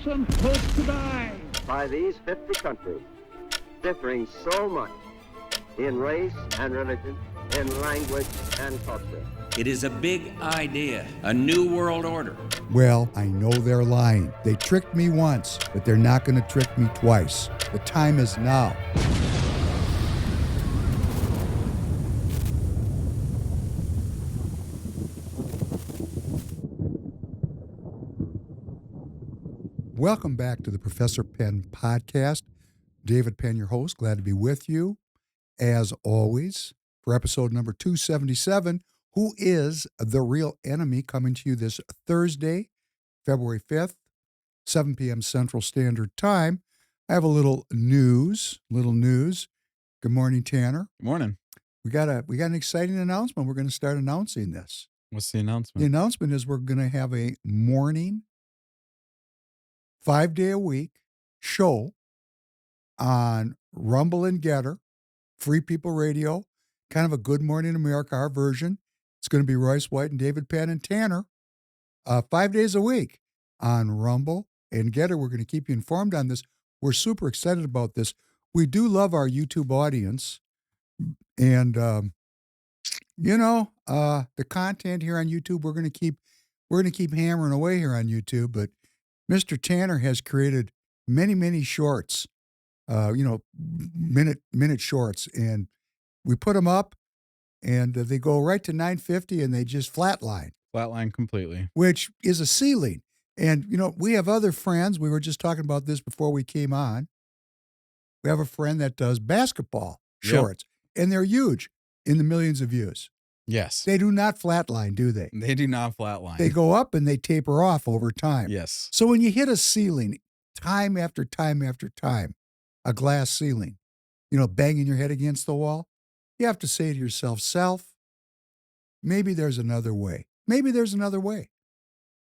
some hope to die. By these 50 countries, differing so much in race and religion, in language and culture. It is a big idea, a new world order. Well, I know they're lying. They tricked me once, but they're not going to trick me twice. The time is now. Welcome back to the Professor Penn podcast. David Penn, your host, glad to be with you. As always, for episode number 277, Who is the Real Enemy? Coming to you this Thursday, February 5th, 7 p.m. Central Standard Time. I have a little news. Good morning, Tanner. Good morning. We got an exciting announcement. We're going to start announcing this. What's the announcement? The announcement is we're going to have a morning, 5-day-a-week show on Rumble and Getter, Free People Radio, kind of a Good Morning America, our version. It's going to be Royce White and David Penn and Tanner, 5 days a week on Rumble and Getter. We're going to keep you informed on this. We're super excited about this. We do love our YouTube audience, and the content here on YouTube. We're going to keep hammering away here on YouTube. But Mr. Tanner has created many shorts, minute shorts, and we put them up. And they go right to 950 and they just flatline. Flatline completely. Which is a ceiling. And, we have other friends. We were just talking about this before we came on. We have a friend that does basketball shorts. Yep. And they're huge in the millions of views. Yes. They do not flatline, do they? They do not flatline. They go up and they taper off over time. Yes. So when you hit a ceiling, time after time after time, a glass ceiling, banging your head against the wall, you have to say to yourself, maybe there's another way.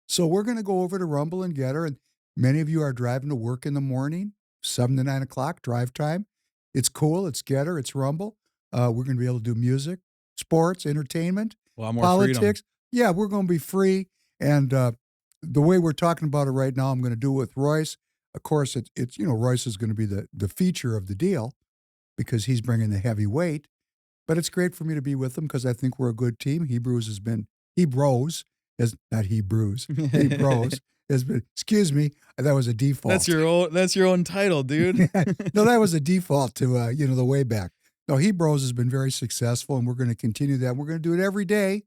So we're going to go over to Rumble and Getter, and many of you are driving to work in the morning, 7 to 9 o'clock, drive time. It's cool. It's Getter. It's Rumble. We're going to be able to do music, sports, entertainment, politics. Freedom. Yeah, we're going to be free. And the way we're talking about it right now, I'm going to do it with Royce. Of course, it's Royce is going to be the feature of the deal because he's bringing the heavy weight. But it's great for me to be with them because I think we're a good team. Hebrews has been, excuse me, that was a default. That's your own title, dude. No, that was a default to, the way back. No, Hebrews has been very successful, and we're going to continue that. We're going to do it every day,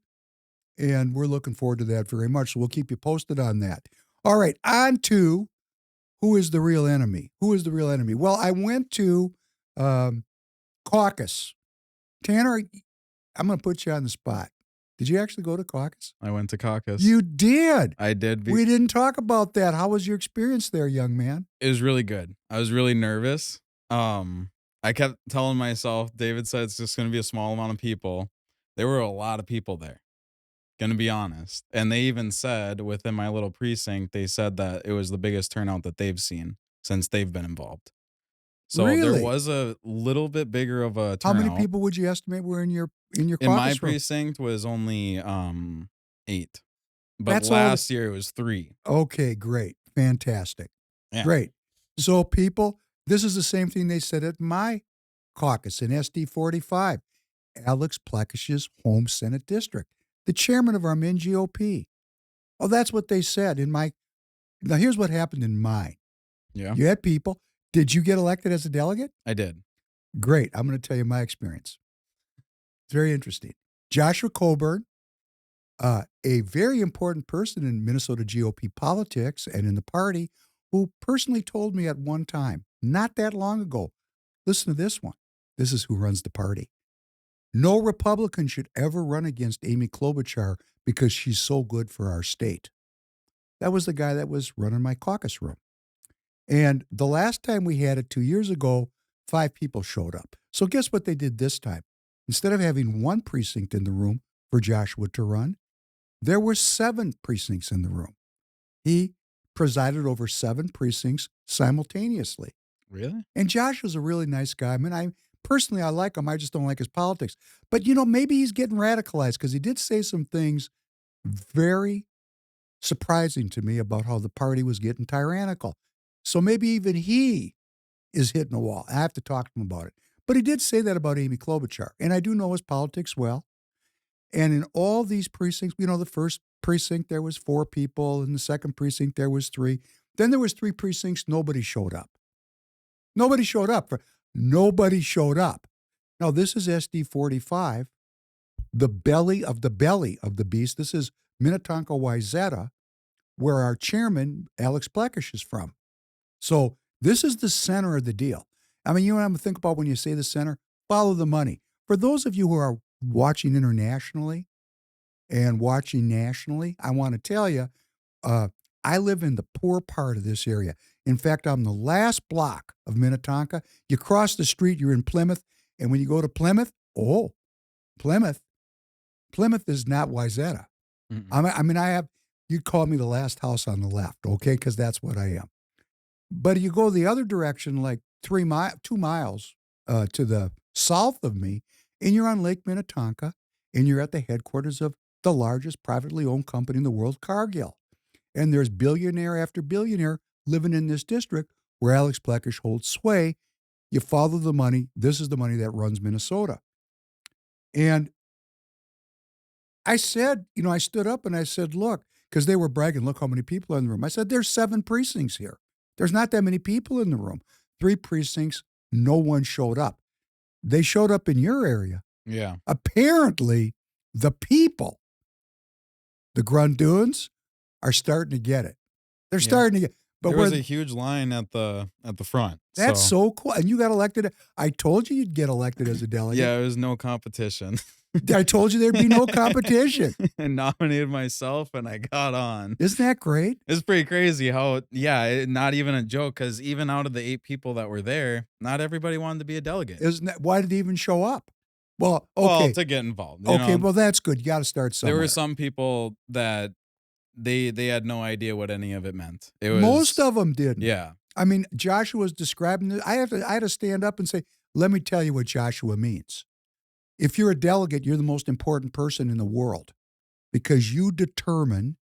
and we're looking forward to that very much. So we'll keep you posted on that. All right, on to Who is the Real Enemy? Who is the real enemy? Well, I went to Caucus. Tanner, I'm going to put you on the spot. Did you actually go to Caucus? I went to Caucus. You did? I did. We didn't talk about that. How was your experience there, young man? It was really good. I was really nervous. I kept telling myself, David said it's just going to be a small amount of people. There were a lot of people there, going to be honest. And they even said within my little precinct, they said that it was the biggest turnout that they've seen since they've been involved. So really? There was a little bit bigger of a turnout. How many people would you estimate were in your Caucus in my room? precinct was only 8. But last year it was 3. Okay, great. Fantastic. Yeah. Great. So people, this is the same thing they said at my caucus in SD 45, Alex Plekish's home Senate district, the chairman of our Min GOP. Oh, that's what they said in my. Now here's what happened in mine. Yeah. You had people. Did you get elected as a delegate? I did. Great. I'm going to tell you my experience. It's very interesting. Joshua Coburn, a very important person in Minnesota GOP politics and in the party, who personally told me at one time, not that long ago, listen to this one. This is who runs the party. No Republican should ever run against Amy Klobuchar because she's so good for our state. That was the guy that was running my caucus room. And the last time we had it 2 years ago, 5 people showed up. So guess what they did this time? Instead of having 1 precinct in the room for Joshua to run, there were 7 precincts in the room. He presided over 7 precincts simultaneously. Really? And Joshua's a really nice guy. I mean, I like him. I just don't like his politics. But, maybe he's getting radicalized because he did say some things very surprising to me about how the party was getting tyrannical. So maybe even he is hitting a wall. I have to talk to him about it. But he did say that about Amy Klobuchar. And I do know his politics well. And in all these precincts, the first precinct, there was 4 people. In the second precinct, there was 3. Then there was 3 precincts. Nobody showed up. Nobody showed up. Nobody showed up. Now, this is SD 45, the belly of the beast. This is Minnetonka Wayzata, where our chairman, Alex Plekish, is from. So this is the center of the deal. I mean, you know what I'm going to think about when you say the center? Follow the money. For those of you who are watching internationally and watching nationally, I want to tell you, I live in the poor part of this area. In fact, I'm the last block of Minnetonka. You cross the street, you're in Plymouth. And when you go to Plymouth, Plymouth is not Wayzata. I mean, you'd call me the last house on the left, okay? Because that's what I am. But you go the other direction, like 2 miles to the south of me, and you're on Lake Minnetonka, and you're at the headquarters of the largest privately owned company in the world, Cargill. And there's billionaire after billionaire living in this district where Alex Plekish holds sway. You follow the money. This is the money that runs Minnesota. And I said, I stood up and I said, look, because they were bragging, look how many people are in the room. I said, there's 7 precincts here. There's not that many people in the room. 3 precincts, no one showed up. They showed up in your area. Yeah. Apparently, the people, the Grunduans, are starting to get it. They're starting to get. But there was a huge line at the front. That's so cool. And you got elected. I told you you'd get elected as a delegate. Yeah, it was no competition. I told you there'd be no competition. I nominated myself and I got on. Isn't that great? It's pretty crazy how, not even a joke, because even out of the 8 people that were there, not everybody wanted to be a delegate. Why did they even show up? Well, okay. Well, to get involved. Okay, well, that's good. You got to start somewhere. There were some people that they had no idea what any of it meant. Most of them didn't. Yeah. I mean, Joshua's describing it. I had to stand up and say, let me tell you what Joshua means. If you're a delegate, you're the most important person in the world because you determine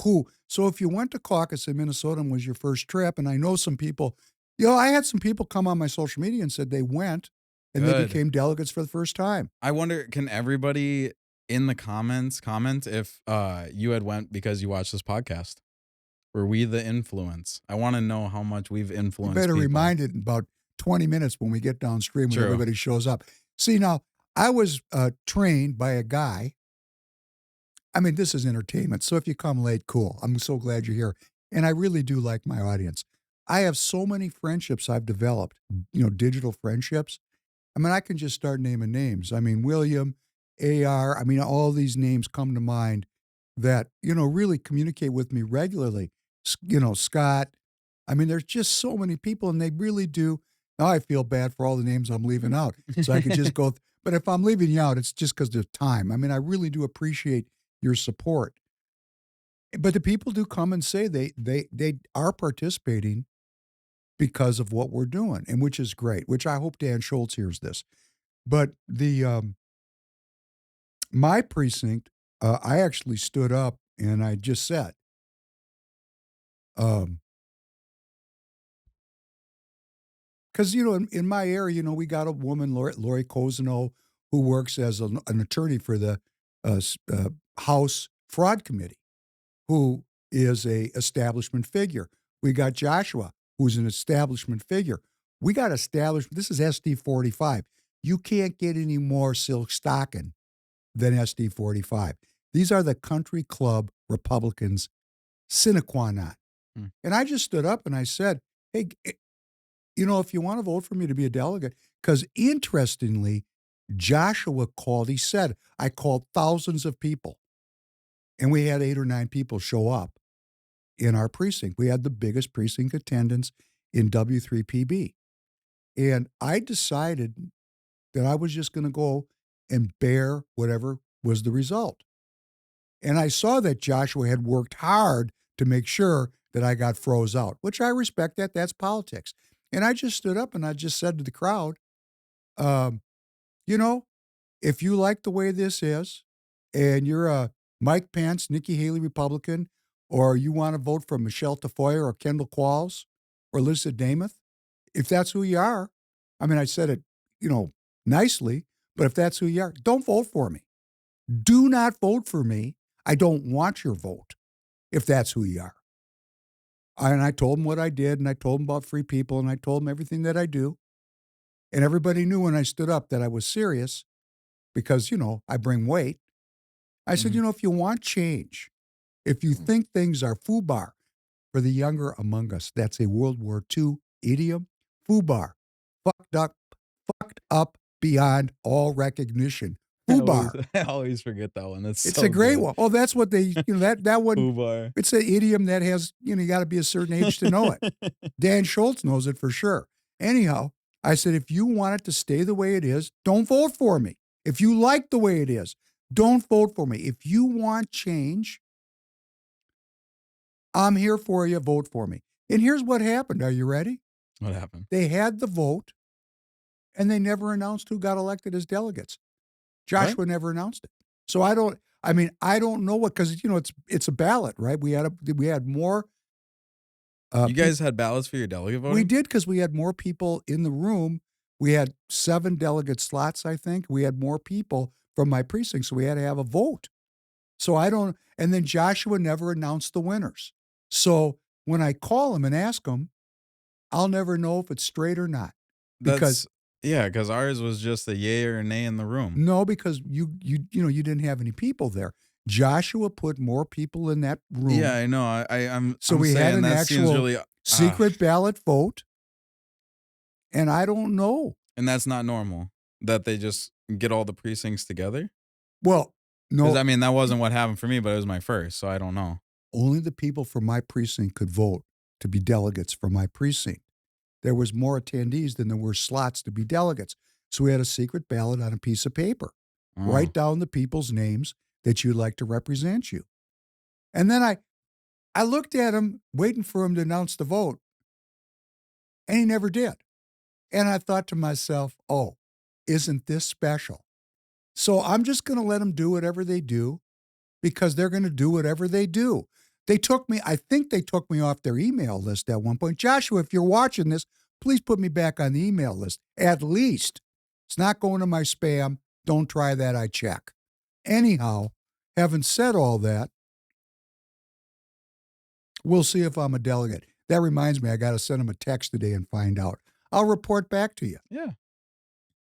who. So if you went to Caucus in Minnesota and was your first trip, and I know some people, I had some people come on my social media and said they went and they became delegates for the first time. I wonder, can everybody in the comments comment if you had went because you watched this podcast? Were we the influence? I want to know how much we've influenced. You better people. remind it in about 20 minutes when we get downstream when everybody shows up. See, now, I was trained by a guy. I mean, this is entertainment. So if you come late, cool. I'm so glad you're here. And I really do like my audience. I have so many friendships I've developed, digital friendships. I mean, I can just start naming names. I mean, William, AR, I mean, all these names come to mind that, really communicate with me regularly. Scott. I mean, there's just so many people and they really do. Now I feel bad for all the names I'm leaving out. So I could just go. But if I'm leaving you out, it's just because of time. I mean, I really do appreciate your support. But the people do come and say they are participating because of what we're doing, and which is great, which I hope Dan Schultz hears this. But my precinct, I actually stood up and I just said, because, in my area, we got a woman, Lori Cosino, who works as an attorney for the House Fraud Committee, who is a establishment figure. We got Joshua, who's an establishment figure. We got establishment. This is SD 45. You can't get any more silk stocking than SD 45. These are the country club Republicans sine qua non. And I just stood up and I said, hey, if you want to vote for me to be a delegate, because interestingly, Joshua called, he said, I called thousands of people. And we had 8 or 9 people show up in our precinct. We had the biggest precinct attendance in W3PB. And I decided that I was just going to go and bear whatever was the result. And I saw that Joshua had worked hard to make sure that I got froze out, which I respect that. That's politics. And I just stood up and I just said to the crowd, if you like the way this is and you're a Mike Pence, Nikki Haley Republican, or you want to vote for Michele Tafoya or Kendall Qualls, or Elizabeth Namath, if that's who you are, I mean, I said it, nicely, but if that's who you are, don't vote for me. Do not vote for me. I don't want your vote if that's who you are. And I told them what I did, and I told them about free people, and I told them everything that I do. And everybody knew when I stood up that I was serious because, I bring weight. I said, if you want change, if you think things are foobar, for the younger among us, that's a World War II idiom, foobar, fucked up beyond all recognition. Foobar. I always forget that one. It's a great one. Oh, that's what they, that one. Foobar. It's an idiom that has, you got to be a certain age to know it. Dan Schultz knows it for sure. Anyhow, I said, if you want it to stay the way it is, don't vote for me. If you like the way it is, don't vote for me. If you want change, I'm here for you. Vote for me. And here's what happened. Are you ready? What happened? They had the vote, and they never announced who got elected as delegates. Joshua never announced it. So I don't know what, because it's a ballot, right? We had more. You guys had ballots for your delegate voting? We did, because we had more people in the room. We had 7 delegate slots, I think. We had more people from my precinct, so we had to have a vote. So and then Joshua never announced the winners. So when I call him and ask him, I'll never know if it's straight or not. Because ours was just a yay or a nay in the room. No, because you didn't have any people there. Joshua put more people in that room. Yeah, I know. I'm we had an actual really, secret ballot vote, and I don't know. And that's not normal, that they just get all the precincts together? Well, no. I mean, that wasn't what happened for me, but it was my first, so I don't know. Only the people from my precinct could vote to be delegates for my precinct. There was more attendees than there were slots to be delegates. So we had a secret ballot on a piece of paper. Write down the people's names that you'd like to represent you. And then I looked at him, waiting for him to announce the vote, and he never did. And I thought to myself, oh, isn't this special? So I'm just going to let them do whatever they do, because they're going to do whatever they do. I think they took me off their email list at one point. Joshua, if you're watching this, please put me back on the email list. At least. It's not going to my spam. Don't try that, I check. Anyhow, having said all that, we'll see if I'm a delegate. That reminds me, I got to send him a text today and find out. I'll report back to you. Yeah.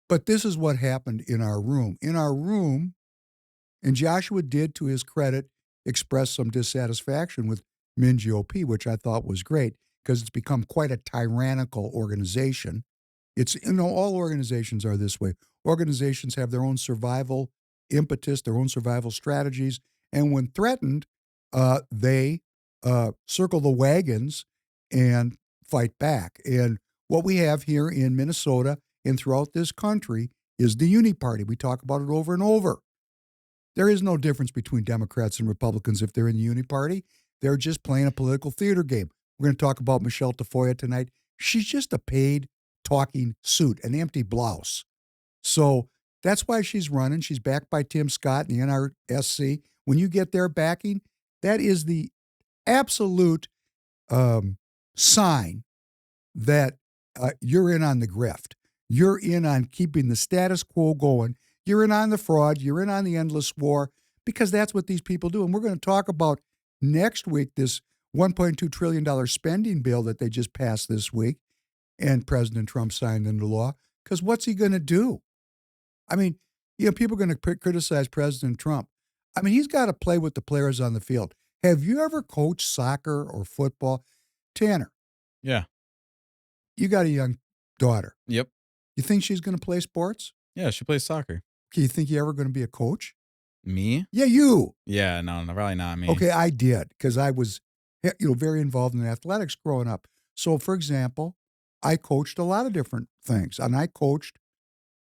But this is what happened in our room. In our room, and Joshua did, to his credit, express some dissatisfaction with MnGOP, which I thought was great, because it's become quite a tyrannical organization. It's, all organizations are this way. Organizations have their own survival impetus, their own survival strategies, and when threatened, they circle the wagons and fight back. And what we have here in Minnesota and throughout this country is the uni-party. We talk about it over and over. There is no difference between Democrats and Republicans if they're in the uni-party. They're just playing a political theater game. We're going to talk about Michele Tafoya tonight. She's just a paid talking suit, an empty blouse. So that's why she's running. She's backed by Tim Scott and the NRSC. When you get their backing, that is the absolute sign that you're in on the grift. You're in on keeping the status quo going. You're in on the fraud. You're in on the endless war, because that's what these people do. And we're going to talk about next week this $1.2 trillion spending bill that they just passed this week and President Trump signed into law, because what's he going to do? I mean, people are going to criticize President Trump. I mean, he's got to play with the players on the field. Have you ever coached soccer or football? Tanner. Yeah. You got a young daughter. Yep. You think she's going to play sports? Yeah, she plays soccer. Okay, you think you're ever going to be a coach? Me? Yeah, you. Yeah, no, probably not me. Okay, I did, because I was, very involved in athletics growing up. So, for example, I coached a lot of different things, and I coached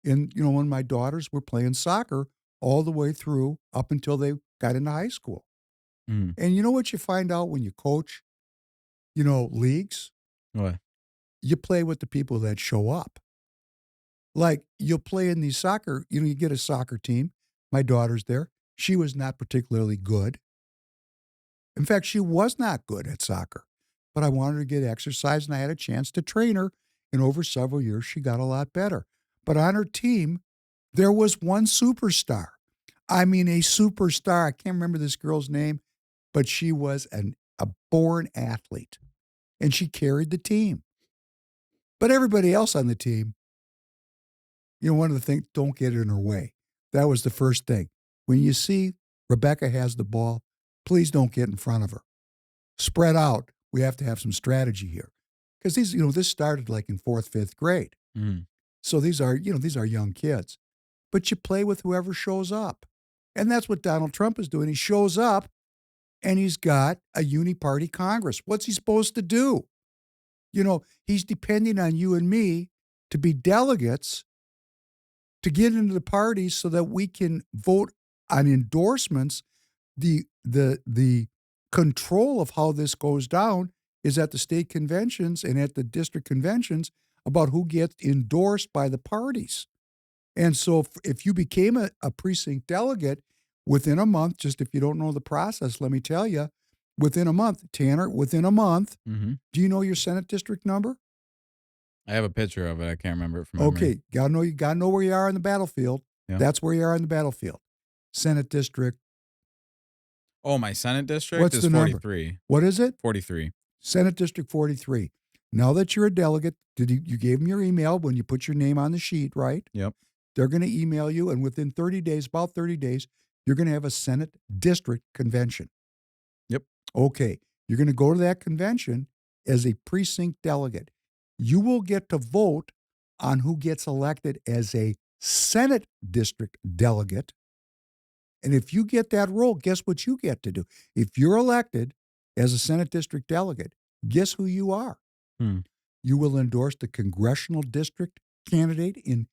when my daughters were playing soccer all the way through up until they got into high school. Mm. And you know what you find out when you coach, leagues? What? You play with the people that show up. Like, you'll play in these soccer, you get a soccer team. My daughter's there. She was not particularly good. In fact, she was not good at soccer. but I wanted to get exercise, and I had a chance to train her. And over several years, she got a lot better. But on her team, there was one superstar. I mean, a superstar. I can't remember this girl's name, but she was a born athlete, and she carried the team. But everybody else on the team, one of the things, don't get in her way. That was the first thing. When you see Rebecca has the ball, please don't get in front of her. Spread out. We have to have some strategy here. Because this started like in 4th, 5th grade. Mm. So these are young kids. But you play with whoever shows up. And that's what Donald Trump is doing. He shows up and he's got a uni-party Congress. What's he supposed to do? He's depending on you and me to be delegates to get into the parties so that we can vote on endorsements. The control of how this goes down is at the state conventions and at the district conventions about who gets endorsed by the parties. And so if you became a precinct delegate within a month, just if you don't know the process, let me tell you, within a month, Tanner, within a month, Mm-hmm. do you know your Senate district number? I have a picture of it. I can't remember it from memory. Okay, you gotta know where you are on the battlefield. Yeah. That's where you are on the battlefield. Senate district. Oh, my Senate district What's is the number? 43. What is it? 43. Senate District 43. Now that you're a delegate, you gave them your email when you put your name on the sheet, right? Yep. They're going to email you, and within 30 days, about 30 days, you're going to have a Senate district convention. Yep. Okay. You're going to go to that convention as a precinct delegate. You will get to vote on who gets elected as a Senate district delegate. And if you get that role, guess what you get to do? If you're elected as a Senate district delegate, guess who you are? You will endorse the congressional district candidate in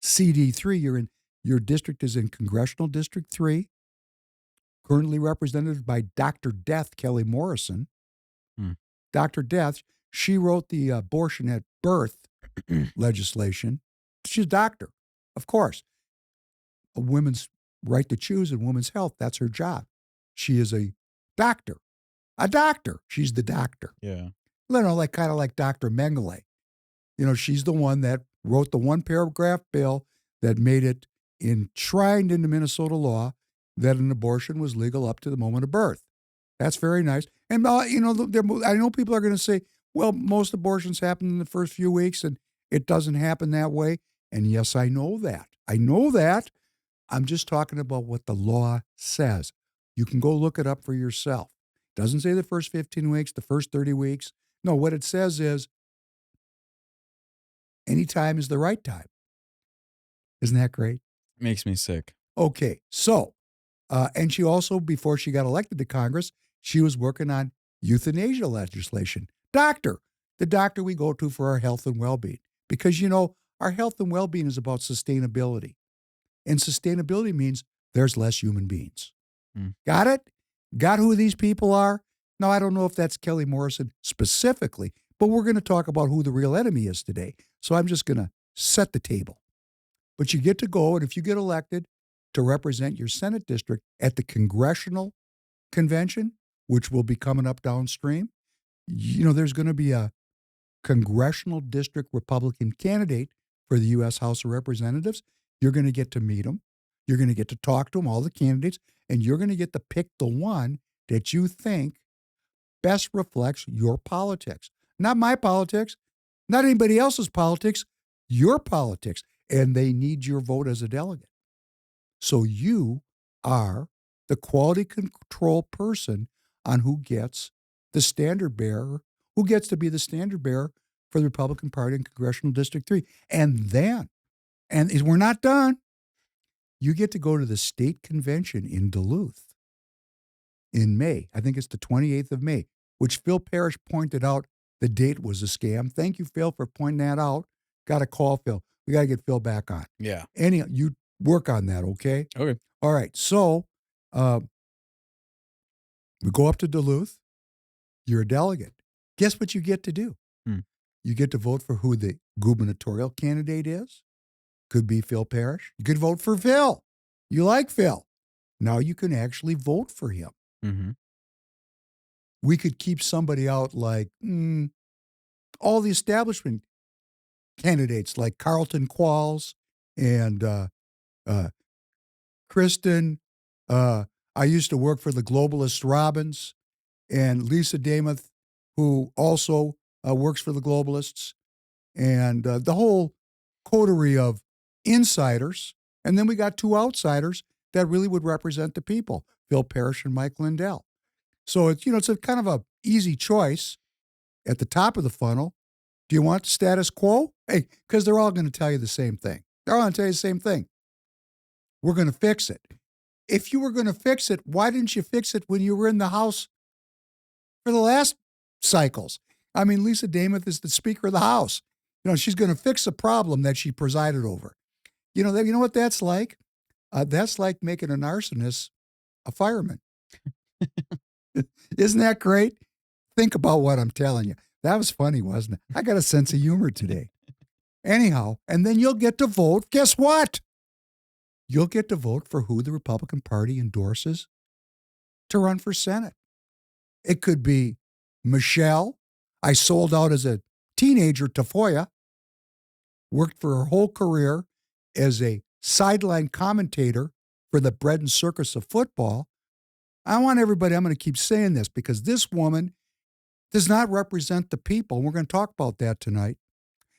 CD3. Your district is in Congressional District 3, currently represented by Dr. Death Kelly Morrison. Dr. Death, she wrote the abortion at birth legislation. She's a doctor, of course. A women's right to choose and women's health, that's her job. She is a doctor. A doctor. She's the doctor. Yeah. Kind of like Dr. Mengele. She's the one that wrote the one paragraph bill that made it enshrined into Minnesota law that an abortion was legal up to the moment of birth. That's very nice. And, I know people are going to say, well, most abortions happen in the first few weeks and it doesn't happen that way. And yes, I know that. I'm just talking about what the law says. You can go look it up for yourself. It doesn't say the first 15 weeks, the first 30 weeks. No, what it says is any time is the right time. Isn't that great? Makes me sick. Okay, so, and she also, before she got elected to Congress, she was working on euthanasia legislation. The doctor we go to for our health and well-being. Because, our health and well-being is about sustainability. And sustainability means there's less human beings. Got it? Got who these people are? Now, I don't know if that's Kelly Morrison specifically, but we're going to talk about who the real enemy is today. So I'm just going to set the table. But you get to go, and if you get elected to represent your Senate district at the congressional convention, which will be coming up downstream, there's going to be a congressional district Republican candidate for the U.S. House of Representatives. You're going to get to meet them. You're going to get to talk to them, all the candidates, and you're going to get to pick the one that you think best reflects your politics. Not my politics, not anybody else's politics, your politics. And they need your vote as a delegate. So you are the quality control person on who gets the standard bearer, who gets to be the standard bearer for the Republican Party in Congressional District 3. And we're not done. You get to go to the state convention in Duluth in May. I think it's the 28th of May, which Phil Parrish pointed out the date was a scam. Thank you, Phil, for pointing that out. Got to call Phil. We got to get Phil back on. Yeah. You work on that, okay? Okay. All right. So we go up to Duluth. You're a delegate. Guess what you get to do? You get to vote for who the gubernatorial candidate is. Could be Phil Parrish. You could vote for Phil. You like Phil. Now you can actually vote for him. we could keep somebody out like all the establishment candidates like Carlton Qualls and Kristen. I used to work for the Globalist Robbins and Lisa Damath, who also works for the Globalists, and the whole coterie of insiders. And then we got two outsiders that really would represent the people, Phil Parrish and Mike Lindell. So it's a kind of a easy choice at the top of the funnel. Do you want the status quo? Hey, because they're all going to tell you the same thing. They're all going to tell you the same thing. We're going to fix it. If you were going to fix it, why didn't you fix it when you were in the House for the last cycles? I mean, Lisa Damath is the Speaker of the House. She's going to fix a problem that she presided over. You know what that's like? That's like making an arsonist a fireman. Isn't that great? Think about what I'm telling you. That was funny, wasn't it? I got a sense of humor today. Anyhow, and then you'll get to vote. Guess what? You'll get to vote for who the Republican Party endorses to run for Senate. It could be Michele. I sold out as a teenager, Tafoya. Worked for her whole career as a sideline commentator for the bread and circus of football. I'm going to keep saying this because this woman does not represent the people. We're going to talk about that tonight.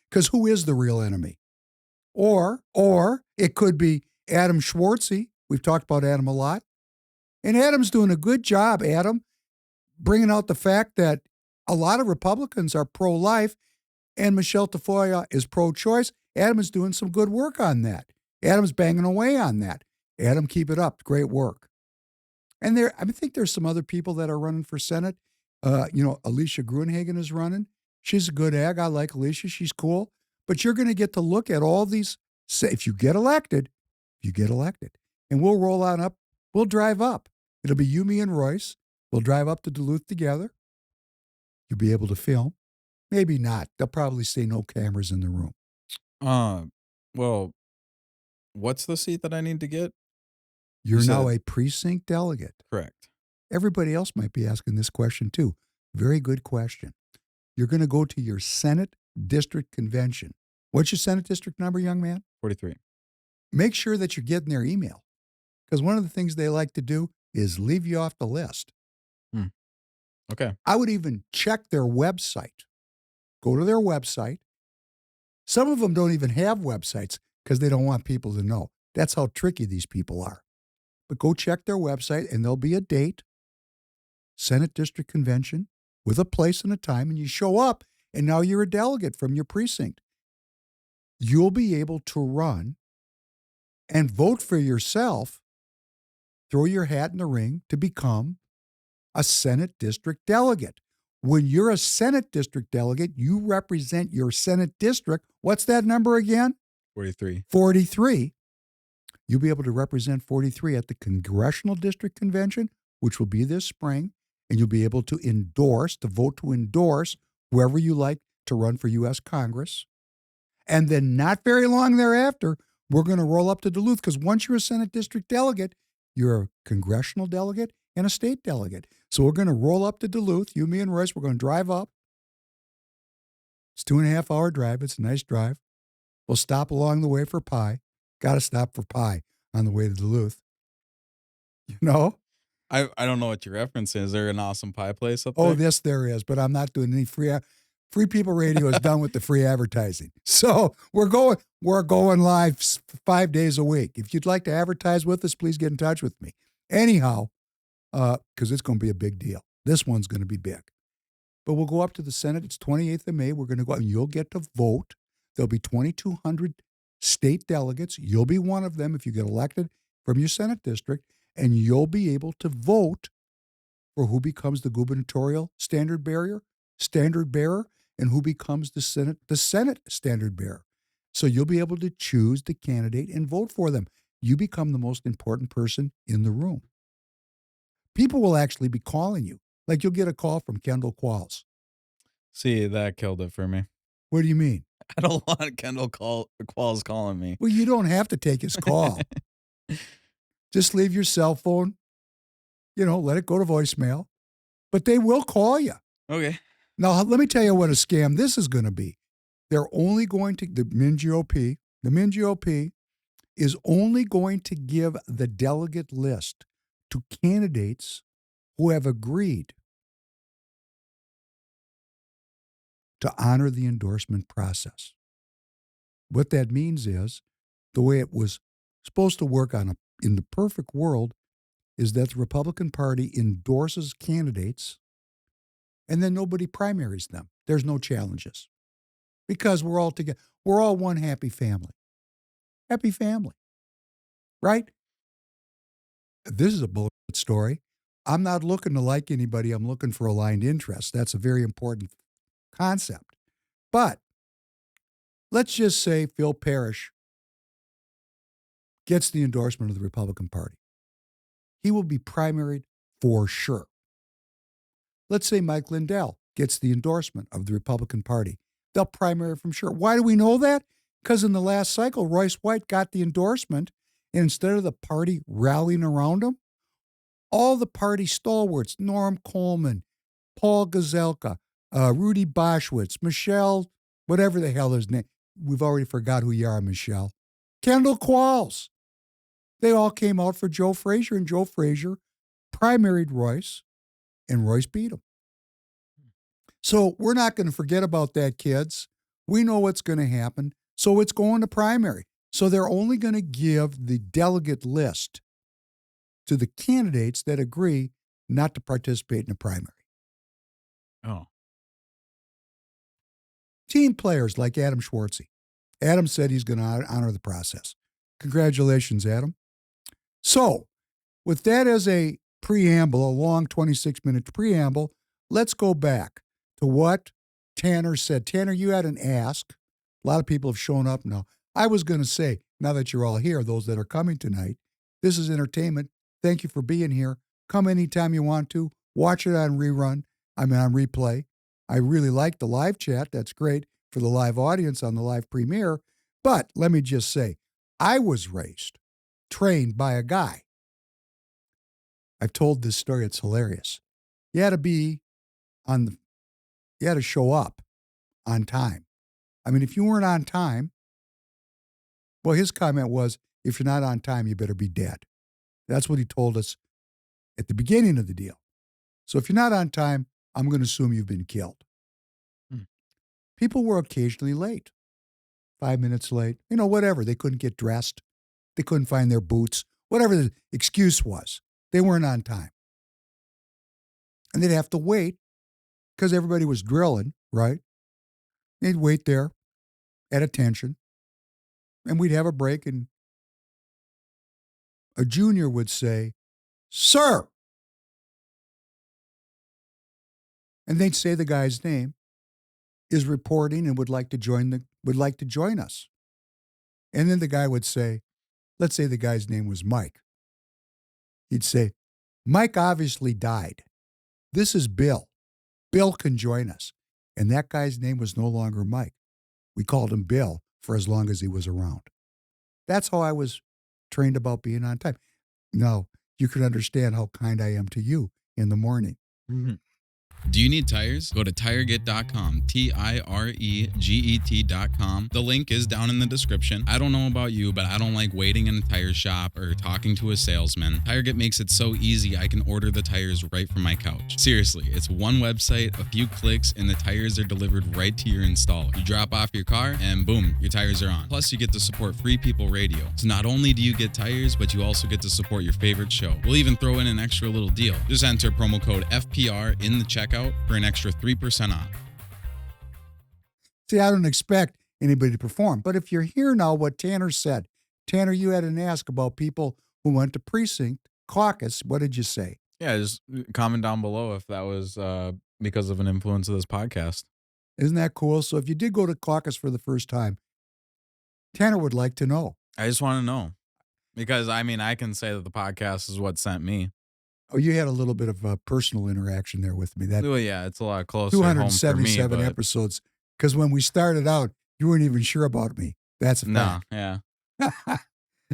Because who is the real enemy? Or it could be Adam Schwartzy. We've talked about Adam a lot. And Adam's doing a good job, Adam, bringing out the fact that a lot of Republicans are pro-life and Michele Tafoya is pro-choice. Adam is doing some good work on that. Adam's banging away on that. Adam, keep it up. Great work. And I think there's some other people that are running for Senate. Alicia Gruenhagen is running. She's a good egg. I like Alicia. She's cool. But you're going to get to look at all these. If you get elected, and we'll roll on up. We'll drive up. It'll be you, me, and Royce. We'll drive up to Duluth together. You'll be able to film. Maybe not. They'll probably say no cameras in the room. Well, what's the seat that I need to get? You're now a precinct delegate. Correct. Everybody else might be asking this question too. Very good question. You're going to go to your Senate District Convention. What's your Senate District number, young man? 43. Make sure that you're getting their email. Because one of the things they like to do is leave you off the list. Okay. I would even check their website. Go to their website. Some of them don't even have websites because they don't want people to know. That's how tricky these people are. But go check their website and there'll be a date, Senate District Convention, with a place and a time, and you show up, and now you're a delegate from your precinct. You'll be able to run and vote for yourself, throw your hat in the ring to become a Senate District delegate. When you're a Senate District delegate, you represent your Senate district. What's that number again? 43. 43. You'll be able to represent 43 at the Congressional District Convention, which will be this spring, and you'll be able to vote to endorse whoever you like to run for U.S. Congress. And then not very long thereafter, we're going to roll up to Duluth because once you're a Senate District delegate, you're a congressional delegate and a state delegate. So we're going to roll up to Duluth, you, me, and Royce. We're going to drive up. It's 2.5 hour drive. It's a nice drive. We'll stop along the way for pie. Got to stop for pie on the way to Duluth. I don't know what you're referencing. Is there an awesome pie place up there? Oh, yes, there is. But I'm not doing any Free People Radio is done with the free advertising. So we're going live 5 days a week. If you'd like to advertise with us, please get in touch with me. Anyhow, because it's going to be a big deal. This one's going to be big. But we'll go up to the Senate. It's 28th of May. We're going to go out and you'll get to vote. There'll be 2,200 state delegates. You'll be one of them if you get elected from your Senate district, and you'll be able to vote for who becomes the gubernatorial standard bearer, and who becomes the Senate standard bearer. So you'll be able to choose the candidate and vote for them. You become the most important person in the room. People will actually be calling you. Like you'll get a call from Kendall Qualls. See, that killed it for me. What do you mean? I don't want Kendall Qualls calling me. Well, you don't have to take his call. Just leave your cell phone, let it go to voicemail. But they will call you. Okay. Now, let me tell you what a scam this is going to be. They're only going to, the Min GOP is only going to give the delegate list to candidates who have agreed to honor the endorsement process. What that means is the way it was supposed to work in the perfect world is that the Republican Party endorses candidates and then nobody primaries them. There's no challenges because we're all together. We're all one happy family. Happy family, right? This is a bullet story. I'm not looking to like anybody. I'm looking for aligned interests. That's a very important concept. But let's just say Phil Parrish gets the endorsement of the Republican Party. He will be primaried for sure. Let's say Mike Lindell gets the endorsement of the Republican Party. They'll primary from sure. Why do we know that? Because in the last cycle, Royce White got the endorsement, and instead of the party rallying around him, all the party stalwarts, Norm Coleman, Paul Gazelka, Rudy Boschwitz, Michele, whatever the hell his name, we've already forgot who you are, Michele, Kendall Qualls. They all came out for Joe Frazier, and Joe Frazier primaried Royce, and Royce beat him. So we're not going to forget about that, kids. We know what's going to happen. So it's going to primary. So they're only going to give the delegate list to the candidates that agree not to participate in a primary. Oh. Team players like Adam Schwartzy. Adam said he's going to honor the process. Congratulations, Adam. So with that as a preamble, a long 26-minute preamble, let's go back to what Tanner said. Tanner, you had an ask. A lot of people have shown up now. I was going to say, now that you're all here, those that are coming tonight, this is entertainment. Thank you for being here. Come anytime you want to. Watch it on replay. I really like the live chat. That's great for the live audience on the live premiere. But let me just say, I was trained by a guy. I've told this story. It's hilarious. You had to show up on time. I mean, if you weren't on time, well, his comment was, if you're not on time, you better be dead. That's what he told us at the beginning of the deal. So if you're not on time, I'm going to assume you've been killed. People were occasionally late, 5 minutes late, whatever. They couldn't get dressed. They couldn't find their boots, whatever the excuse was. They weren't on time. And they'd have to wait because everybody was drilling, right? They'd wait there at attention, and we'd have a break, and a junior would say, "Sir." And they'd say the guy's name is reporting and would like to join us. And then the guy would say, let's say the guy's name was Mike. He'd say, "Mike obviously died. This is Bill. Bill can join us." And that guy's name was no longer Mike. We called him Bill for as long as he was around. That's how I was trained about being on time. Now, you can understand how kind I am to you in the morning. Mm-hmm. Do you need tires? Go to tireget.com, tireget.com. The link is down in the description. I don't know about you, but I don't like waiting in a tire shop or talking to a salesman. Tireget makes it so easy I can order the tires right from my couch. Seriously, it's one website, a few clicks, and the tires are delivered right to your installer. You drop off your car and boom, your tires are on. Plus, you get to support Free People Radio. So not only do you get tires, but you also get to support your favorite show. We'll even throw in an extra little deal. Just enter promo code FPR in the checkout for an extra 3% off. See, I don't expect anybody to perform. But if you're here now, what Tanner said, Tanner, you had an ask about people who went to precinct, caucus. What did you say? Yeah, just comment down below if that was because of an influence of this podcast. Isn't that cool? So if you did go to caucus for the first time, Tanner would like to know. I just want to know. Because, I can say that the podcast is what sent me. Oh, you had a little bit of a personal interaction there with me. Well, yeah, it's a lot closer 277 home for me, episodes. Because when we started out, you weren't even sure about me. That's a fact. Yeah.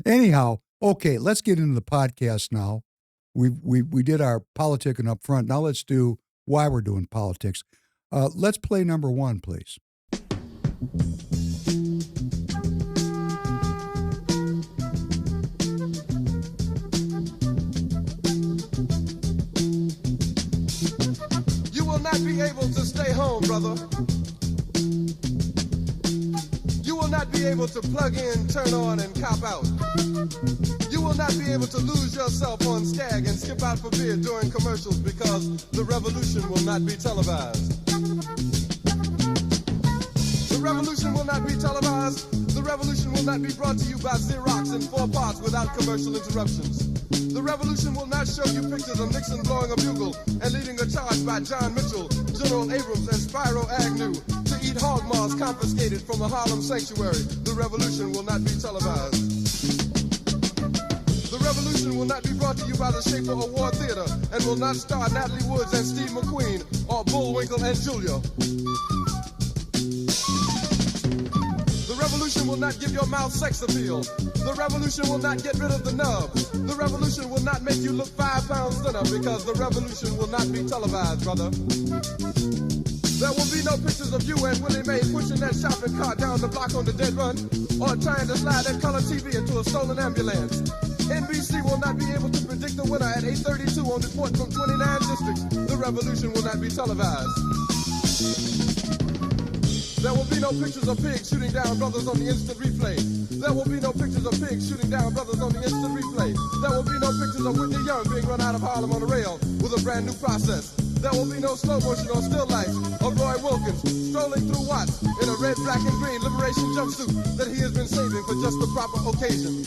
Anyhow, okay, let's get into the podcast now. We did our politicking up front. Now let's do why we're doing politics. Let's play number 1, please. You will not be able to stay home, brother. You will not be able to plug in, turn on, and cop out. You will not be able to lose yourself on Skag and skip out for beer during commercials because the revolution will not be televised. The revolution will not be televised. The revolution will not be brought to you by Xerox in 4 parts without commercial interruptions. The revolution will not show you pictures of Nixon blowing a bugle and leading a charge by John Mitchell, General Abrams, and Spyro Agnew to eat hog maws confiscated from a Harlem sanctuary. The revolution will not be televised. The revolution will not be brought to you by the Schaefer Award Theater and will not star Natalie Woods and Steve McQueen or Bullwinkle and Julia. The revolution will not give your mouth sex appeal. The revolution will not get rid of the nub. The revolution will not make you look 5 pounds thinner because the revolution will not be televised, brother. There will be no pictures of you and Willie Mae pushing that shopping cart down the block on the dead run or trying to slide that color TV into a stolen ambulance. NBC will not be able to predict the winner at 8:32 on report from 29 districts. The revolution will not be televised. There will be no pictures of pigs shooting down brothers on the instant replay. There will be no pictures of pigs shooting down brothers on the instant replay. There will be no pictures of Whitney Young being run out of Harlem on a rail with a brand new process. There will be no slow motion or still life of Roy Wilkins strolling through Watts in a red, black, and green liberation jumpsuit that he has been saving for just the proper occasion.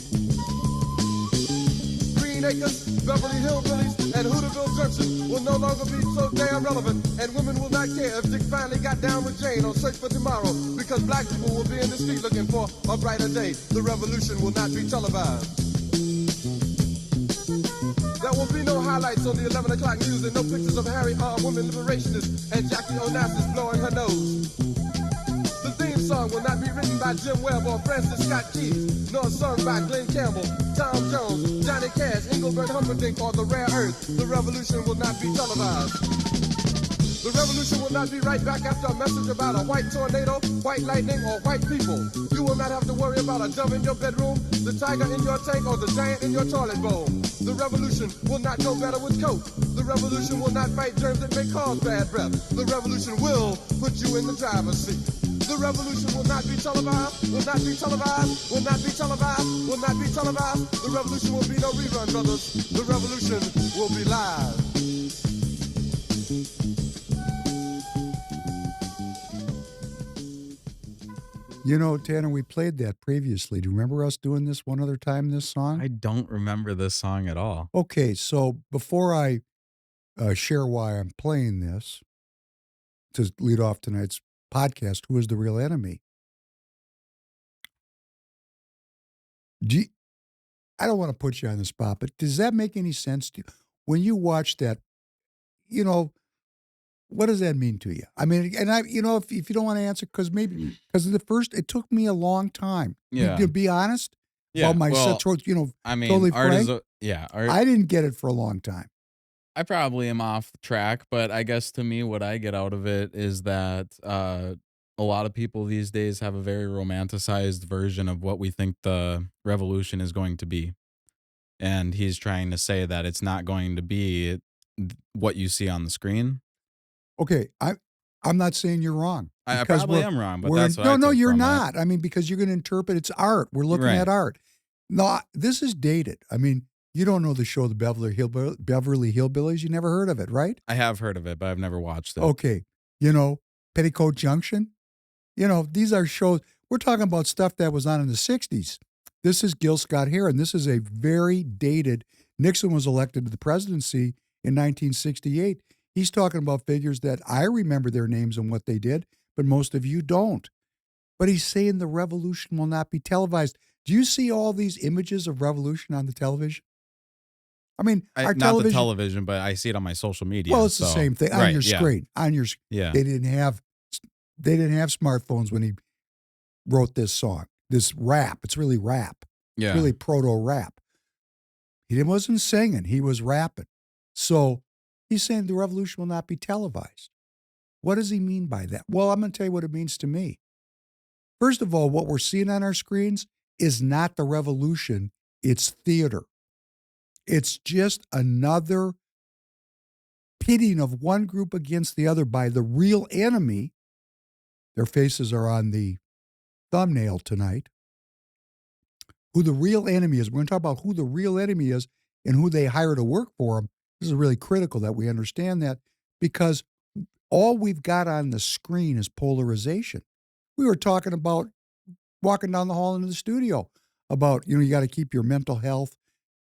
Green Acres, Beverly Hillbillies, and Hooterville Junction will no longer be so damn relevant, and women will not care if Dick finally got down with Jane on Search for Tomorrow, because black people will be in the street looking for a brighter day. The revolution will not be televised. There will be no highlights on the 11 o'clock news and no pictures of Harry R. Women liberationists and Jackie Onassis blowing her nose. The theme song will not be written by Jim Webb or Francis Scott Keys, nor sung by Glenn Campbell, Tom Jones, Johnny Cash, Engelbert Humperdinck, or The Rare Earth. The revolution will not be televised. The revolution will not be right back after a message about a white tornado, white lightning, or white people. You will not have to worry about a dove in your bedroom, the tiger in your tank, or the giant in your toilet bowl. The revolution will not go better with coke. The revolution will not fight germs that may cause bad breath. The revolution will put you in the driver's seat. The revolution will not be televised, will not be televised, will not be televised, will not be televised. The revolution will be no rerun, brothers. The revolution will be live. You know, Tanner, we played that previously. Do you remember us doing this one other time, this song? I don't remember this song at all. Okay, so before I share why I'm playing this, to lead off tonight's podcast, Who is the Real Enemy? I don't want to put you on the spot, but does that make any sense to you? When you watch that, you know, what does that mean to you? I mean, and if you don't want to answer, because it took me a long time. Yeah. To be honest, Yeah. about my Well, I mean, totally art is frank, art. I didn't get it for a long time. I probably am off track, but I guess to me, what I get out of it is that a lot of people these days have a very romanticized version of what we think the revolution is going to be. And he's trying to say that it's not going to be what you see on the screen. Okay, I'm not saying you're wrong. I because probably am wrong, but we're that's in- what I no, took you're from it. not. I mean, because you're going to interpret it's art. We're looking Right. at art. No, this is dated. I mean, you don't know the show, the Beverly Hillbillies. You never heard of it, right? I have heard of it, but I've never watched it. Okay, Petticoat Junction. These are shows. We're talking about stuff that was on in the 60s. This is Gil Scott-Heron. This is a very dated. Nixon was elected to the presidency in 1968. He's talking about figures that I remember their names and what they did, but most of you don't. But he's saying the revolution will not be televised. Do you see all these images of revolution on the television? I mean, our Not television. the television, but I see it on my social media. Well, it's the so- same thing on Right, your yeah. screen. Yeah. They didn't have smartphones when he wrote this song. This rap. It's really rap. Yeah. Really proto rap. He wasn't singing. He was rapping. So He's saying the revolution will not be televised. What does he mean by that? Well, I'm going to tell you what it means to me. First of all, what we're seeing on our screens is not the revolution, it's theater. It's just another pitting of one group against the other by the real enemy. Their faces are on the thumbnail tonight. Who the real enemy is. We're going to talk about who the real enemy is and who they hire to work for them. This is really critical that we understand that, because all we've got on the screen is polarization. We were talking about walking down the hall into the studio about, you got to keep your mental health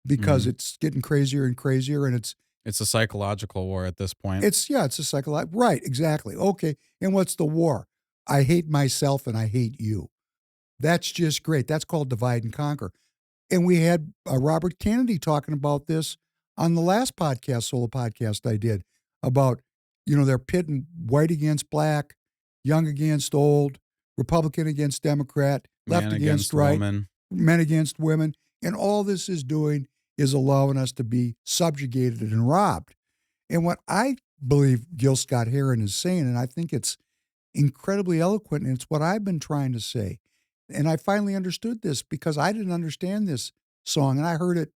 because it's getting crazier and crazier, and it's a psychological war at this point. It's a psychological, right, exactly. Okay, and what's the war? I hate myself and I hate you. That's just great. That's called divide and conquer. And we had Robert Kennedy talking about this on the last podcast, solo podcast I did, about, they're pitting white against black, young against old, Republican against Democrat, left against right, woman. Men against women. And all this is doing is allowing us to be subjugated and robbed. And what I believe Gil Scott-Heron is saying, and I think it's incredibly eloquent, and it's what I've been trying to say. And I finally understood this because I didn't understand this song, and I heard it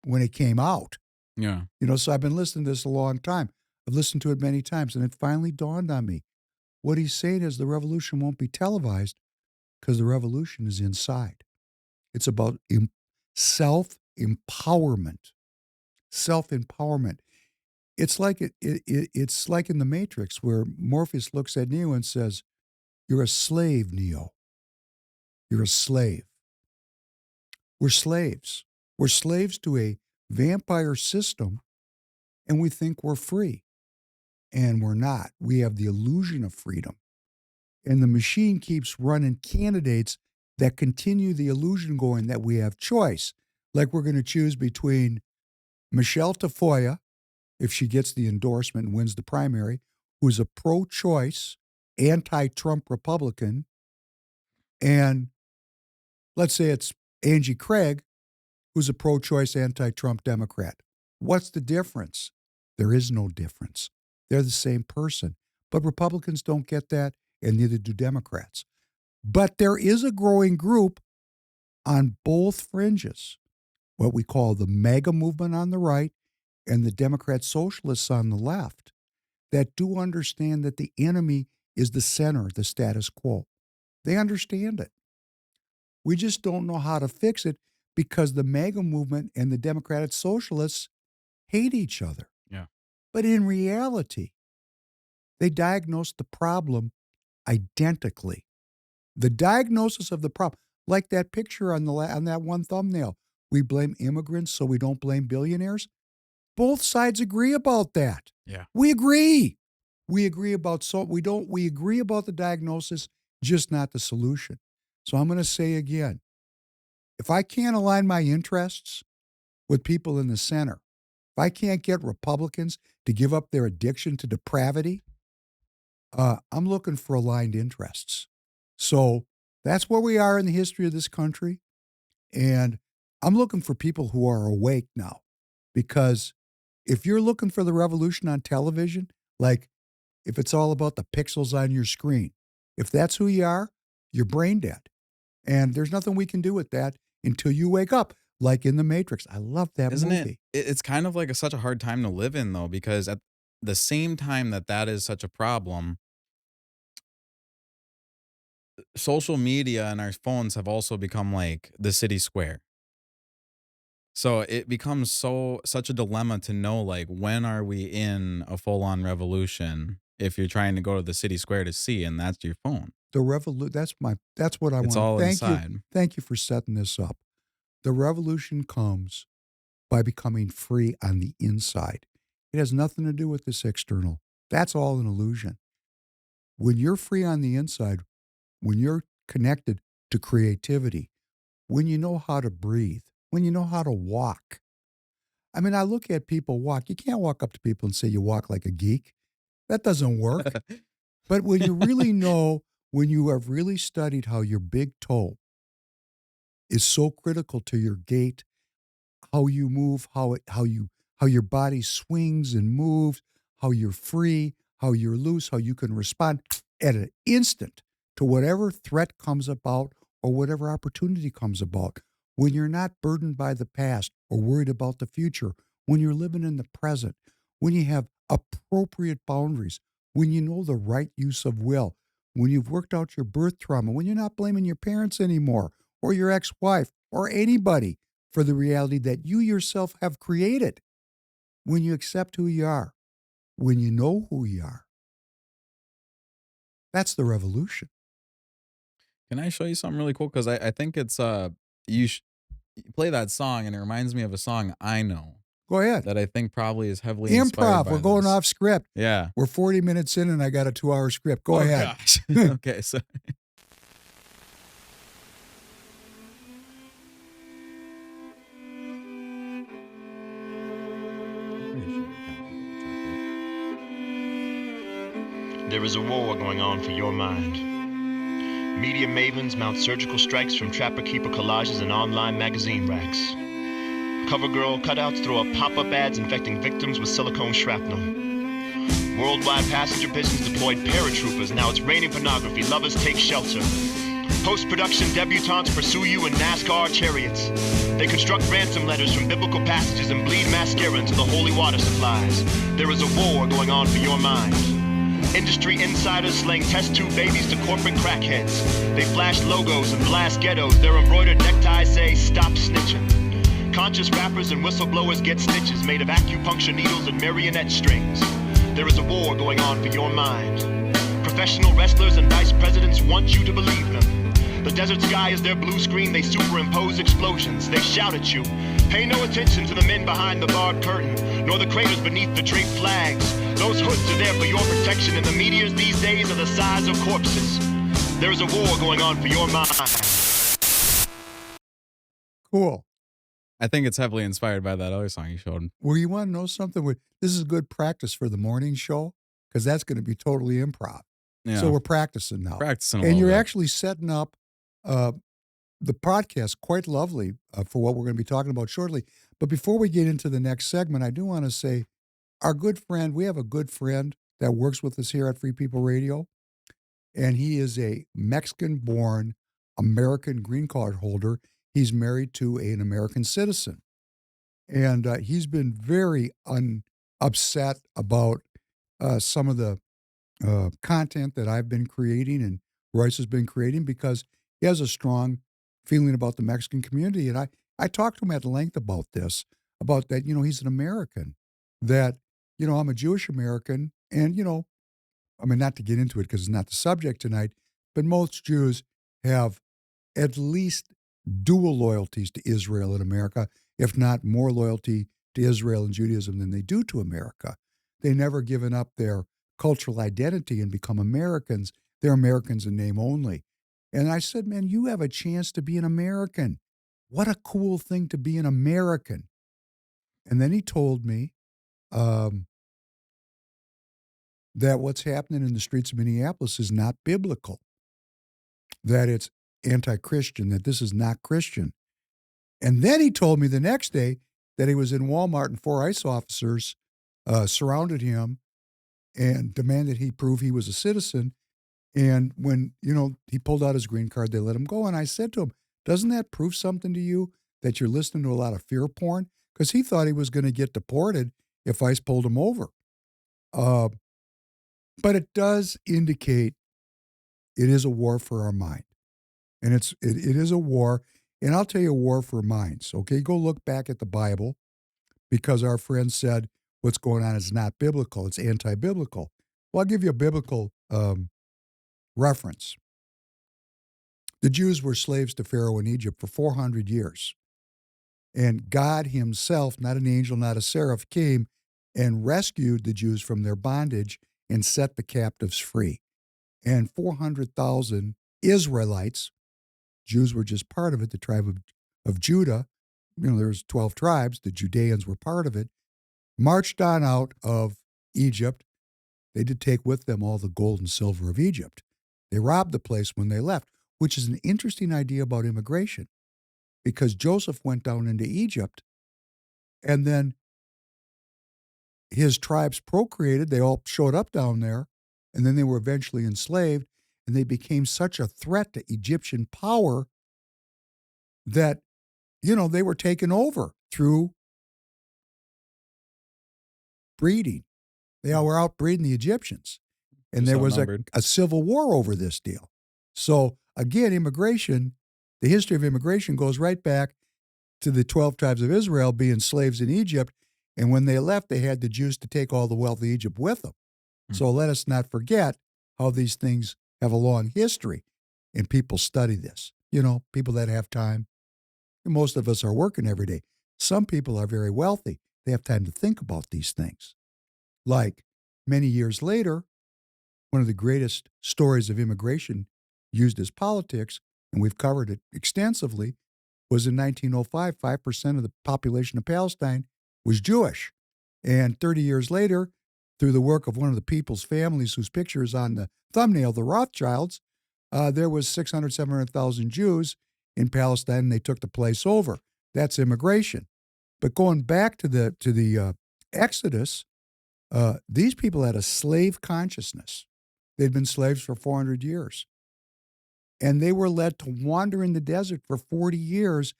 when it came out. Yeah. So I've been listening to this a long time. I've listened to it many times, and it finally dawned on me. What he's saying is the revolution won't be televised because the revolution is inside. It's about self-empowerment. Self-empowerment. It's like it's like in the Matrix where Morpheus looks at Neo and says, "You're a slave, Neo. You're a slave." We're slaves. We're slaves to a vampire system, and we think we're free. And we're not. We have the illusion of freedom. And the machine keeps running candidates that continue the illusion going that we have choice. Like we're going to choose between Michele Tafoya, if she gets the endorsement and wins the primary, who's a pro-choice, anti-Trump Republican, and let's say it's Angie Craig, who's a pro-choice, anti-Trump Democrat. What's the difference? There is no difference. They're the same person. But Republicans don't get that, and neither do Democrats. But there is a growing group on both fringes, what we call the MAGA movement on the right and the Democrat socialists on the left, that do understand that the enemy is the center, the status quo. They understand it. We just don't know how to fix it because the MAGA movement and the Democratic socialists hate each other. Yeah. But in reality, they diagnosed the problem identically. The diagnosis of the problem, like that picture on that one thumbnail, we blame immigrants so we don't blame billionaires. Both sides agree about that. Yeah. We agree. We agree about we agree about the diagnosis, just not the solution. So I'm going to say again, if I can't align my interests with people in the center, if I can't get Republicans to give up their addiction to depravity, I'm looking for aligned interests. So that's where we are in the history of this country. And I'm looking for people who are awake now, because if you're looking for the revolution on television, like if it's all about the pixels on your screen, if that's who you are, you're brain dead. And there's nothing we can do with that until you wake up, like in The Matrix. I love that movie. It's kind of like such a hard time to live in, though, because at the same time that is such a problem, social media and our phones have also become like the city square. So it becomes such a dilemma to know, like, when are we in a full-on revolution if you're trying to go to the city square to see, and that's your phone. The revolution, that's what I want. It's all Thank inside. you. Thank you for setting this up. The revolution comes by becoming free on the inside. It has nothing to do with this external. That's all an illusion. When you're free on the inside, when you're connected to creativity, when you know how to breathe, when you know how to walk. I mean, I look at people walk. You can't walk up to people and say you walk like a geek. That doesn't work. But when you really know, when you have really studied how your big toe is so critical to your gait, how you move, how you how your body swings and moves, how you're free, how you're loose, how you can respond at an instant to whatever threat comes about or whatever opportunity comes about. When you're not burdened by the past or worried about the future, when you're living in the present, when you have appropriate boundaries, when you know the right use of will, when you've worked out your birth trauma, when you're not blaming your parents anymore or your ex-wife or anybody for the reality that you yourself have created, when you accept who you are, when you know who you are. That's the revolution. Can I show you something really cool? Because I think it's you play that song and it reminds me of a song I know Go ahead. that I think probably is heavily inspired Improv. by We're going this. off script. Yeah. We're 40 minutes in and I got a 2-hour script. Go ahead. Gosh. Okay, so There is a war going on for your mind. Media mavens mount surgical strikes from trapper-keeper collages and online magazine racks. CoverGirl cutouts throw up pop-up ads infecting victims with silicone shrapnel. Worldwide passenger pigeons deployed paratroopers. Now it's raining pornography. Lovers take shelter. Post-production debutantes pursue you in NASCAR chariots. They construct ransom letters from biblical passages and bleed mascara into the holy water supplies. There is a war going on for your mind. Industry insiders slaying test tube babies to corporate crackheads. They flash logos and blast ghettos. Their embroidered neckties say, "Stop snitching." Conscious rappers and whistleblowers get stitches made of acupuncture needles and marionette strings. There is a war going on for your mind. Professional wrestlers and vice presidents want you to believe them. The desert sky is their blue screen. They superimpose explosions. They shout at you. Pay no attention to the men behind the barred curtain, nor the craters beneath the draped flags. Those hoods are there for your protection, and the meteors these days are the size of corpses. There is a war going on for your mind. Cool. I think it's heavily inspired by that other song you showed. Well, you want to know something? This is good practice for the morning show because that's going to be totally improv. Yeah. So we're practicing now. Practicing a and little you're bit. actually setting up the podcast quite lovely for what we're going to be talking about shortly. But before we get into the next segment, I do want to say our good friend, we have a good friend that works with us here at Free People Radio, and he is a Mexican-born American green card holder. He's married to an American citizen. And he's been very upset about some of the content that I've been creating and Royce has been creating because he has a strong feeling about the Mexican community. And I talked to him at length about this, about that, he's an American, that, I'm a Jewish American. And, I mean, not to get into it because it's not the subject tonight, but most Jews have at least dual loyalties to Israel in America, if not more loyalty to Israel and Judaism than they do to America. They never given up their cultural identity and become Americans. They're Americans in name only. And I said, man, you have a chance to be an American. What a cool thing to be an American. And then he told me that what's happening in the streets of Minneapolis is not biblical, that it's anti-Christian, that this is not Christian. And then he told me the next day that he was in Walmart and 4 ICE officers surrounded him and demanded he prove he was a citizen. And when, he pulled out his green card, they let him go. And I said to him, doesn't that prove something to you that you're listening to a lot of fear porn? Because he thought he was going to get deported if ICE pulled him over. But it does indicate it is a war for our mind. And it is a war. And I'll tell you, a war for minds. Okay, go look back at the Bible because our friend said what's going on is not biblical. It's anti-biblical. Well, I'll give you a biblical reference. The Jews were slaves to Pharaoh in Egypt for 400 years. And God himself, not an angel, not a seraph, came and rescued the Jews from their bondage and set the captives free. And 400,000 Israelites, Jews were just part of it, the tribe of Judah, there's 12 tribes, the Judeans were part of it, marched on out of Egypt. They did take with them all the gold and silver of Egypt. They robbed the place when they left, which is an interesting idea about immigration, because Joseph went down into Egypt, and then his tribes procreated. They all showed up down there, and then they were eventually enslaved, and they became such a threat to Egyptian power that, they were taken over through breeding. They all were outbreeding the Egyptians. And there was a civil war over this deal. So, again, immigration, the history of immigration goes right back to the 12 tribes of Israel being slaves in Egypt. And when they left, they had the Jews to take all the wealth of Egypt with them. So let us not forget how these things have a long history. And people study this. People that have time. And most of us are working every day. Some people are very wealthy. They have time to think about these things. Like many years later, one of the greatest stories of immigration used as politics, and we've covered it extensively, was in 1905, 5% of the population of Palestine was Jewish. And 30 years later, through the work of one of the people's families whose picture is on the thumbnail, the Rothschilds, there was 600, 700,000 Jews in Palestine, and they took the place over. That's immigration. But going back to the Exodus, these people had a slave consciousness. They'd been slaves for 400 years. And they were led to wander in the desert for 40 years.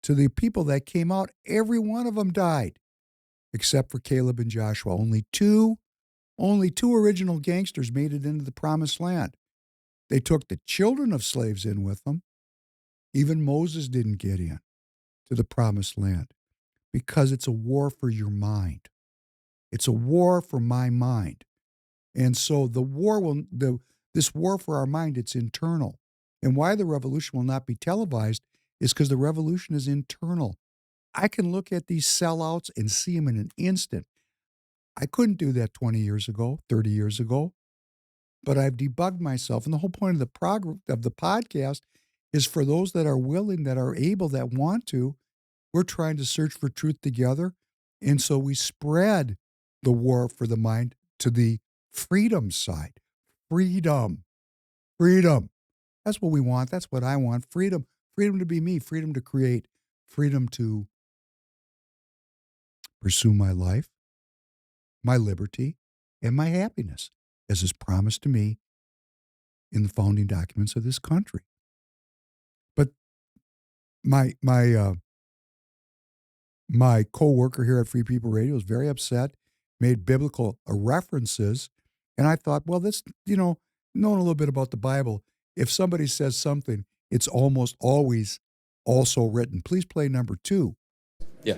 To the people that came out, every one of them died, except for Caleb and Joshua. Only two original gangsters made it into the promised land. They took the children of slaves in with them. Even Moses didn't get in to the promised land because it's a war for your mind. It's a war for my mind. And so this war for our mind, it's internal. And why the revolution will not be televised is because the revolution is internal. I can look at these sellouts and see them in an instant. I couldn't do that 20 years ago, 30 years ago, but I've debugged myself. And the whole point of the podcast is for those that are willing, that are able, that want to, we're trying to search for truth together. And so we spread the war for the mind to the freedom side. Freedom. That's what we want. That's what I want. Freedom to be me, freedom to create, freedom to pursue my life, my liberty, and my happiness, as is promised to me in the founding documents of this country. But my co-worker here at Free People Radio was very upset, made biblical references, and I thought, well, this, knowing a little bit about the Bible, if somebody says something, it's almost always also written. Please play number 2. Yeah.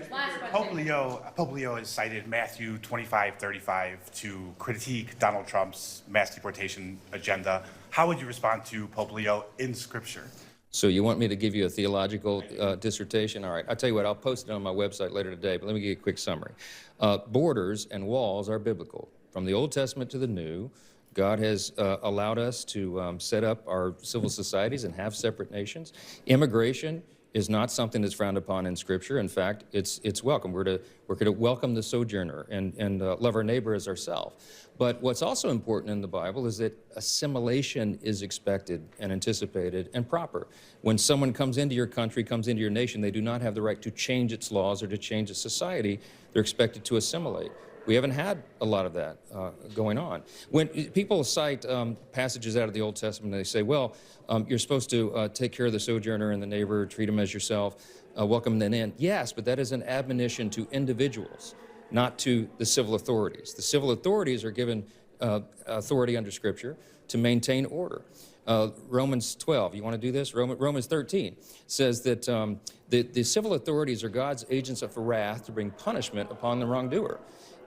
Pope Leo has cited Matthew 25:35 to critique Donald Trump's mass deportation agenda. How would you respond to Pope Leo in Scripture? So you want me to give you a theological dissertation? All right, I'll tell you what, I'll post it on my website later today, but let me give you a quick summary. Borders and walls are biblical. From the Old Testament to the New, God has allowed us to set up our civil societies and have separate nations. Immigration is not something that's frowned upon in Scripture. In fact, it's welcome. We're to welcome the sojourner and love our neighbor as ourselves. But what's also important in the Bible is that assimilation is expected and anticipated and proper. When someone comes into your country, comes into your nation, they do not have the right to change its laws or to change its society. They're expected to assimilate. We haven't had a lot of that going on. When people cite passages out of the Old Testament, they say, well, you're supposed to take care of the sojourner and the neighbor, treat them as yourself, welcome them in. Yes, but that is an admonition to individuals, not to the civil authorities. The civil authorities are given authority under Scripture to maintain order. Romans 12, you want to do this? Romans 13 says that the civil authorities are God's agents of wrath to bring punishment upon the wrongdoer.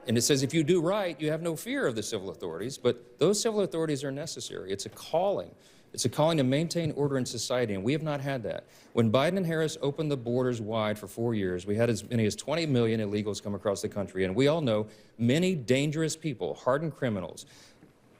And it says if you do right, you have no fear of the civil authorities, but those civil authorities are necessary. It's a calling. It's a calling to maintain order in society, and we have not had that. When Biden and Harris opened the borders wide for 4 years, we had as many as 20 million illegals come across the country, and we all know many dangerous people, hardened criminals,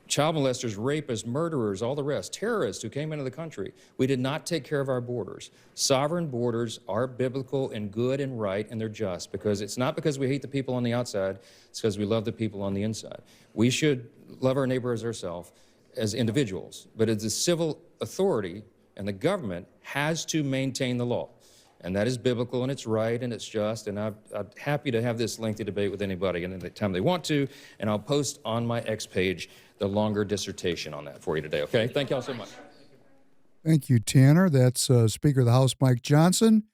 child molesters, rapists, murderers, all the rest, terrorists who came into the country. We did not take care of our borders. Sovereign borders are biblical and good and right, and they're just, because it's not because we hate the people on the outside, it's because we love the people on the inside. We should love our neighbor as ourselves, as individuals, but as the civil authority and the government has to maintain the law. And that is biblical, and it's right, and it's just, and I'm happy to have this lengthy debate with anybody any time they want to, and I'll post on my X page the longer dissertation on that for you today, okay? Thank y'all so much. Thank you, Tanner. That's Speaker of the House Mike Johnson.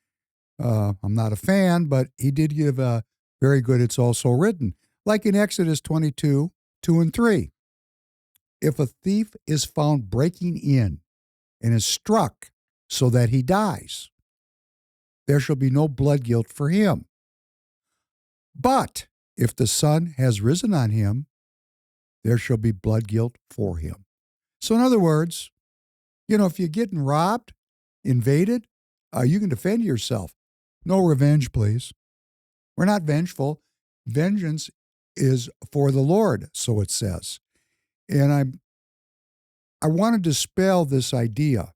I'm not a fan, but he did give a very good "it's also written." Like in Exodus 22, 2 and 3. If a thief is found breaking in and is struck so that he dies, there shall be no blood guilt for him. But if the sun has risen on him, there shall be blood guilt for him. So in other words, if you're getting robbed, invaded, you can defend yourself. No revenge, please. We're not vengeful. Vengeance is for the Lord, so it says. And I want to dispel this idea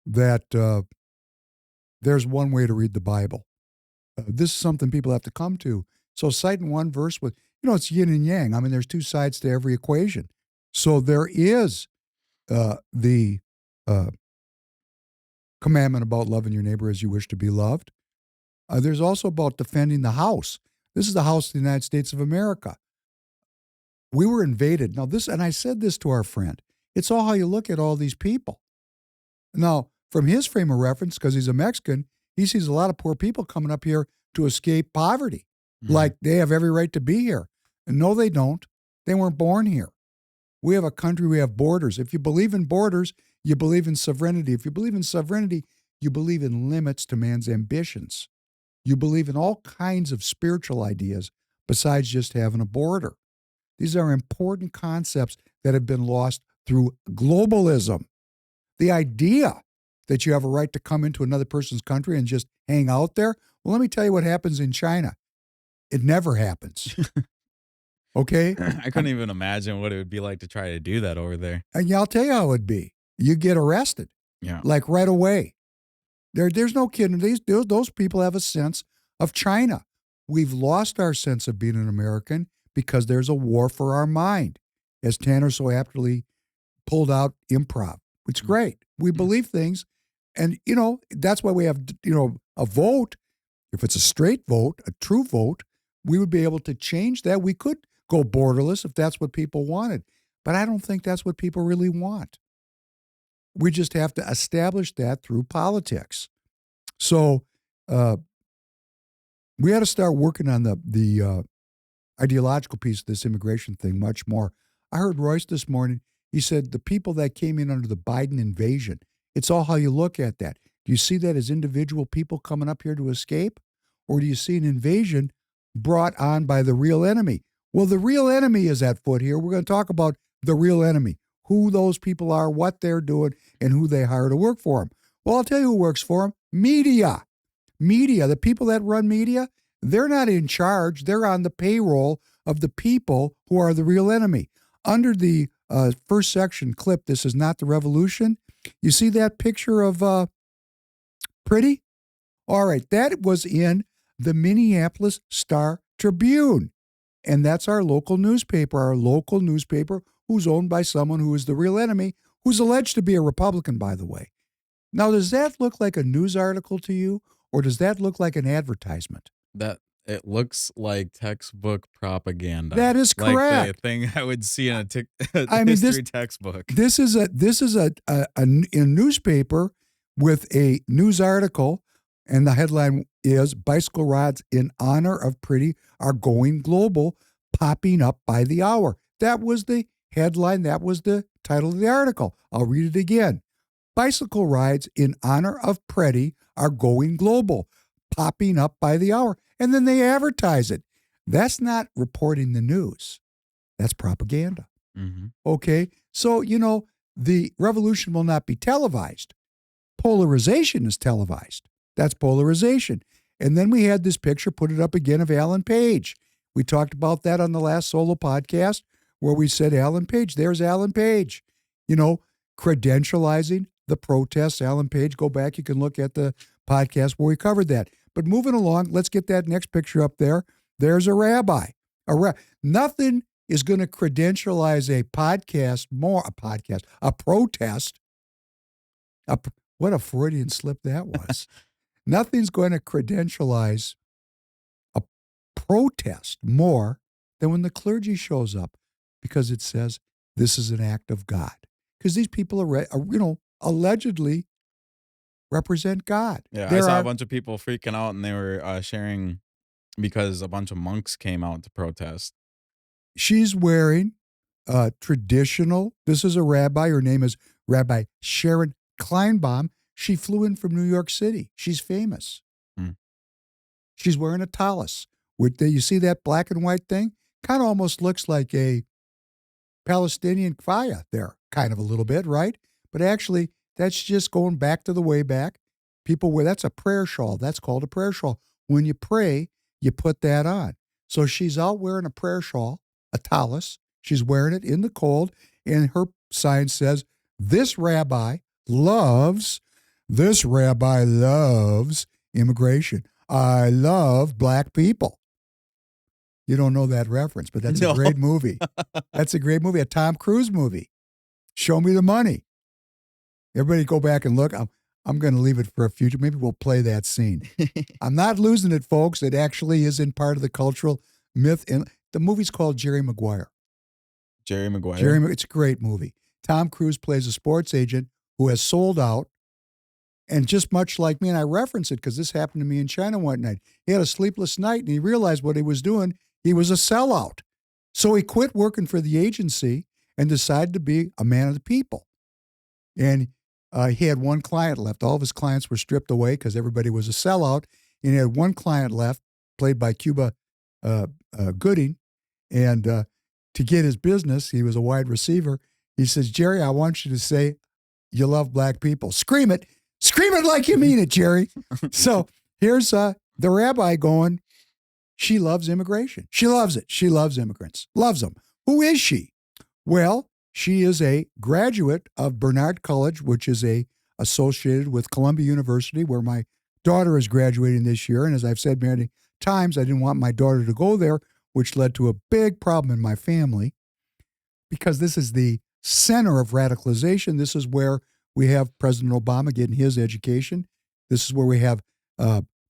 that there's one way to read the Bible. This is something people have to come to. So citing one verse with, it's yin and yang. I mean, there's two sides to every equation. So there is the commandment about loving your neighbor as you wish to be loved. There's also about defending the house. This is the house of the United States of America. We were invaded. Now and I said this to our friend, it's all how you look at all these people. Now, from his frame of reference, because he's a Mexican, he sees a lot of poor people coming up here to escape poverty. Mm-hmm. Like they have every right to be here. And no, they don't. They weren't born here. We have a country, we have borders. If you believe in borders, you believe in sovereignty. If you believe in sovereignty, you believe in limits to man's ambitions. You believe in all kinds of spiritual ideas besides just having a border. These are important concepts that have been lost through globalism. The idea that you have a right to come into another person's country and just hang out there. Well, let me tell you what happens in China. It never happens. Okay? I couldn't even imagine what it would be like to try to do that over there. And I'll tell you how it would be. You get arrested. Yeah. Like right away. There's no kidding. Those people have a sense of China. We've lost our sense of being an American because there's a war for our mind. As Tanner so aptly pulled out improv. It's great. We believe things. And, that's why we have, a vote. If it's a straight vote, a true vote, we would be able to change that. We could go borderless if that's what people wanted. But I don't think that's what people really want. We just have to establish that through politics. So we had to start working on the ideological piece of this immigration thing much more. I heard Royce this morning. He said the people that came in under the Biden invasion, it's all how you look at that. Do you see that as individual people coming up here to escape? Or do you see an invasion brought on by the real enemy? Well, the real enemy is at foot here. We're going to talk about the real enemy, who those people are, what they're doing, and who they hire to work for them. Well, I'll tell you who works for them. Media. Media, the people that run media, they're not in charge. They're on the payroll of the people who are the real enemy. Under the first section clip, this is not the revolution. You see that picture of Pretty? All right, that was in the Minneapolis Star-Tribune. And that's our local newspaper who's owned by someone who is the real enemy, who's alleged to be a Republican, by the way. Now, does that look like a news article to you, or does that look like an advertisement? That it looks like textbook propaganda. That is correct. Like the thing I would see in a history textbook. This is a newspaper with a news article, and the headline is "Bicycle Rods in Honor of Pretty Are Going Global, Popping Up by the Hour." That was the headline. That was the title of the article. I'll read it again. Bicycle rides in honor of Pretty are going global, popping up by the hour. And then they advertise it. That's not reporting the news. That's propaganda. Mm-hmm. Okay? So, the revolution will not be televised. Polarization is televised. That's polarization. And then we had this picture, put it up again, of Alan Page. We talked about that on the last solo podcast where we said Alan Page, there's Alan Page, credentializing the protests. Alan Page, go back, you can look at the podcast where we covered that. But moving along, let's get that next picture up there. There's a rabbi. Nothing is going to credentialize a protest. What a Freudian slip that was. Nothing's going to credentialize a protest more than when the clergy shows up, because it says this is an act of God. Because these people are allegedly represent God. Yeah, There I saw are- a bunch of people freaking out, and they were sharing because a bunch of monks came out to protest. She's wearing traditional. This is a rabbi. Her name is Rabbi Sharon Kleinbaum. She flew in from New York City. She's famous. Hmm. She's wearing a tallis. You see that black and white thing? Kind of almost looks like a Palestinian kfaya there, kind of a little bit, right? But actually, that's just going back to the way back. People wear, that's a prayer shawl. That's called a prayer shawl. When you pray, you put that on. So she's out wearing a prayer shawl, a tallis. She's wearing it in the cold, and her sign says, this rabbi loves immigration. I love black people. You don't know that reference, but that's a great movie. That's a great movie, a Tom Cruise movie. Show me the money. Everybody go back and look. I'm going to leave it for a future. Maybe we'll play that scene. I'm not losing it, folks. It actually is in part of the cultural myth. And the movie's called Jerry Maguire. Jerry Maguire. It's a great movie. Tom Cruise plays a sports agent who has sold out. And just much like me, and I reference it because this happened to me in China one night. He had a sleepless night, and he realized what he was doing. He was a sellout. So he quit working for the agency and decided to be a man of the people. And he had one client left. All of his clients were stripped away because everybody was a sellout. And he had one client left, played by Cuba Gooding. And to get his business, he was a wide receiver. He says, Jerry, I want you to say you love black people. Scream it. Scream it like you mean it, Jerry. So here's the rabbi going, she loves immigration. She loves it. She loves immigrants. Loves them. Who is she? Well, she is a graduate of Bernard College, which is associated with Columbia University, where my daughter is graduating this year. And as I've said many times, I didn't want my daughter to go there, which led to a big problem in my family, because this is the center of radicalization. This is where we have President Obama getting his education. This is where we have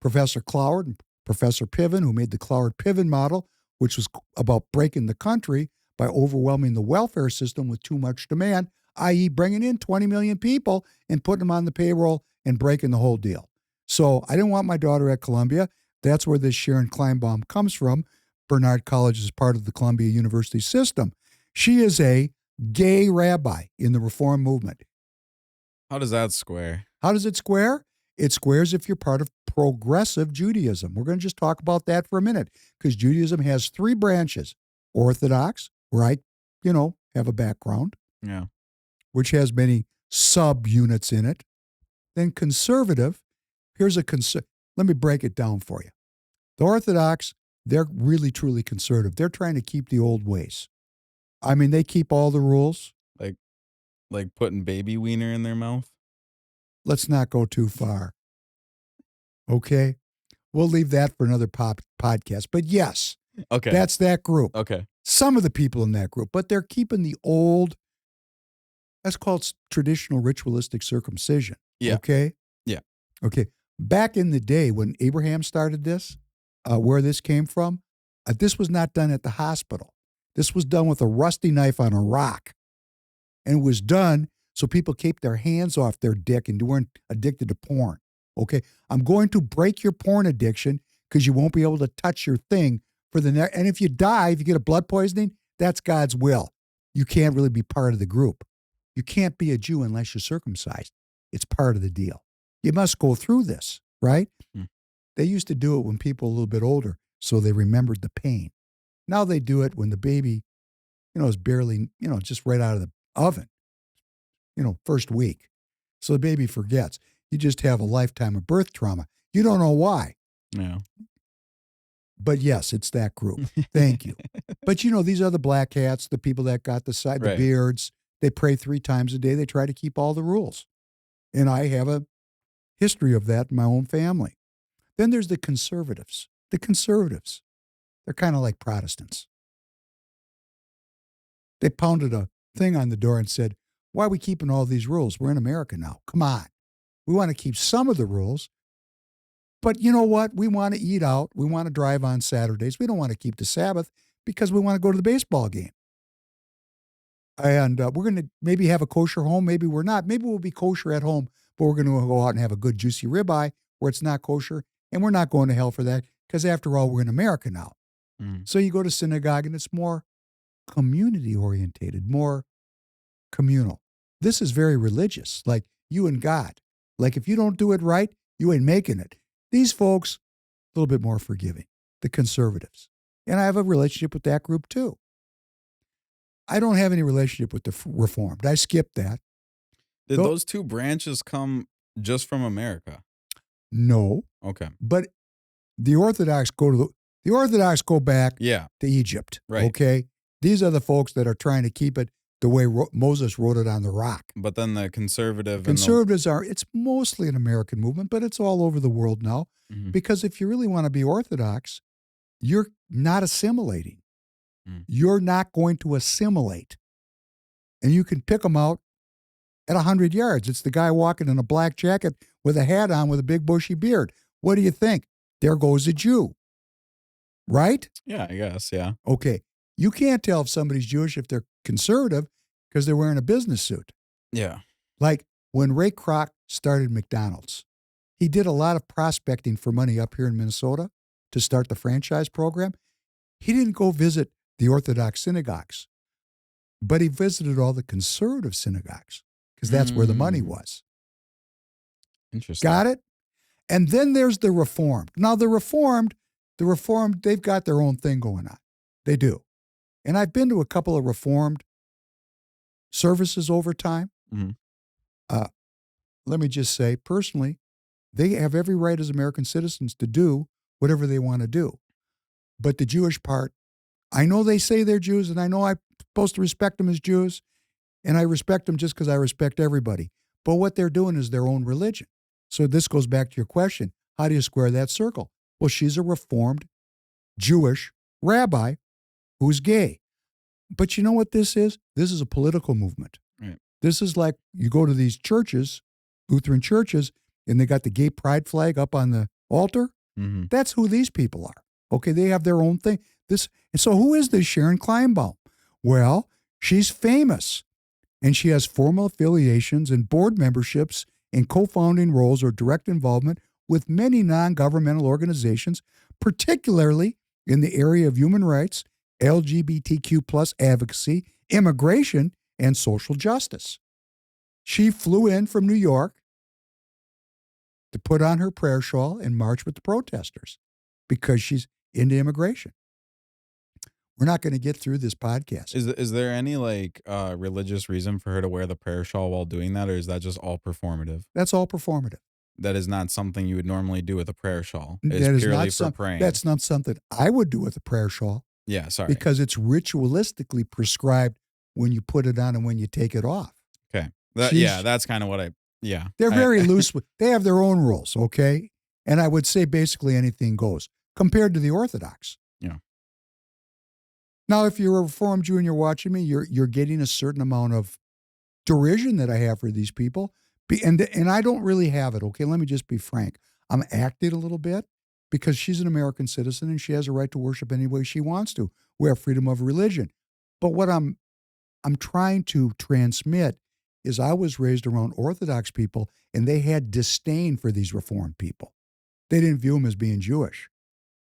Professor Cloward and Professor Piven, who made the Cloward-Piven model, which was about breaking the country by overwhelming the welfare system with too much demand, i.e. bringing in 20 million people and putting them on the payroll and breaking the whole deal. So I didn't want my daughter at Columbia. That's where this Sharon Kleinbaum comes from. Bernard College is part of the Columbia University system. She is a gay rabbi in the Reform movement. How does that square? How does it square? It squares if you're part of progressive Judaism. We're going to just talk about that for a minute, because Judaism has three branches. Orthodox, where I, have a background, Yeah. which has many subunits in it. Then conservative, let me break it down for you. The Orthodox, they're really, truly conservative. They're trying to keep the old ways. I mean, they keep all the rules. Like putting baby wiener in their mouth? Let's not go too far. Okay? We'll leave that for another podcast. But yes, Okay. that's that group. Okay. Some of the people in that group, but they're keeping the old, that's called traditional ritualistic circumcision. Yeah. Okay? Yeah. Okay. Back in the day when Abraham started this, where this came from, this was not done at the hospital. This was done with a rusty knife on a rock. And it was done so people keep their hands off their dick and weren't addicted to porn. Okay? I'm going to break your porn addiction because you won't be able to touch your thing for the next. And if you die, if you get a blood poisoning, that's God's will. You can't really be part of the group. You can't be a Jew unless you're circumcised. It's part of the deal. You must go through this, right? Mm. They used to do it when people were a little bit older, so they remembered the pain. Now they do it when the baby, is barely, just right out of the oven, first week. So the baby forgets. You just have a lifetime of birth trauma. You don't know why. Yeah. But yes, it's that group. Thank you. But these are the black hats, the people that got the Right. beards. They pray 3 times a day. They try to keep all the rules. And I have a history of that in my own family. Then there's the conservatives. The conservatives, they're kind of like Protestants. They pounded a thing on the door and said, why are we keeping all these rules? We're in America now. Come on. We want to keep some of the rules, But you know what? We want to eat out. We want to drive on Saturdays. We don't want to keep the Sabbath because we want to go to the baseball game. And we're going to maybe have a kosher home. Maybe we're not. Maybe we'll be kosher at home, but we're going to go out and have a good juicy ribeye where it's not kosher. And we're not going to hell for that because after all, we're in America now. So you go to synagogue and it's more community orientated, more communal. This is very religious, like you and God. Like if you don't do it right, you ain't making it. These folks, a little bit more forgiving, the conservatives. And I have a relationship with that group too. I don't have any relationship with the Reformed. I skipped that. Did those two branches come just from America? No. Okay. But the Orthodox go back to Egypt. Right. Okay. These are the folks that are trying to keep it the way Moses wrote it on the rock. But then the conservatives it's mostly an American movement, but it's all over the world now. Because if you really want to be Orthodox, you're not assimilating. You're not going to assimilate. And you can pick them out at 100 yards. It's the guy walking in a black jacket with a hat on with a big bushy beard. What do you think? There goes a Jew. Right? Yeah, I guess, yeah. Okay. You can't tell if somebody's Jewish if they're conservative because they're wearing a business suit. Yeah. Like when Ray Kroc started McDonald's, he did a lot of prospecting for money up here in Minnesota to start the franchise program. He didn't go visit the Orthodox synagogues, but he visited all the conservative synagogues because that's where the money was. Interesting. Got it? And then there's the Reformed. Now, the Reformed, they've got their own thing going on. They do. And I've been to a couple of Reformed services over time. Let me just say, personally, they have every right as American citizens to do whatever they want to do. But the Jewish part, I know they say they're Jews, and I know I'm supposed to respect them as Jews, and I respect them just because I respect everybody. But what they're doing is their own religion. So this goes back to your question. How do you square that circle? Well, she's a Reformed Jewish rabbi who's gay. But you know what this is? This is a political movement. Right. This is like you go to these churches, Lutheran churches, and they got the gay pride flag up on the altar. That's who these people are. Okay, they have their own thing. And so who is this Sharon Kleinbaum? Well, she's famous, and she has formal affiliations and board memberships in co-founding roles or direct involvement with many non-governmental organizations, particularly in the area of human rights, LGBTQ plus advocacy, immigration, and social justice. She flew in from New York to put on her prayer shawl and march with the protesters because she's into immigration. We're not going to get through this podcast. Is there any religious reason for her to wear the prayer shawl while doing that, or is that just all performative? That's all performative. That is not something you would normally do with a prayer shawl. It's purely for praying. That's not something I would do with a prayer shawl. Yeah, sorry. Because it's ritualistically prescribed when you put it on and when you take it off. Okay. That's kind of what They're very loose. They have their own rules, okay? And I would say basically anything goes compared to the Orthodox. Yeah. Now, if you're a Reformed Jew and you're watching me, you're getting a certain amount of derision that I have for these people. And I don't really have it, okay? Let me just be frank. I'm acting a little bit because she's an American citizen and she has a right to worship any way she wants to. We have freedom of religion. But what I'm trying to transmit is I was raised around Orthodox people and they had disdain for these Reformed people. They didn't view them as being Jewish.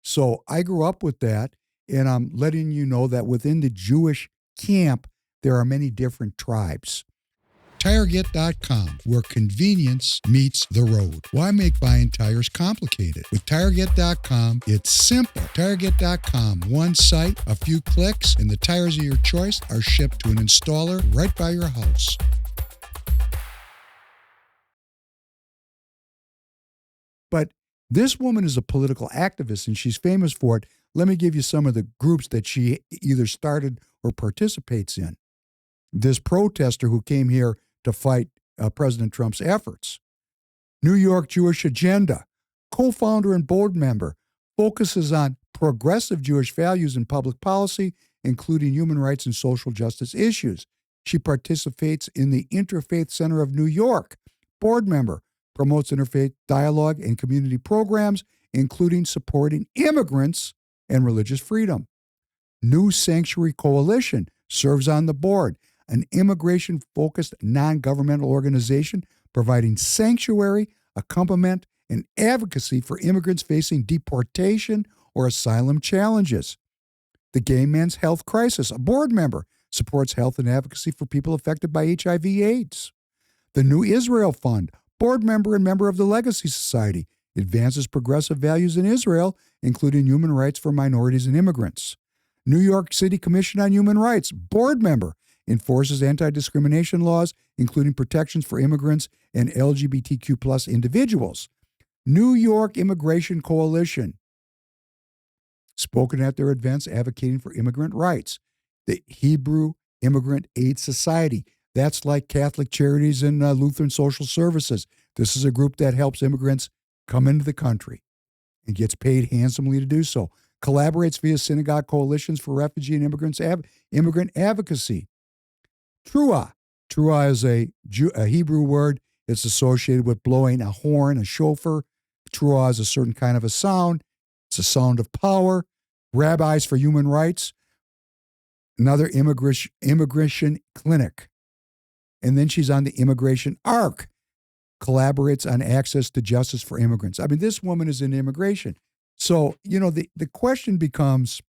So I grew up with that, and I'm letting you know that within the Jewish camp, there are many different tribes. TireGet.com, where convenience meets the road. Why make buying tires complicated? With TireGet.com, it's simple. TireGet.com, one site, a few clicks, and the tires of your choice are shipped to an installer right by your house. But this woman is a political activist, and she's famous for it. Let me give you some of the groups that she either started or participates in. This protester who came here to fight President Trump's efforts. New York Jewish Agenda, co-founder and board member, focuses on progressive Jewish values in public policy, including human rights and social justice issues. She participates in the Interfaith Center of New York, board member, promotes interfaith dialogue and community programs, including supporting immigrants and religious freedom. New Sanctuary Coalition serves on the board, an immigration-focused non-governmental organization providing sanctuary, accompaniment, and advocacy for immigrants facing deportation or asylum challenges. The Gay Men's Health Crisis, a board member, supports health and advocacy for people affected by HIV/AIDS. The New Israel Fund, board member and member of the Legacy Society, advances progressive values in Israel, including human rights for minorities and immigrants. New York City Commission on Human Rights, board member, enforces anti-discrimination laws, including protections for immigrants and LGBTQ+ individuals. New York Immigration Coalition, spoken at their events advocating for immigrant rights. The Hebrew Immigrant Aid Society, that's like Catholic Charities and Lutheran Social Services. This is a group that helps immigrants come into the country and gets paid handsomely to do so. Collaborates via synagogue coalitions for refugee and immigrant advocacy. Trua. Trua is a Hebrew word. It's associated with blowing a horn, a shofar. Trua is a certain kind of a sound. It's a sound of power. Rabbis for Human Rights. Another immigration clinic. And then she's on the Immigration Arc. Collaborates on access to justice for immigrants. I mean, this woman is in immigration. So, the question becomes,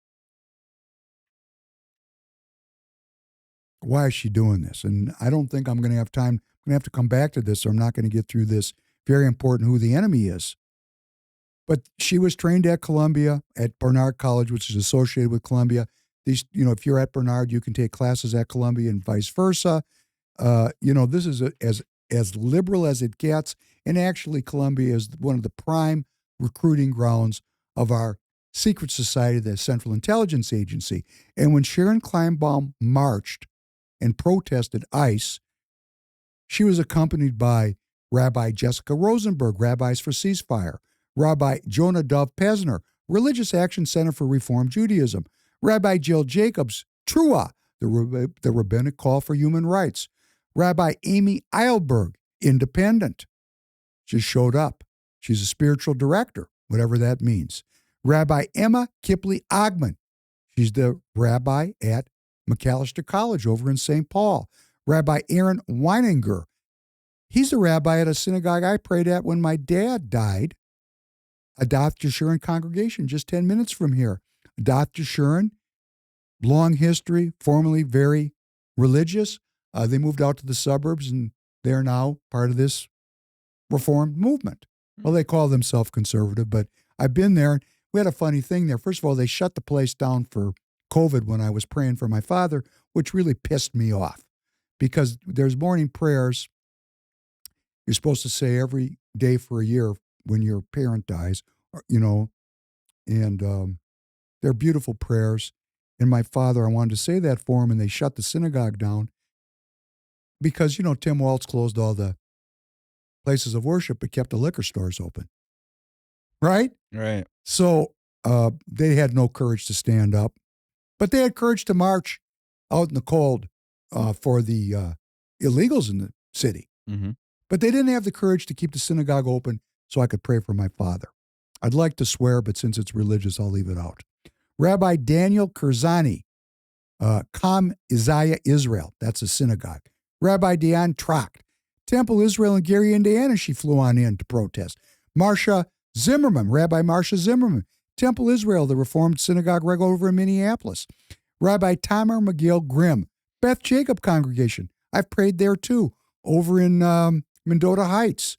why is she doing this? And I don't think I'm going to have time. I'm going to have to come back to this, or I'm not going to get through this. Very important who the enemy is. But she was trained at Columbia, at Barnard College, which is associated with Columbia. These, if you're at Barnard, you can take classes at Columbia and vice versa. This is as liberal as it gets. And actually, Columbia is one of the prime recruiting grounds of our secret society, the Central Intelligence Agency. And when Sharon Kleinbaum marched and protested ICE, she was accompanied by Rabbi Jessica Rosenberg, Rabbis for Ceasefire, Rabbi Jonah Dov Pesner, Religious Action Center for Reform Judaism, Rabbi Jill Jacobs, Trua, the Rabbinic Call for Human Rights, Rabbi Amy Eilberg, Independent, just showed up. She's a spiritual director, whatever that means. Rabbi Emma Kipley Ogman, she's the rabbi at McAllister College over in St. Paul. Rabbi Aaron Weininger, he's the rabbi at a synagogue I prayed at when my dad died. Adath Jeshurun congregation, just 10 minutes from here. Adath Jeshurun, long history, formerly very religious. They moved out to the suburbs, and they're now part of this Reformed movement. Well, they call themselves conservative, but I've been there. We had a funny thing there. First of all, they shut the place down for COVID when I was praying for my father, which really pissed me off because there's morning prayers you're supposed to say every day for a year when your parent dies, and they're beautiful prayers. And my father, I wanted to say that for him, and they shut the synagogue down because, Tim Waltz closed all the places of worship but kept the liquor stores open. Right? Right. So they had no courage to stand up, but they had courage to march out in the cold for the illegals in the city. Mm-hmm. But they didn't have the courage to keep the synagogue open so I could pray for my father. I'd like to swear, but since it's religious, I'll leave it out. Rabbi Daniel Kurzani, Kam Isaiah Israel, that's a synagogue. Rabbi Diane Tracht, Temple Israel in Gary, Indiana, she flew on in to protest. Marsha Zimmerman, Rabbi Marsha Zimmerman, Temple Israel, the Reformed Synagogue right over in Minneapolis. Rabbi Tamar McGill Grimm, Beth Jacob Congregation. I've prayed there too, over in Mendota Heights.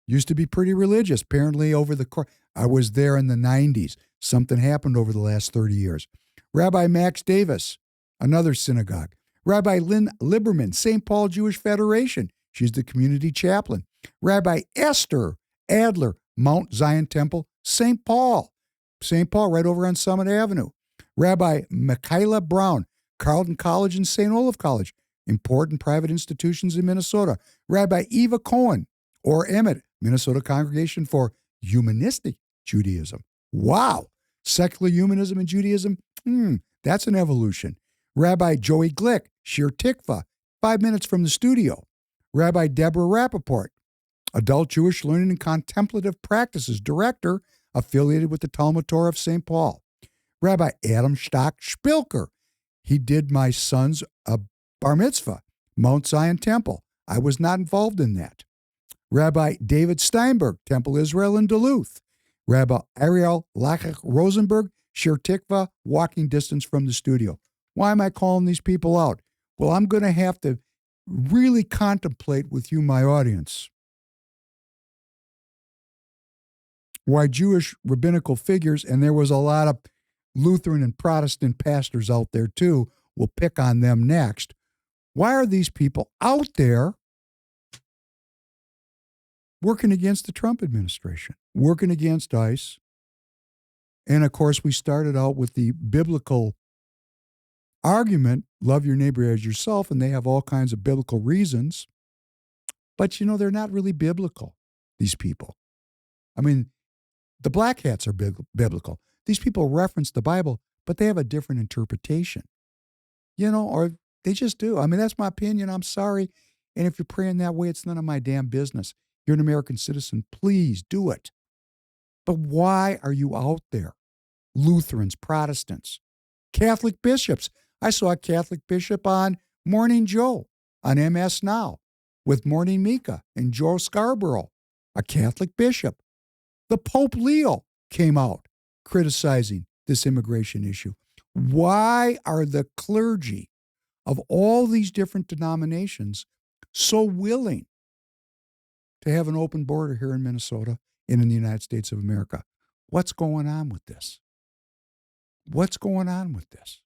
Used to be pretty religious. Apparently I was there in the 90s. Something happened over the last 30 years. Rabbi Max Davis, another synagogue. Rabbi Lynn Liberman, St. Paul Jewish Federation. She's the community chaplain. Rabbi Esther Adler, Mount Zion Temple, St. Paul. St. Paul right over on Summit Avenue. Rabbi Michaela Brown, Carleton College and St. Olaf College. Important private institutions in Minnesota. Rabbi Eva Cohen, or Emmett, Minnesota Congregation for Humanistic Judaism. Wow. Secular humanism and Judaism? That's an evolution. Rabbi Joey Glick, Shir Tikva, 5 minutes from the studio. Rabbi Deborah Rappaport, Adult Jewish Learning and Contemplative Practices Director, affiliated with the Talmud Torah of St. Paul. Rabbi Adam Stock Spilker. He did my son's bar mitzvah, Mount Zion Temple. I was not involved in that. Rabbi David Steinberg, Temple Israel in Duluth. Rabbi Ariel Lachach Rosenberg, Shir Tikva, walking distance from the studio. Why am I calling these people out? Well, I'm going to have to really contemplate with you, my audience, why Jewish rabbinical figures, and there was a lot of Lutheran and Protestant pastors out there too, we'll pick on them next. Why are these people out there working against the Trump administration, working against ICE? And of course, we started out with the biblical argument, love your neighbor as yourself, and they have all kinds of biblical reasons. But, they're not really biblical, these people. I mean, the black hats are biblical. These people reference the Bible, but they have a different interpretation, or they just do. I mean, that's my opinion. I'm sorry. And if you're praying that way, it's none of my damn business. You're an American citizen. Please do it. But why are you out there? Lutherans, Protestants, Catholic bishops. I saw a Catholic bishop on Morning Joe on MS Now with Morning Mika and Joe Scarborough, a Catholic bishop. The Pope Leo came out criticizing this immigration issue. Why are the clergy of all these different denominations so willing to have an open border here in Minnesota and in the United States of America? What's going on with this? What's going on with this?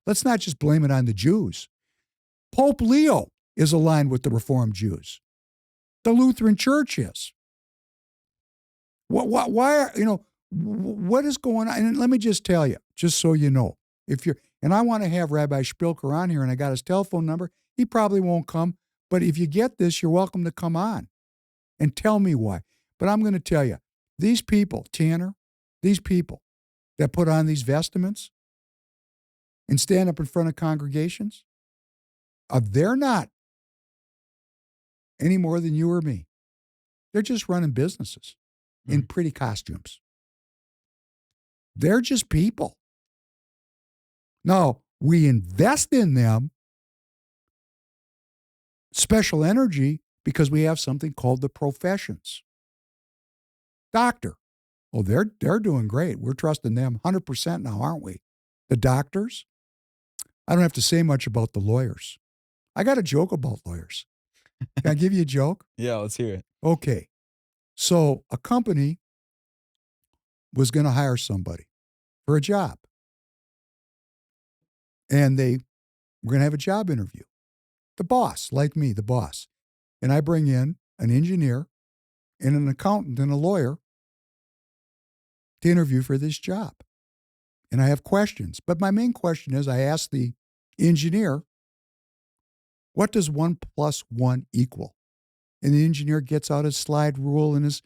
Let's not just blame it on the Jews. Pope Leo is aligned with the Reformed Jews. The Lutheran Church is. Why what is going on? And let me just tell you, just so you know, and I want to have Rabbi Spilker on here, and I got his telephone number. He probably won't come, but if you get this, you're welcome to come on and tell me why. But I'm going to tell you, these people, Tanner, these people that put on these vestments and stand up in front of congregations, they're not any more than you or me. They're just running businesses in pretty costumes. They're just people. Now, we invest in them special energy because we have something called the professions. Doctor. Oh, they're doing great. We're trusting them 100% now, aren't we? The doctors. I don't have to say much about the lawyers. I got a joke about lawyers. Can I give you a joke? Yeah, let's hear it. Okay. So a company was going to hire somebody for a job. And they were going to have a job interview. The boss, like me, the boss. And I bring in an engineer and an accountant and a lawyer to interview for this job. And I have questions. But my main question is, I ask the engineer, what does 1 + 1 equal? And the engineer gets out his slide rule and his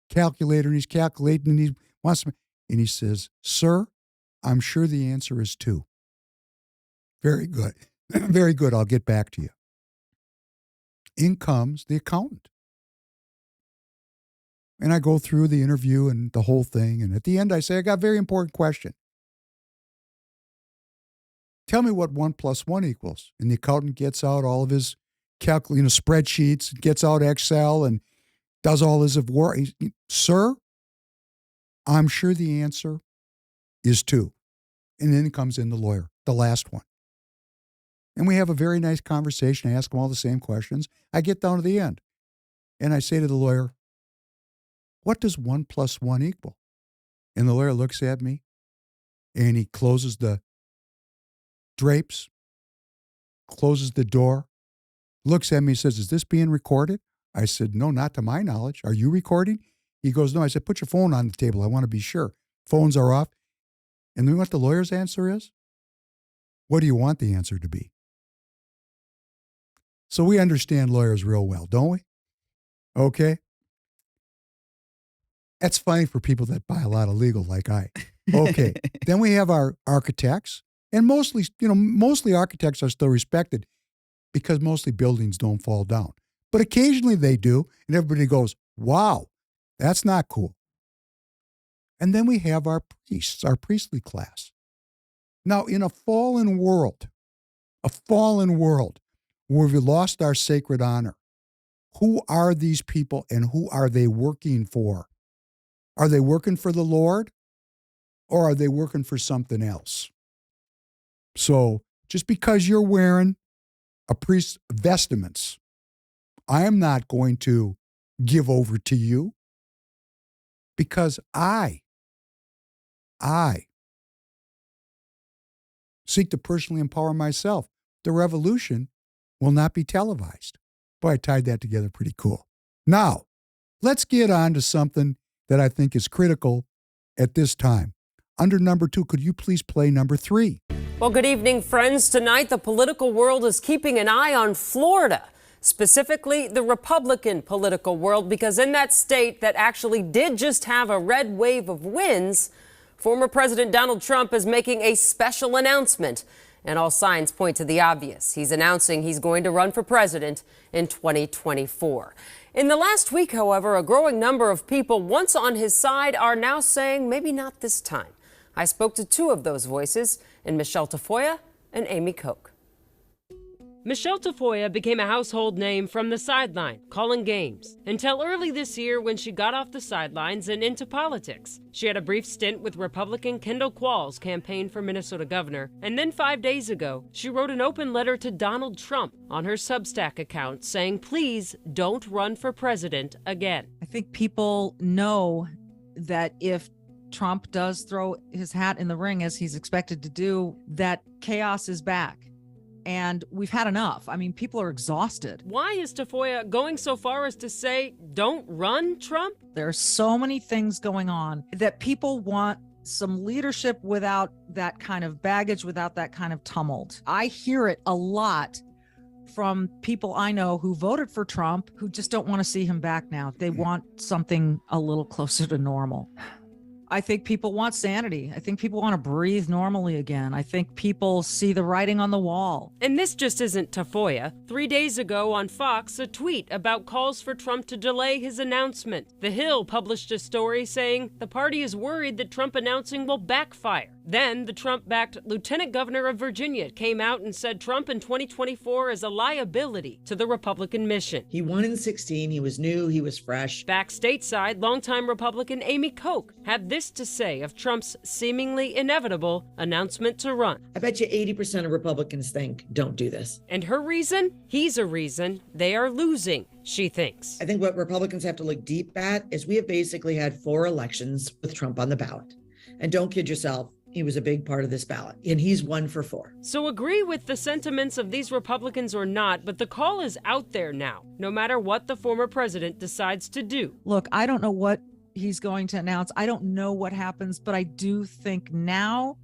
calculator, and he's calculating, and he wants to, and he says, sir, I'm sure the answer is 2. Very good. Very good. I'll get back to you. In comes the accountant. And I go through the interview and the whole thing. And at the end, I say, I got a very important question. Tell me what 1 + 1 equals. And the accountant gets out all of his spreadsheets, gets out Excel, and does all his work. Sir, I'm sure the answer is 2. And then comes in the lawyer, the last one. And we have a very nice conversation. I ask him all the same questions. I get down to the end. And I say to the lawyer, what does 1 + 1 equal? And the lawyer looks at me, and he closes the drapes, closes the door, looks at me and says, is this being recorded? I said, no, not to my knowledge. Are you recording? He goes, no. I said, put your phone on the table. I want to be sure. Phones are off. And then what the lawyer's answer is? What do you want the answer to be? So we understand lawyers real well, don't we? Okay. That's funny for people that buy a lot of legal like I. Okay. Then we have our architects, and mostly architects are still respected because mostly buildings don't fall down. But occasionally they do, and everybody goes, wow, that's not cool. And then we have our priests, our priestly class. Now, in a fallen world where we've lost our sacred honor, who are these people and who are they working for? Are they working for the Lord or are they working for something else? So just because you're wearing a priest's vestments, I am not going to give over to you because I seek to personally empower myself. The revolution will not be televised. Boy, I tied that together pretty cool. Now, let's get on to something that I think is critical at this time. Under number 2, could you please play number 3? Well, good evening, friends. Tonight, the political world is keeping an eye on Florida, specifically the Republican political world, because in that state that actually did just have a red wave of wins, former President Donald Trump is making a special announcement, and all signs point to the obvious. He's announcing he's going to run for president in 2024. In the last week, however, a growing number of people once on his side are now saying maybe not this time. I spoke to 2 of those voices, in Michele Tafoya and Amy Koch. Michele Tafoya became a household name from the sideline, calling games, until early this year when she got off the sidelines and into politics. She had a brief stint with Republican Kendall Qualls' campaign for Minnesota governor, and then 5 days ago, she wrote an open letter to Donald Trump on her Substack account saying, please don't run for president again. I think people know that if Trump does throw his hat in the ring, as he's expected to do, that chaos is back. And we've had enough. I mean, people are exhausted. Why is Tafoya going so far as to say, don't run, Trump? There are so many things going on that people want some leadership without that kind of baggage, without that kind of tumult. I hear it a lot from people I know who voted for Trump, who just don't want to see him back now. They want something a little closer to normal. I think people want sanity. I think people want to breathe normally again. I think people see the writing on the wall. And this just isn't Tafoya. 3 days ago on Fox, a tweet about calls for Trump to delay his announcement. The Hill published a story saying the party is worried that Trump announcing will backfire. Then the Trump-backed Lieutenant Governor of Virginia came out and said Trump in 2024 is a liability to the Republican mission. He won in 16. He was new. He was fresh. Back stateside, longtime Republican Amy Koch had this to say of Trump's seemingly inevitable announcement to run. I bet you 80% of Republicans think, don't do this. And her reason? He's a reason they are losing, she thinks. I think what Republicans have to look deep at is we have basically had 4 elections with Trump on the ballot. And don't kid yourself, he was a big part of this ballot, and he's 1 for 4. So agree with the sentiments of these Republicans or not, but the call is out there now, no matter what the former president decides to do. Look, I don't know what he's going to announce. I don't know what happens, but I do think now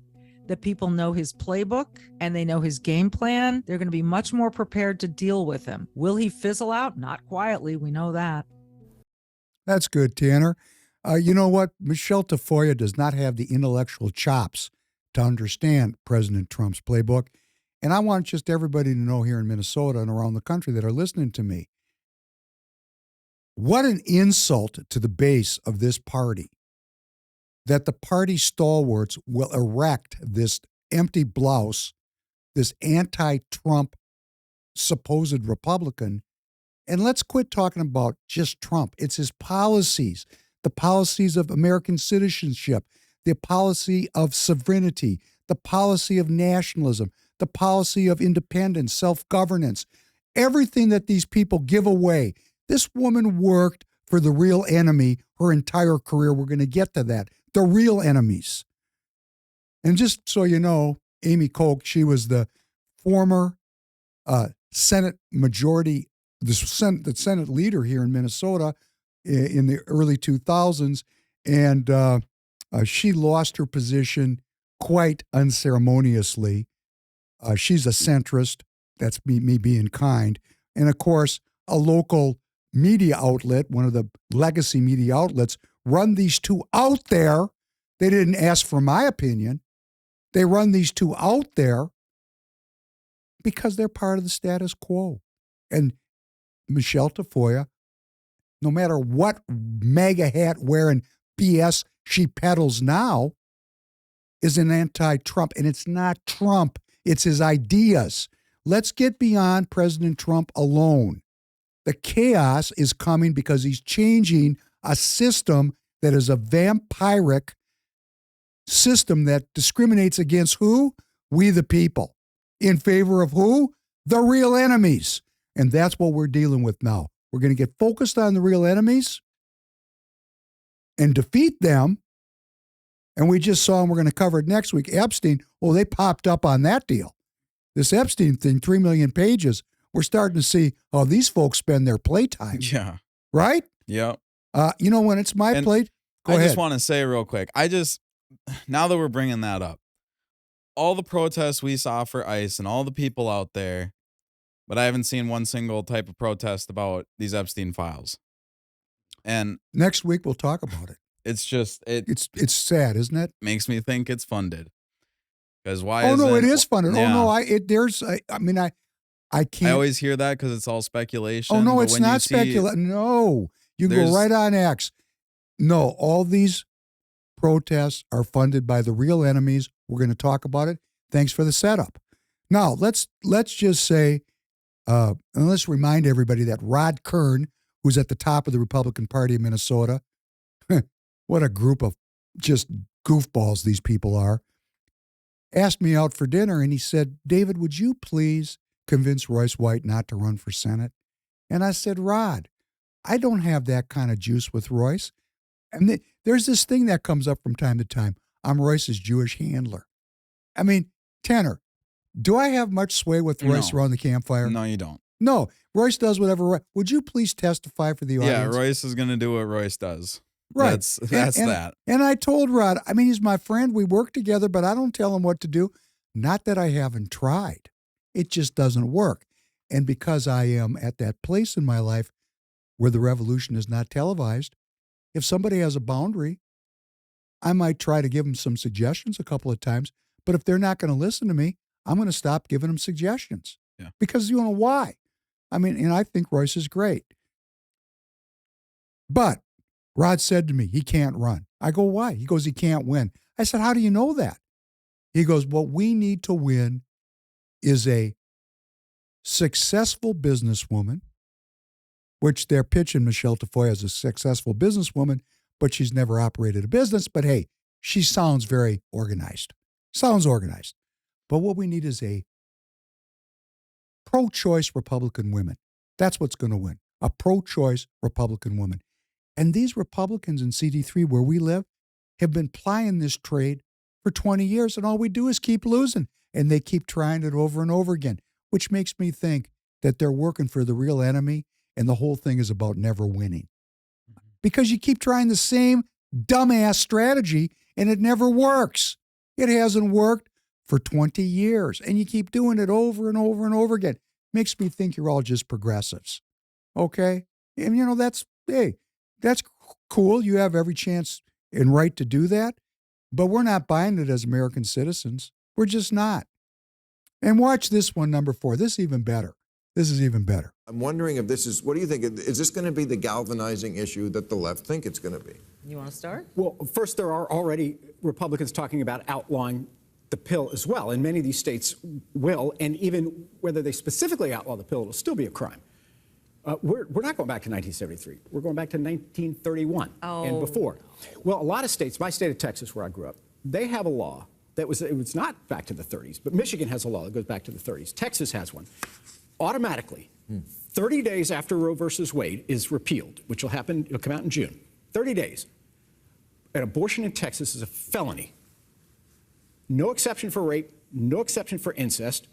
that people know his playbook and they know his game plan, they're going to be much more prepared to deal with him. Will he fizzle out? Not quietly. We know that. That's good, Tanner. You know what? Michele Tafoya does not have the intellectual chops to understand President Trump's playbook. And I want just everybody to know here in Minnesota and around the country that are listening to me, what an insult to the base of this party that the party stalwarts will erect this empty blouse, this anti-Trump supposed Republican. And let's quit talking about just Trump. It's his policies. The policies of American citizenship, the policy of sovereignty, the policy of nationalism, the policy of independence, self-governance, everything that these people give away. This woman worked for the real enemy her entire career. We're going to get to that. The real enemies. And just so you know, Amy Koch, she was the former Senate majority, the Senate leader here in Minnesota in the early 2000s, and she lost her position quite unceremoniously. She's a centrist. That's me being kind. And of course, a local media outlet, one of the legacy media outlets, run these 2 out there. They didn't ask for my opinion. They run these 2 out there because they're part of the status quo. And Michele Tafoya, no matter what MAGA hat wearing BS she peddles now, is an anti-Trump. And it's not Trump, it's his ideas. Let's get beyond President Trump alone. The chaos is coming because he's changing a system that is a vampiric system that discriminates against who? We the people. In favor of who? The real enemies. And that's what we're dealing with now. We're going to get focused on the real enemies and defeat them. And we just saw, and we're going to cover it next week, Epstein. Oh, they popped up on that deal. This Epstein thing, 3 million pages. We're starting to see, oh, these folks spend their playtime. Yeah. Right? Yep. When it's my plate, go ahead. I just want to say real quick, now that we're bringing that up, all the protests we saw for ICE and all the people out there, but I haven't seen one single type of protest about these Epstein files. And next week we'll talk about it. It's just it's sad, isn't it? Makes me think it's funded. Because why? Oh no, it is funded. Yeah. Oh no, I can't. I always hear that because it's all speculation. Oh no, it's not speculation. No, you can go right on X. No, all these protests are funded by the real enemies. We're going to talk about it. Thanks for the setup. Now let's just say, and let's remind everybody that Rod Kern, who's at the top of the Republican Party of Minnesota, what a group of just goofballs these people are, asked me out for dinner and he said, David, would you please convince Royce White not to run for Senate? And I said, Rod, I don't have that kind of juice with Royce. And there's this thing that comes up from time to time. I'm Royce's Jewish handler. I mean, Tanner, do I have much sway with Royce around the campfire? No, you don't. No, Royce does whatever. Would you please testify for the audience? Yeah, Royce is going to do what Royce does. Right. That's that. And I told Rod, I mean, he's my friend. We work together, but I don't tell him what to do. Not that I haven't tried. It just doesn't work. And because I am at that place in my life where the revolution is not televised, if somebody has a boundary, I might try to give them some suggestions a couple of times. But if they're not going to listen to me, I'm going to stop giving them suggestions. Yeah. Because you know why? I mean, and I think Royce is great. But Rod said to me, he can't run. I go, why? He goes, he can't win. I said, how do you know that? He goes, what we need to win is a successful businesswoman, which they're pitching Michele Tafoya as a successful businesswoman, but she's never operated a business. But hey, she sounds very organized. Sounds organized. But what we need is a pro-choice Republican woman. That's what's going to win. A pro-choice Republican woman. And these Republicans in CD3 where we live have been plying this trade for 20 years, and all we do is keep losing. And they keep trying it over and over again, which makes me think that they're working for the real enemy, and the whole thing is about never winning. Because you keep trying the same dumbass strategy, and it never works. It hasn't worked for 20 years, and you keep doing it over and over and over again. Makes me think you're all just progressives. Okay? And, you know, that's cool. You have every chance and right to do that. But we're not buying it as American citizens. We're just not. And watch this one, number 4. This is even better. This is even better. I'm wondering if this is, what do you think? Is this going to be the galvanizing issue that the left think it's going to be? You want to start? Well, first, there are already Republicans talking about outlawing the pill as well. And many of these states will. And even whether they specifically outlaw the pill, it'll still be a crime. We're not going back to 1973. We're going back to 1931 and before. Well, a lot of states, my state of Texas, where I grew up, they have a law that it was not back to the 30s, but Michigan has a law that goes back to the 30s. Texas has one. Automatically, 30 days after Roe versus Wade is repealed, which will happen, it'll come out in June. 30 days. An abortion in Texas is a felony. No exception for rape, no exception for incest,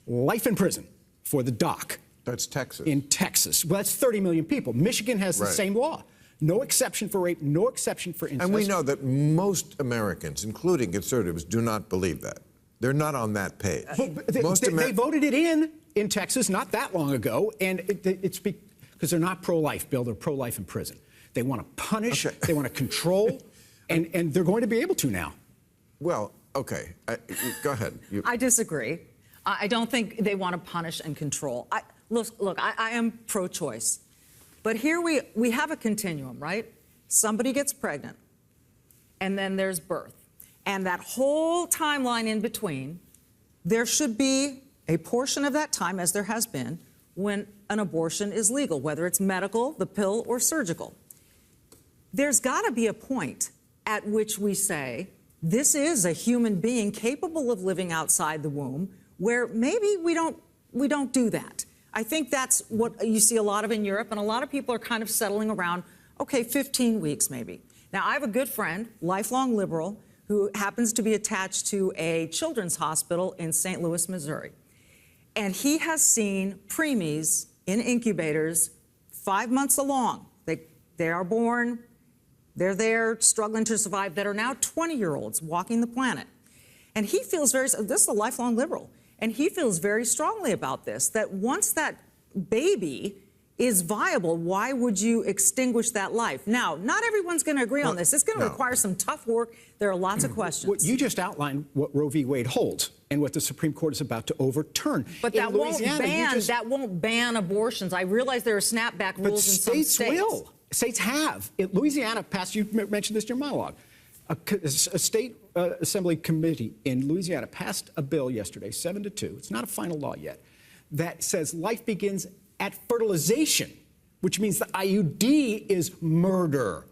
life in prison for the doc. That's Texas. In Texas. Well, that's 30 million people. Michigan has the same law. No exception for rape, no exception for incest. And we know that most Americans, including conservatives, do not believe that. They're not on that page. They voted it in Texas not that long ago, and it's because they're not pro-life, Bill. They're pro-life in prison. They want to punish, they want to control, and they're going to be able to now. Well, okay. Go ahead. I disagree. I don't think they want to punish and control. Look, I am pro-choice. But here we have a continuum, right? Somebody gets pregnant, and then there's birth. And that whole timeline in between, there should be a portion of that time, as there has been, when an abortion is legal, whether it's medical, the pill, or surgical. There's got to be a point at which we say, this is a human being capable of living outside the womb, where maybe we don't do that. I think that's what you see a lot of in Europe, and a lot of people are kind of settling around, okay, 15 weeks maybe. Now, I have a good friend, lifelong liberal, who happens to be attached to a children's hospital in St. Louis, Missouri. And he has seen preemies in incubators 5 months along. They are born, they're there struggling to survive, that are now 20-year-olds walking the planet. And he feels this is a lifelong liberal, and he feels very strongly about this, that once that baby is viable, why would you extinguish that life? Now, not everyone's going to agree on this. It's going to require some tough work. There are lots of questions. Well, you just outlined what Roe v. Wade holds and what the Supreme Court is about to overturn. But that won't ban abortions. I realize there are snapback rules in some states. But states will. States have. Louisiana passed, you mentioned this in your monologue, a state assembly committee in Louisiana passed a bill yesterday, 7-2, it's not a final law yet, that says life begins at fertilization, which means the IUD is murder.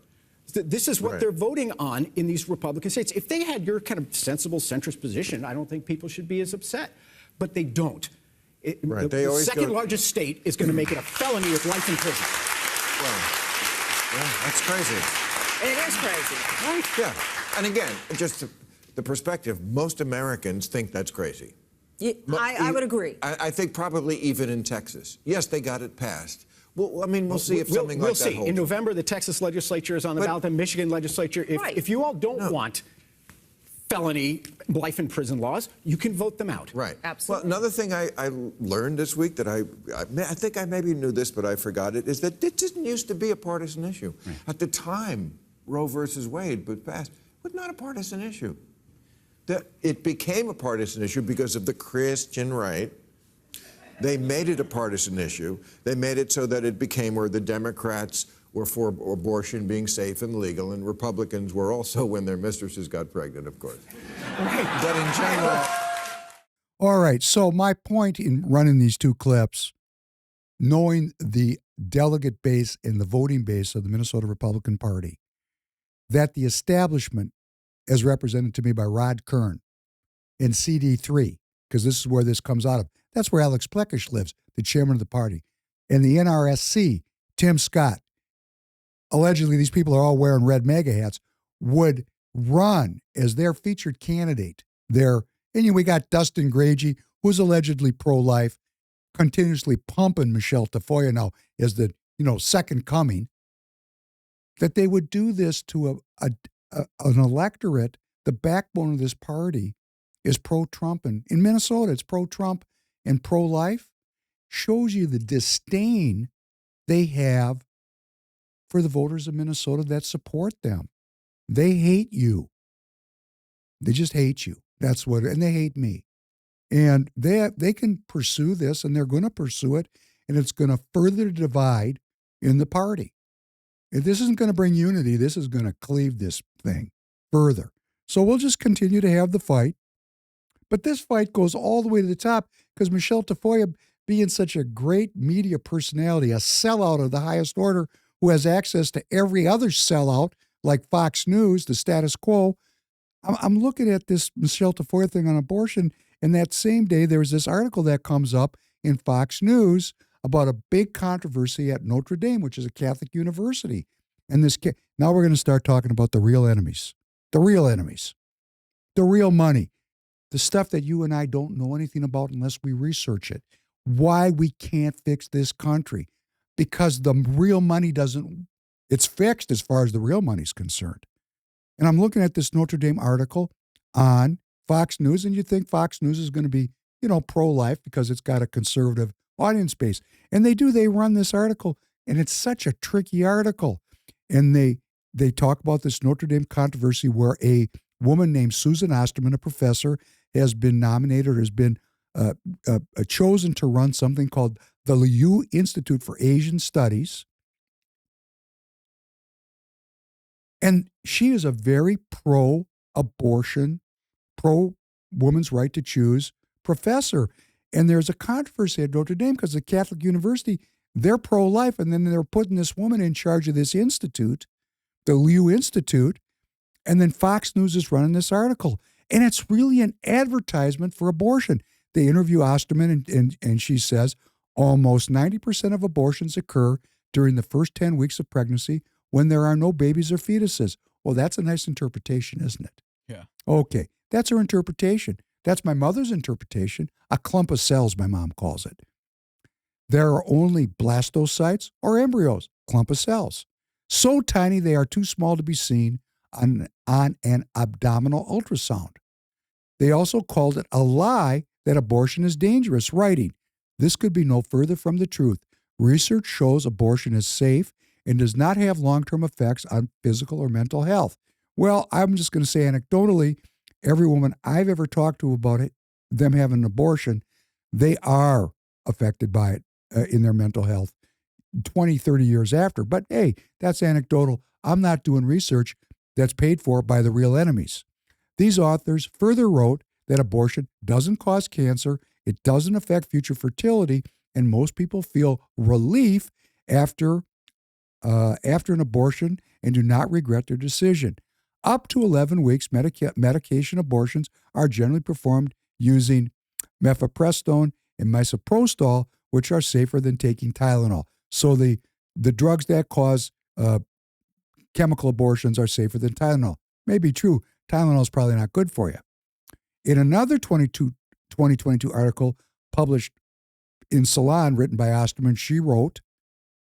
This is what they're voting on in these Republican states. If they had your kind of sensible centrist position, I don't think people should be as upset. But they don't. The second largest state is going to make it a felony with life in prison. Yeah, that's crazy. It is crazy. Right? Yeah. And again, just the perspective, most Americans think that's crazy. I would agree. I think probably even in Texas. Yes, they got it passed. Well, I mean, we'll see if something like that holds. We'll see. In November, the Texas legislature is on the ballot, the Michigan legislature. If you all don't want felony life in prison laws, you can vote them out. Right. Absolutely. Well, another thing I learned this week that I think I maybe knew this, but I forgot it, is that it didn't used to be a partisan issue. Right. At the time Roe versus Wade was passed, it was not a partisan issue. It became a partisan issue because of the Christian right. They made it a partisan issue. They made it so that it became where the Democrats were for abortion being safe and legal, and Republicans were also when their mistresses got pregnant, of course. But in general... All right, so my point in running these two clips, knowing the delegate base and the voting base of the Minnesota Republican Party, that the establishment, as represented to me by Rod Kern in CD3, because this is where this comes out of. That's where Alex Plekish lives, the chairman of the party. And the NRSC, Tim Scott, allegedly these people are all wearing red MAGA hats, would run as their featured candidate. And we got Dustin Gragey, who's allegedly pro-life, continuously pumping Michele Tafoya now as the second coming, that they would do this to an electorate. The backbone of this party is pro-Trump, and in Minnesota it's pro-Trump and pro-life. Shows you the disdain they have for the voters of Minnesota that support them. They hate you. They just hate you. And they hate me. And they can pursue this, and they're going to pursue it, and it's going to further divide in the party. If this isn't going to bring unity, this is going to cleave this thing further. So we'll just continue to have the fight. But this fight goes all the way to the top because Michele Tafoya, being such a great media personality, a sellout of the highest order who has access to every other sellout like Fox News, the status quo. I'm looking at this Michele Tafoya thing on abortion, and that same day there was this article that comes up in Fox News about a big controversy at Notre Dame, which is a Catholic university. And now we're going to start talking about the real enemies, the real money, the stuff that you and I don't know anything about unless we research it. Why we can't fix this country. Because the real money it's fixed as far as the real money's concerned. And I'm looking at this Notre Dame article on Fox News, and you think Fox News is going to be, pro-life because it's got a conservative audience base. And they run this article, and it's such a tricky article. And they talk about this Notre Dame controversy where a woman named Susan Osterman, a professor, has been nominated or has been chosen to run something called the Liu Institute for Asian Studies. And she is a very pro-abortion, pro-woman's right to choose professor. And there's a controversy at Notre Dame because the Catholic University, they're pro-life, and then they're putting this woman in charge of this institute, the Liu Institute, and then Fox News is running this article. And it's really an advertisement for abortion. They interview Osterman, and she says almost 90% of abortions occur during the first 10 weeks of pregnancy when there are no babies or fetuses. Well, that's a nice interpretation, isn't it? Yeah. Okay, that's her interpretation. That's my mother's interpretation. A clump of cells, my mom calls it. There are only blastocytes or embryos, clump of cells. So tiny they are too small to be seen on an abdominal ultrasound. They also called it a lie that abortion is dangerous, writing, "This could be no further from the truth. Research shows abortion is safe and does not have long-term effects on physical or mental health." Well, I'm just going to say anecdotally, every woman I've ever talked to about it, them having an abortion, they are affected by it in their mental health 20, 30 years after. But hey, that's anecdotal. I'm not doing research that's paid for by the real enemies. These authors further wrote that abortion doesn't cause cancer, it doesn't affect future fertility, and most people feel relief after an abortion and do not regret their decision. Up to 11 weeks, medication abortions are generally performed using mifepristone and misoprostol, which are safer than taking Tylenol. So the drugs that cause chemical abortions are safer than Tylenol. May be true. Tylenol is probably not good for you. In another 2022 article published in Salon, written by Osterman, she wrote,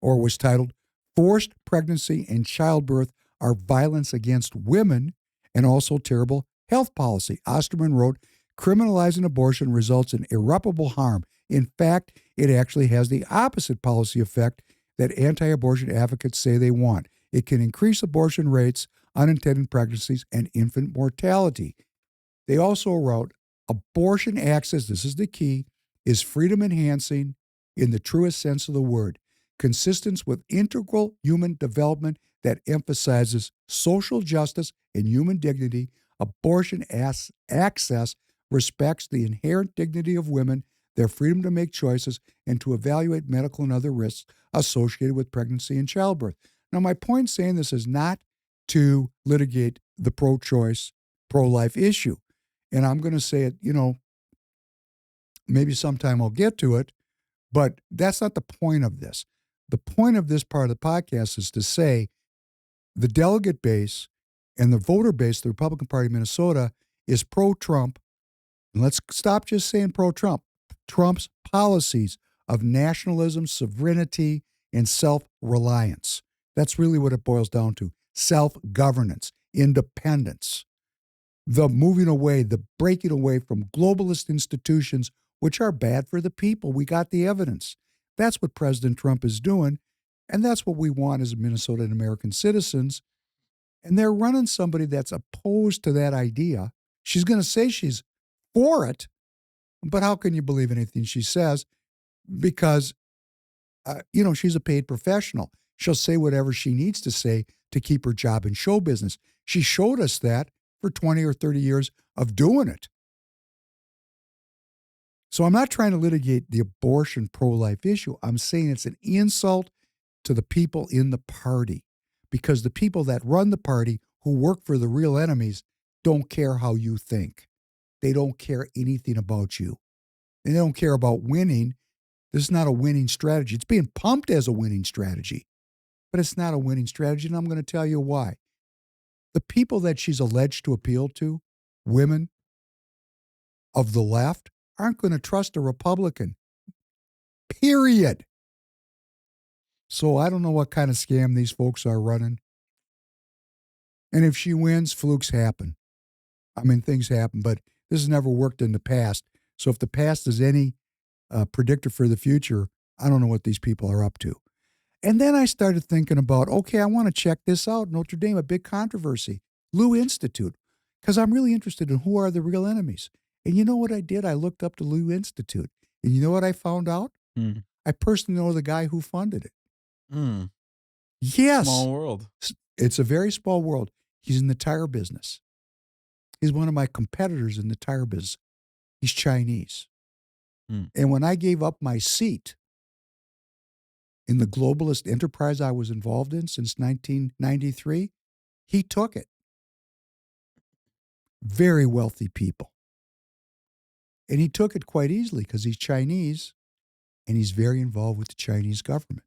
or was titled, "Forced Pregnancy and Childbirth Are Violence Against Women and Also Terrible Health Policy." Osterman wrote, "Criminalizing abortion results in irreparable harm. In fact, it actually has the opposite policy effect that anti-abortion advocates say they want. It can increase abortion rates, unintended pregnancies, and infant mortality." They also wrote, "Abortion access," this is the key, "is freedom enhancing in the truest sense of the word, consistent with integral human development that emphasizes social justice and human dignity. Abortion access respects the inherent dignity of women, their freedom to make choices, and to evaluate medical and other risks associated with pregnancy and childbirth." Now, my point in saying this is not to litigate the pro-choice, pro-life issue. And I'm going to say it, maybe sometime I'll get to it, but that's not the point of this. The point of this part of the podcast is to say the delegate base and the voter base, the Republican Party of Minnesota, is pro-Trump. And let's stop just saying pro-Trump. Trump's policies of nationalism, sovereignty, and self-reliance. That's really what it boils down to. Self-governance, independence. The moving away, the breaking away from globalist institutions, which are bad for the people. We got the evidence. That's what President Trump is doing, and that's what we want as Minnesota and American citizens. And they're running somebody that's opposed to that idea. She's going to say she's for it, but how can you believe anything she says? Because, she's a paid professional. She'll say whatever she needs to say to keep her job in show business. She showed us that for 20 or 30 years of doing it. So I'm not trying to litigate the abortion pro-life issue. I'm saying it's an insult to the people in the party, because the people that run the party, who work for the real enemies, don't care how you think. They don't care anything about you. They don't care about winning. This is not a winning strategy. It's being pumped as a winning strategy, but it's not a winning strategy, and I'm going to tell you why. The people that she's alleged to appeal to, women of the left, aren't going to trust a Republican, period. So I don't know what kind of scam these folks are running. And if she wins, flukes happen. I mean, things happen, but this has never worked in the past. So if the past is any predictor for the future, I don't know what these people are up to. And then I started thinking about, okay, I want to check this out. Notre Dame, a big controversy. Liu Institute, because I'm really interested in who are the real enemies. And you know what I did? I looked up the Lew Institute. And you know what I found out? I personally know the guy who funded it. Yes. Small world. It's a very small world. He's in the tire business. He's one of my competitors in the tire business. He's Chinese. And when I gave up my seat in the globalist enterprise I was involved in since 1993, he took it. Very wealthy people. And he took it quite easily because he's Chinese and he's very involved with the Chinese government.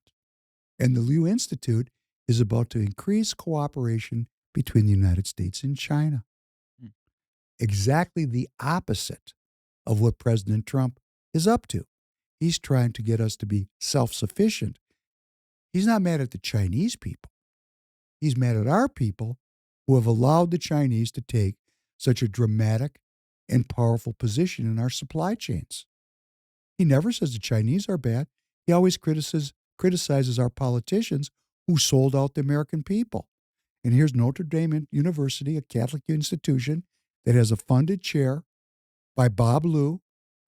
And the Lew Institute is about to increase cooperation between the United States and China. Exactly the opposite of what President Trump is up to. He's trying to get us to be self-sufficient. He's not mad at the Chinese people. He's mad at our people who have allowed the Chinese to take such a dramatic and powerful position in our supply chains. He never says the Chinese are bad. He always criticizes our politicians who sold out the American people. And here's Notre Dame University, a Catholic institution that has a funded chair by Bob Liu,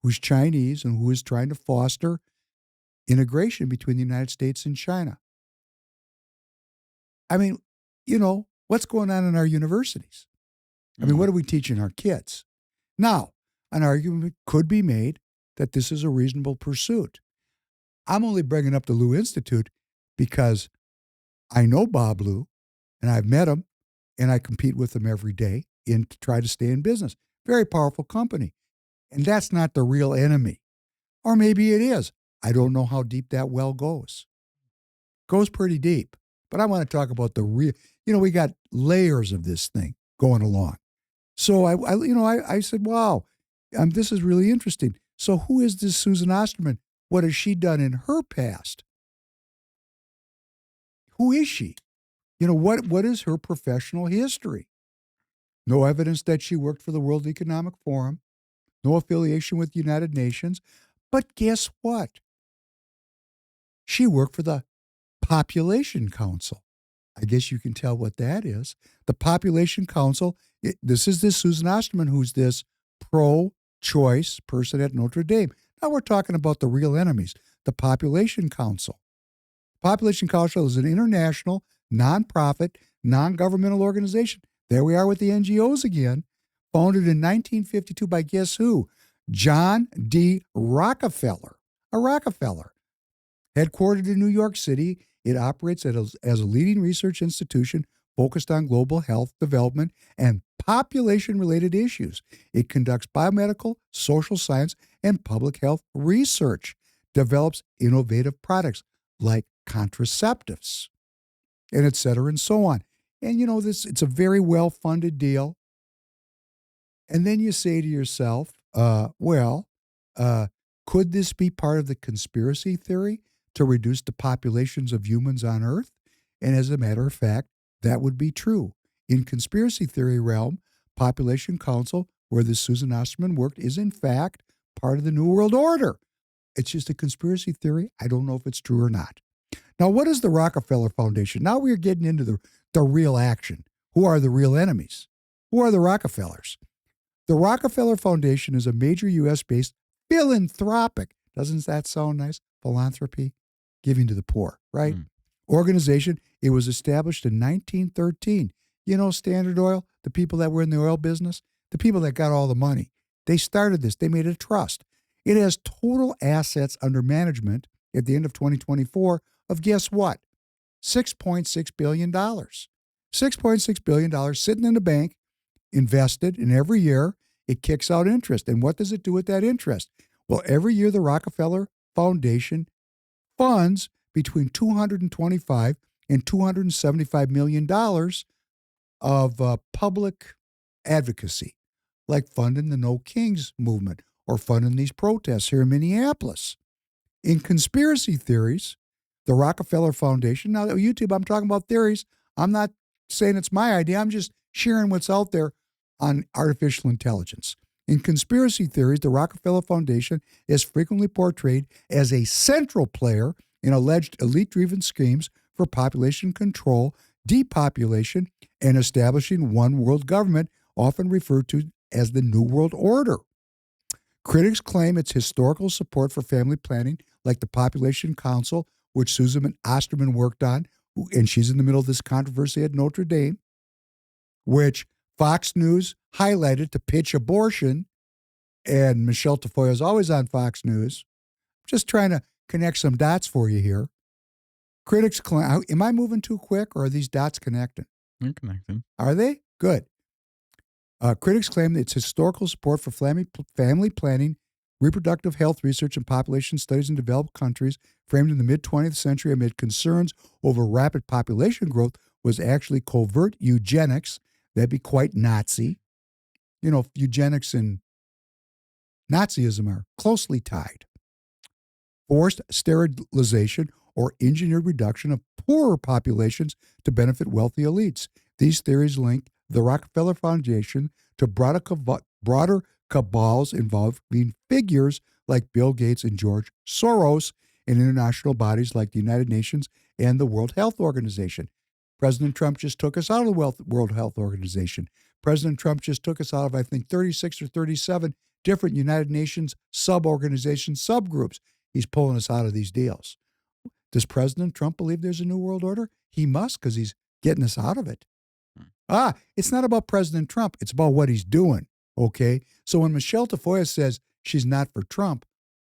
who's Chinese and who is trying to foster integration between the United States and China. I mean, you know, what's going on in our universities? I mean, what are we teaching our kids? Now, an argument could be made that this is a reasonable pursuit. I'm only bringing up the Lew Institute because I know Bob Liu, and I've met him, and I compete with him every day to try to stay in business. Very powerful company. And that's not the real enemy. Or maybe it is. I don't know how deep that well goes. Goes pretty deep. But I want to talk about the real, we got layers of this thing going along. So I said, wow, this is really interesting. So who is this Susan Osterman? What has she done in her past? Who is she? What is her professional history? No evidence that she worked for the World Economic Forum. No affiliation with the United Nations. But guess what? She worked for the Population Council. I guess you can tell what that is. The Population Council, this is this Susan Osterman, who's this pro-choice person at Notre Dame. Now we're talking about the real enemies, the Population Council. Population Council is an international, nonprofit, non-governmental organization. There we are with the NGOs again. Founded in 1952 by guess who? John D. Rockefeller. A Rockefeller. Headquartered in New York City, it operates as a leading research institution focused on global health development and population-related issues. It conducts biomedical, social science, and public health research, develops innovative products like contraceptives, and et cetera, and so on. And it's a very well-funded deal. And then you say to yourself, could this be part of the conspiracy theory to reduce the populations of humans on Earth? And as a matter of fact, that would be true. In conspiracy theory realm, Population Council, where this Susan Osterman worked, is in fact part of the New World Order. It's just a conspiracy theory. I don't know if it's true or not. Now, what is the Rockefeller Foundation? Now we're getting into the real action. Who are the real enemies? Who are the Rockefellers? The Rockefeller Foundation is a major U.S.-based philanthropic, doesn't that sound nice? Philanthropy, giving to the poor, right? Organization. It was established in 1913. Standard Oil, the people that were in the oil business, the people that got all the money, they started this. They made it a trust. It has total assets under management at the end of 2024 of guess what? $6.6 billion. $6.6 billion sitting in the bank, invested, and every year it kicks out interest. And what does it do with that interest? Well, every year the Rockefeller Foundation funds between $225 and $275 million of public advocacy, like funding the No Kings movement or funding these protests here in Minneapolis. In conspiracy theories, the Rockefeller Foundation, now YouTube, I'm talking about theories. I'm not saying it's my idea. I'm just sharing what's out there on artificial intelligence. In conspiracy theories, the Rockefeller Foundation is frequently portrayed as a central player in alleged elite-driven schemes for population control, depopulation, and establishing one world government, often referred to as the New World Order. Critics claim its historical support for family planning, like the Population Council, which Susan Osterman worked on, and she's in the middle of this controversy at Notre Dame, which Fox News highlighted to pitch abortion, and Michele Tafoya is always on Fox News. Just trying to connect some dots for you here. Critics claim, am I moving too quick, or are these dots connecting? You're connecting. Are they? Good. Critics claim that its historical support for family planning, reproductive health research, and population studies in developed countries framed in the mid-20th century amid concerns over rapid population growth was actually covert eugenics. That'd be quite Nazi. You know, eugenics and Nazism are closely tied. Forced sterilization or engineered reduction of poorer populations to benefit wealthy elites. These theories link the Rockefeller Foundation to broader cabals involving figures like Bill Gates and George Soros and international bodies like the United Nations and the World Health Organization. President Trump just took us out of the World Health Organization. President Trump just took us out of, I think, 36 or 37 different United Nations sub-organizations, subgroups. He's pulling us out of these deals. Does President Trump believe there's a new world order? He must, because he's getting us out of it. It's not about President Trump. It's about what he's doing, okay? So when Michele Tafoya says she's not for Trump,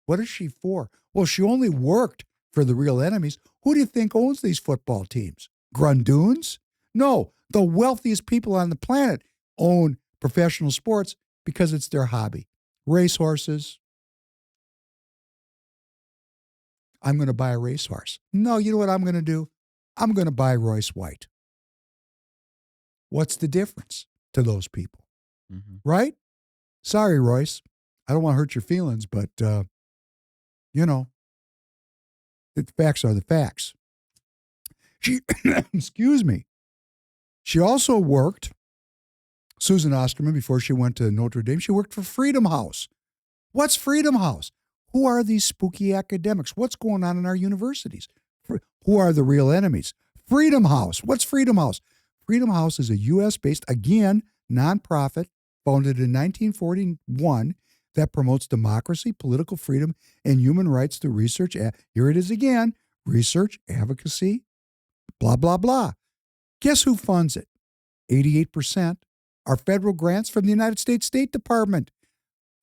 what is she for? Well, she only worked for the real enemies. Who do you think owns these football teams? Grundoons? No, the wealthiest people on the planet own professional sports because it's their hobby. Racehorses. I'm going to buy a racehorse. No, you know what I'm going to do? I'm going to buy Royce White. What's the difference to those people? Mm-hmm. Right? Sorry, Royce. I don't want to hurt your feelings, but, you know, the facts are the facts. She, excuse me. She also worked, Susan Osterman, before she went to Notre Dame, she worked for Freedom House. What's Freedom House? Who are these spooky academics? What's going on in our universities? Who are the real enemies? Freedom House. What's Freedom House? Freedom House is a U.S.-based, again, nonprofit founded in 1941 that promotes democracy, political freedom, and human rights through research. Here it is again, research, advocacy, blah, blah, blah. Guess who funds it? 88% are federal grants from the United States State Department,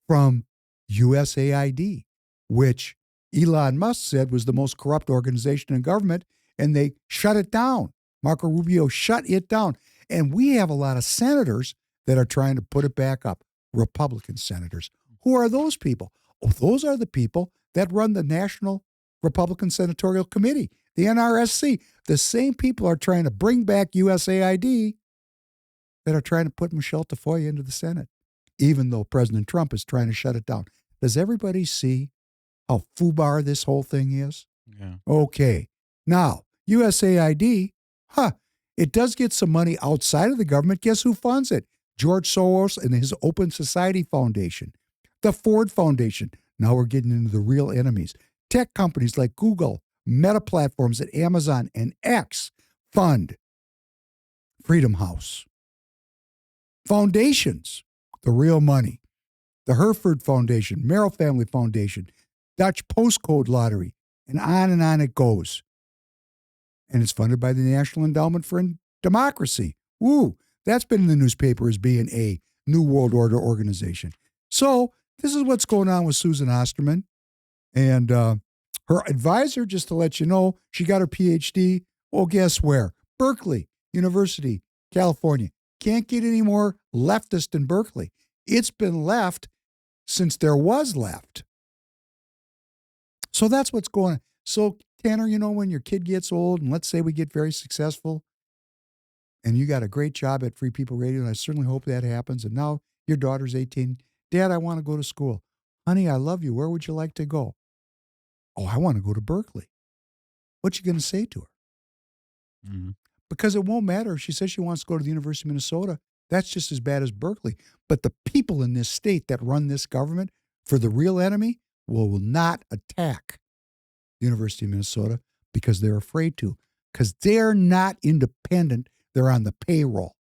from USAID, which Elon Musk said was the most corrupt organization in government, and they shut it down. Marco Rubio shut it down. And we have a lot of senators that are trying to put it back up. Republican senators. Who are those people? Oh, those are the people that run the National Republican Senatorial Committee, the NRSC. The same people are trying to bring back USAID that are trying to put Michele Tafoya into the Senate, even though President Trump is trying to shut it down. Does everybody see how foobar this whole thing is? Yeah. Okay. Now, USAID, it does get some money outside of the government. Guess who funds it? George Soros and his Open Society Foundation, the Ford Foundation. Now we're getting into the real enemies. Tech companies like Google, Meta Platforms at Amazon, and X fund Freedom House. Foundations, the real money. The Hereford Foundation, Merrill Family Foundation, Dutch Postcode Lottery, and on it goes. And it's funded by the National Endowment for Democracy. Ooh, that's been in the newspaper as being a New World Order organization. So this is what's going on with Susan Osterman. And her advisor, just to let you know, she got her PhD. Oh, guess where? Berkeley University, California. Can't get any more leftist than Berkeley. It's been left since there was left. So that's what's going on. So, Tanner, you know, when your kid gets old, and let's say we get very successful, and you got a great job at Free People Radio, and I certainly hope that happens, and now your daughter's 18. Dad, I want to go to school. Honey, I love you. Where would you like to go? Oh, I want to go to Berkeley. What you going to say to her? Mm-hmm. Because it won't matter if she says she wants to go to the University of Minnesota. That's just as bad as Berkeley. But the people in this state that run this government for the real enemy will not attack the University of Minnesota because they're afraid to, because they're not independent. They're on the payroll.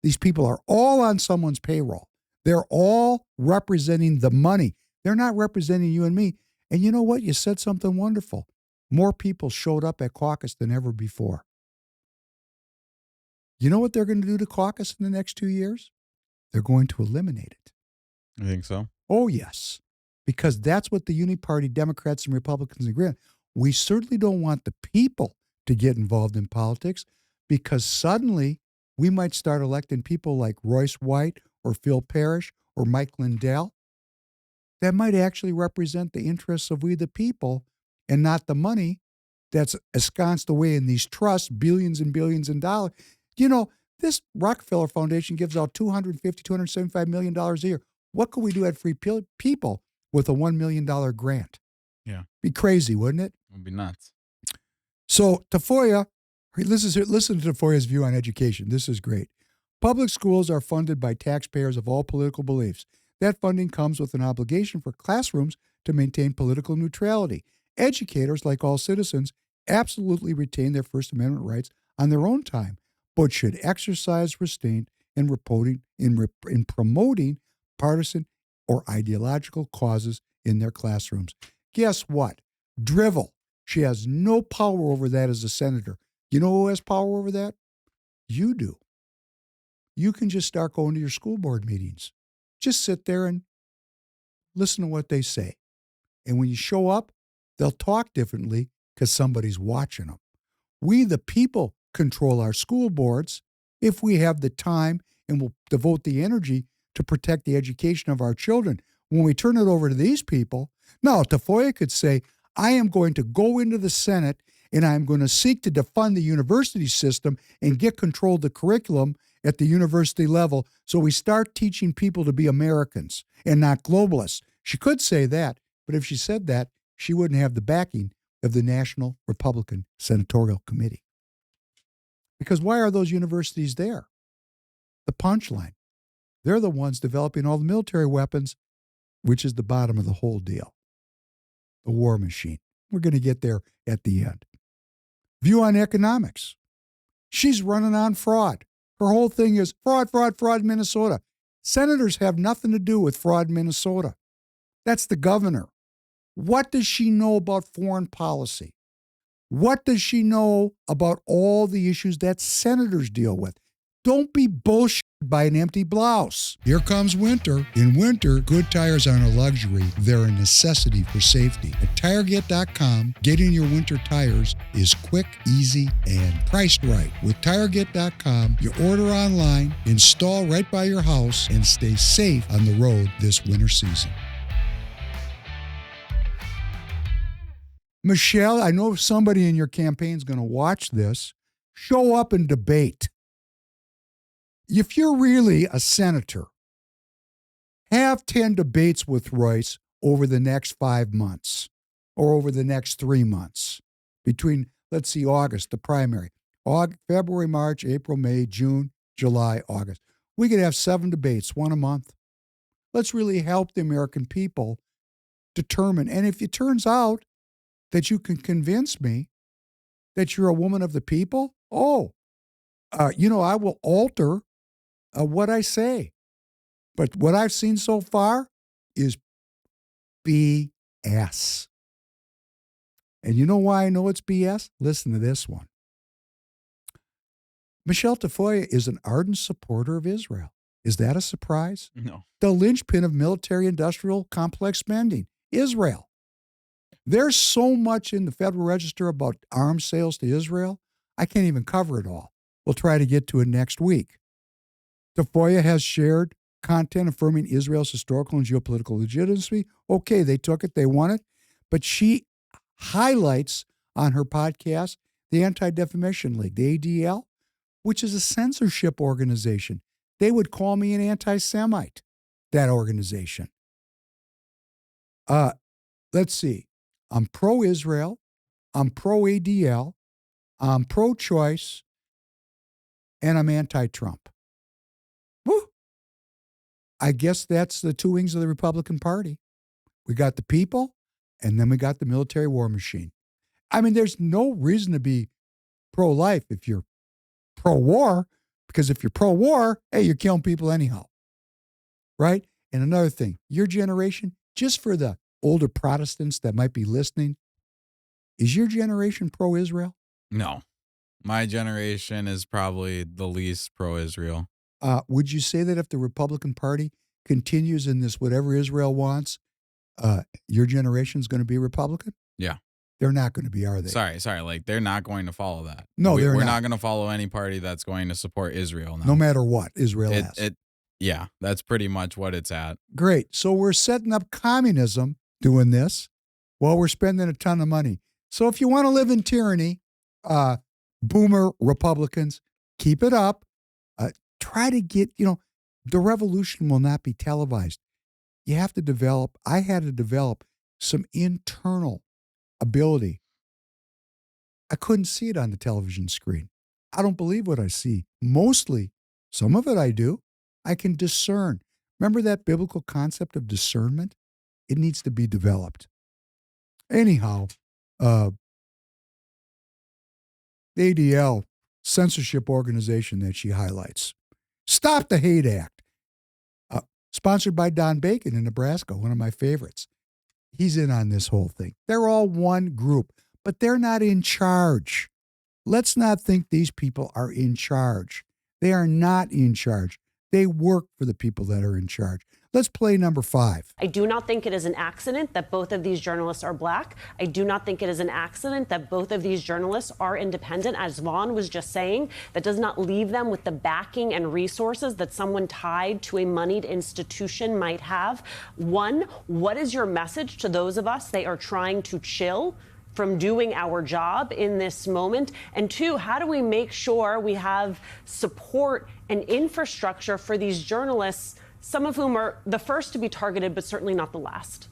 These people are all on someone's payroll. They're all representing the money. They're not representing you and me. And you know what? You said something wonderful. More people showed up at caucus than ever before. You know what they're going to do to caucus in the next 2 years? They're going to eliminate it. I think so. Oh, yes. Because that's what the uni-party Democrats and Republicans agree on. We certainly don't want the people to get involved in politics because suddenly we might start electing people like Royce White or Phil Parrish or Mike Lindell that might actually represent the interests of we the people and not the money that's ensconced away in these trusts, billions and billions in dollars. You know, this Rockefeller Foundation gives out $250, $275 million a year. What could we do at Free People with a $1 million grant? Yeah. Be crazy, wouldn't it? It would be nuts. So Tafoya, listen to Tafoya's view on education. This is great. Public schools are funded by taxpayers of all political beliefs. That funding comes with an obligation for classrooms to maintain political neutrality. Educators, like all citizens, absolutely retain their First Amendment rights on their own time, but should exercise restraint in promoting partisan or ideological causes in their classrooms. Guess what? Drivel. She has no power over that as a senator. You know who has power over that? You do. You can just start going to your school board meetings. Just sit there and listen to what they say. And when you show up, they'll talk differently because somebody's watching them. We, the people, control our school boards if we have the time and will devote the energy to protect the education of our children. When we turn it over to these people, now Tafoya could say, I am going to go into the Senate and I'm going to seek to defund the university system and get control of the curriculum at the university level so we start teaching people to be Americans and not globalists. She could say that, but if she said that, she wouldn't have the backing of the National Republican Senatorial Committee. Because why are those universities there? The punchline. They're the ones developing all the military weapons, which is the bottom of the whole deal. The war machine. We're going to get there at the end. View on economics. She's running on fraud. Her whole thing is fraud, fraud, fraud in Minnesota. Senators have nothing to do with fraud in Minnesota. That's the governor. What does she know about foreign policy? What does she know about all the issues that senators deal with? Don't be bullshit by an empty blouse. Here comes winter. In winter, good tires aren't a luxury. They're a necessity for safety. At TireGet.com, getting your winter tires is quick, easy, and priced right. With TireGet.com, you order online, install right by your house, and stay safe on the road this winter season. Michele, I know somebody in your campaign is going to watch this. Show up and debate. If you're really a senator, have 10 debates with Royce over the next 5 months or over the next 3 months between, let's see, August, the primary, February, March, April, May, June, July, August. We could have 7 debates, 1 a month. Let's really help the American people determine. And if it turns out that you can convince me that you're a woman of the people, I will alter what I say. But what I've seen so far is BS. And you know why I know it's BS? Listen to this one. Michele Tafoya is an ardent supporter of Israel. Is that a surprise? No. The linchpin of military-industrial complex spending, Israel. There's so much in the Federal Register about arms sales to Israel, I can't even cover it all. We'll try to get to it next week. Tafoya has shared content affirming Israel's historical and geopolitical legitimacy. Okay, they took it, they won it. But she highlights on her podcast the Anti-Defamation League, the ADL, which is a censorship organization. They would call me an anti-Semite, that organization. Let's see. I'm pro-Israel. I'm pro-ADL. I'm pro-choice. And I'm anti-Trump. Woo! I guess that's the 2 wings of the Republican Party. We got the people, and then we got the military war machine. I mean, there's no reason to be pro-life if you're pro-war, because if you're pro-war, hey, you're killing people anyhow. Right? And another thing, your generation, just for the older Protestants that might be listening, is your generation pro-Israel? No. My generation is probably the least pro-Israel. Would you say that if the Republican Party continues in this whatever Israel wants, your generation's going to be Republican? Yeah. They're not going to be, are they? Sorry. Like, they're not going to follow that. No, We're not. not going to follow any party that's going to support Israel now. No matter what Israel has. Yeah, that's pretty much what it's at. Great. So we're setting up communism doing this while we're spending a ton of money. So if you want to live in tyranny, boomer Republicans, keep it up. Try to get, the revolution will not be televised. You have to develop, I had to develop some internal ability. I couldn't see it on the television screen. I don't believe what I see. Mostly, some of it I do. I can discern. Remember that biblical concept of discernment? It needs to be developed. Anyhow, the ADL censorship organization that she highlights. Stop the Hate Act. Sponsored by Don Bacon in Nebraska, one of my favorites. He's in on this whole thing. They're all one group, but they're not in charge. Let's not think these people are in charge. They are not in charge. They work for the people that are in charge. Let's play number 5. I do not think it is an accident that both of these journalists are black. I do not think it is an accident that both of these journalists are independent. As Vaughn was just saying, that does not leave them with the backing and resources that someone tied to a moneyed institution might have. One, what is your message to those of us they are trying to chill from doing our job in this moment? And 2, how do we make sure we have support and infrastructure for these journalists, some of whom are the first to be targeted, but certainly not the last?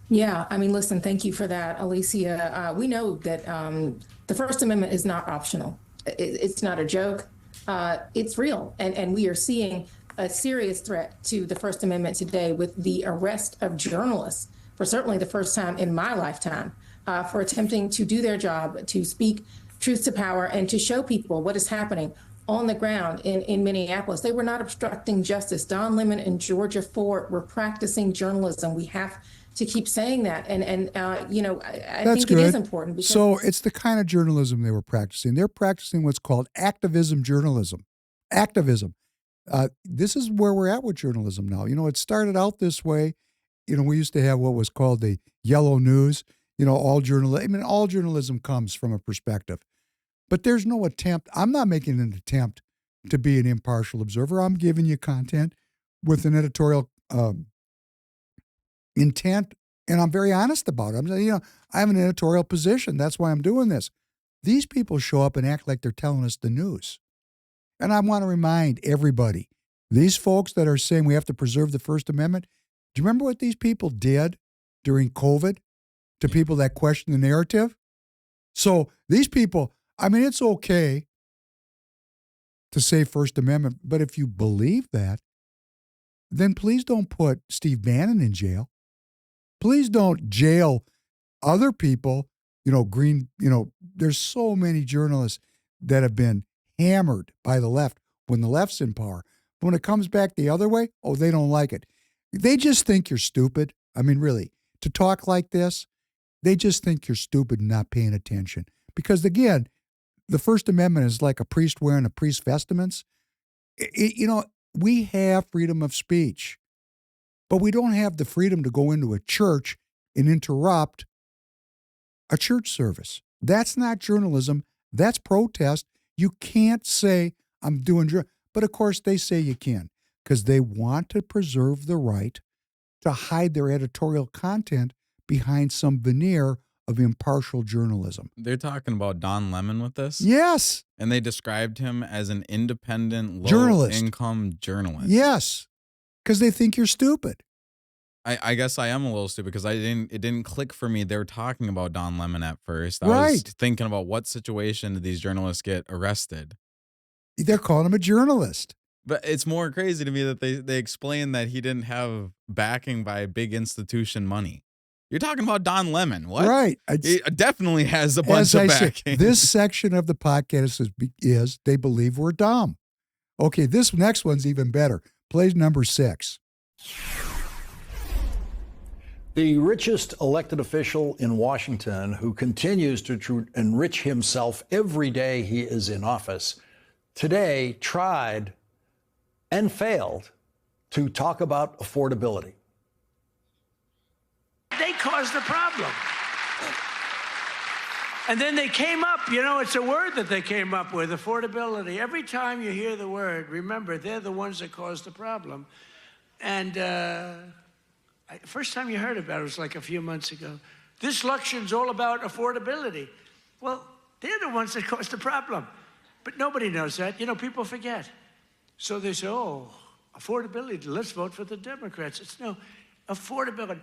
Yeah, I mean, listen, thank you for that, Alicia. We know that the First Amendment is not optional. It's not a joke. It's real. And we are seeing a serious threat to the First Amendment today with the arrest of journalists for certainly the first time in my lifetime for attempting to do their job, to speak truth to power and to show people what is happening on the ground in Minneapolis. They were not obstructing justice. Don Lemon and Georgia Ford were practicing journalism. We have to keep saying that. And I think good. It is important. Because so it's the kind of journalism they were practicing. They're practicing what's called activism journalism. Activism. This is where we're at with journalism now. It started out this way. We used to have what was called the yellow news. All journalism comes from a perspective. But there's no attempt. I'm not making an attempt to be an impartial observer. I'm giving you content with an editorial intent, and I'm very honest about it. I'm saying, I have an editorial position. That's why I'm doing this. These people show up and act like they're telling us the news. And I want to remind everybody, these folks that are saying we have to preserve the First Amendment, do you remember what these people did during COVID to people that question the narrative? So these people, it's okay to say First Amendment, but if you believe that, then please don't put Steve Bannon in jail. Please don't jail other people. There's so many journalists that have been hammered by the left when the left's in power. But when it comes back the other way, they don't like it. They just think you're stupid. Really, to talk like this, they just think you're stupid and not paying attention. Because again, the First Amendment is like a priest wearing a priest's vestments. We have freedom of speech, but we don't have the freedom to go into a church and interrupt a church service. That's not journalism. That's protest. You can't say, I'm doing, but of course they say you can, because they want to preserve the right to hide their editorial content behind some veneer of impartial journalism. They're talking about Don Lemon with this? Yes. And they described him as an independent, low-income journalist. Yes, because they think you're stupid. I guess I am a little stupid because it didn't click for me. They were talking about Don Lemon at first. I was thinking about what situation did these journalists get arrested. They're calling him a journalist. But it's more crazy to me that they explained that he didn't have backing by big institution money. You're talking about Don Lemon. What? Right. He definitely has a bunch of backing. This section of the podcast is they believe we're dumb. Okay, this next one's even better. Play number 6. The richest elected official in Washington, who continues to enrich himself every day he is in office, today tried and failed to talk about affordability. They caused the problem. And then they came up, it's a word that they came up with, affordability. Every time you hear the word, remember, they're the ones that caused the problem. And first time you heard about it was like a few months ago. This election's all about affordability. Well, they're the ones that caused the problem. But nobody knows that. People forget. So they say, oh, affordability, let's vote for the Democrats. It's no, affordability.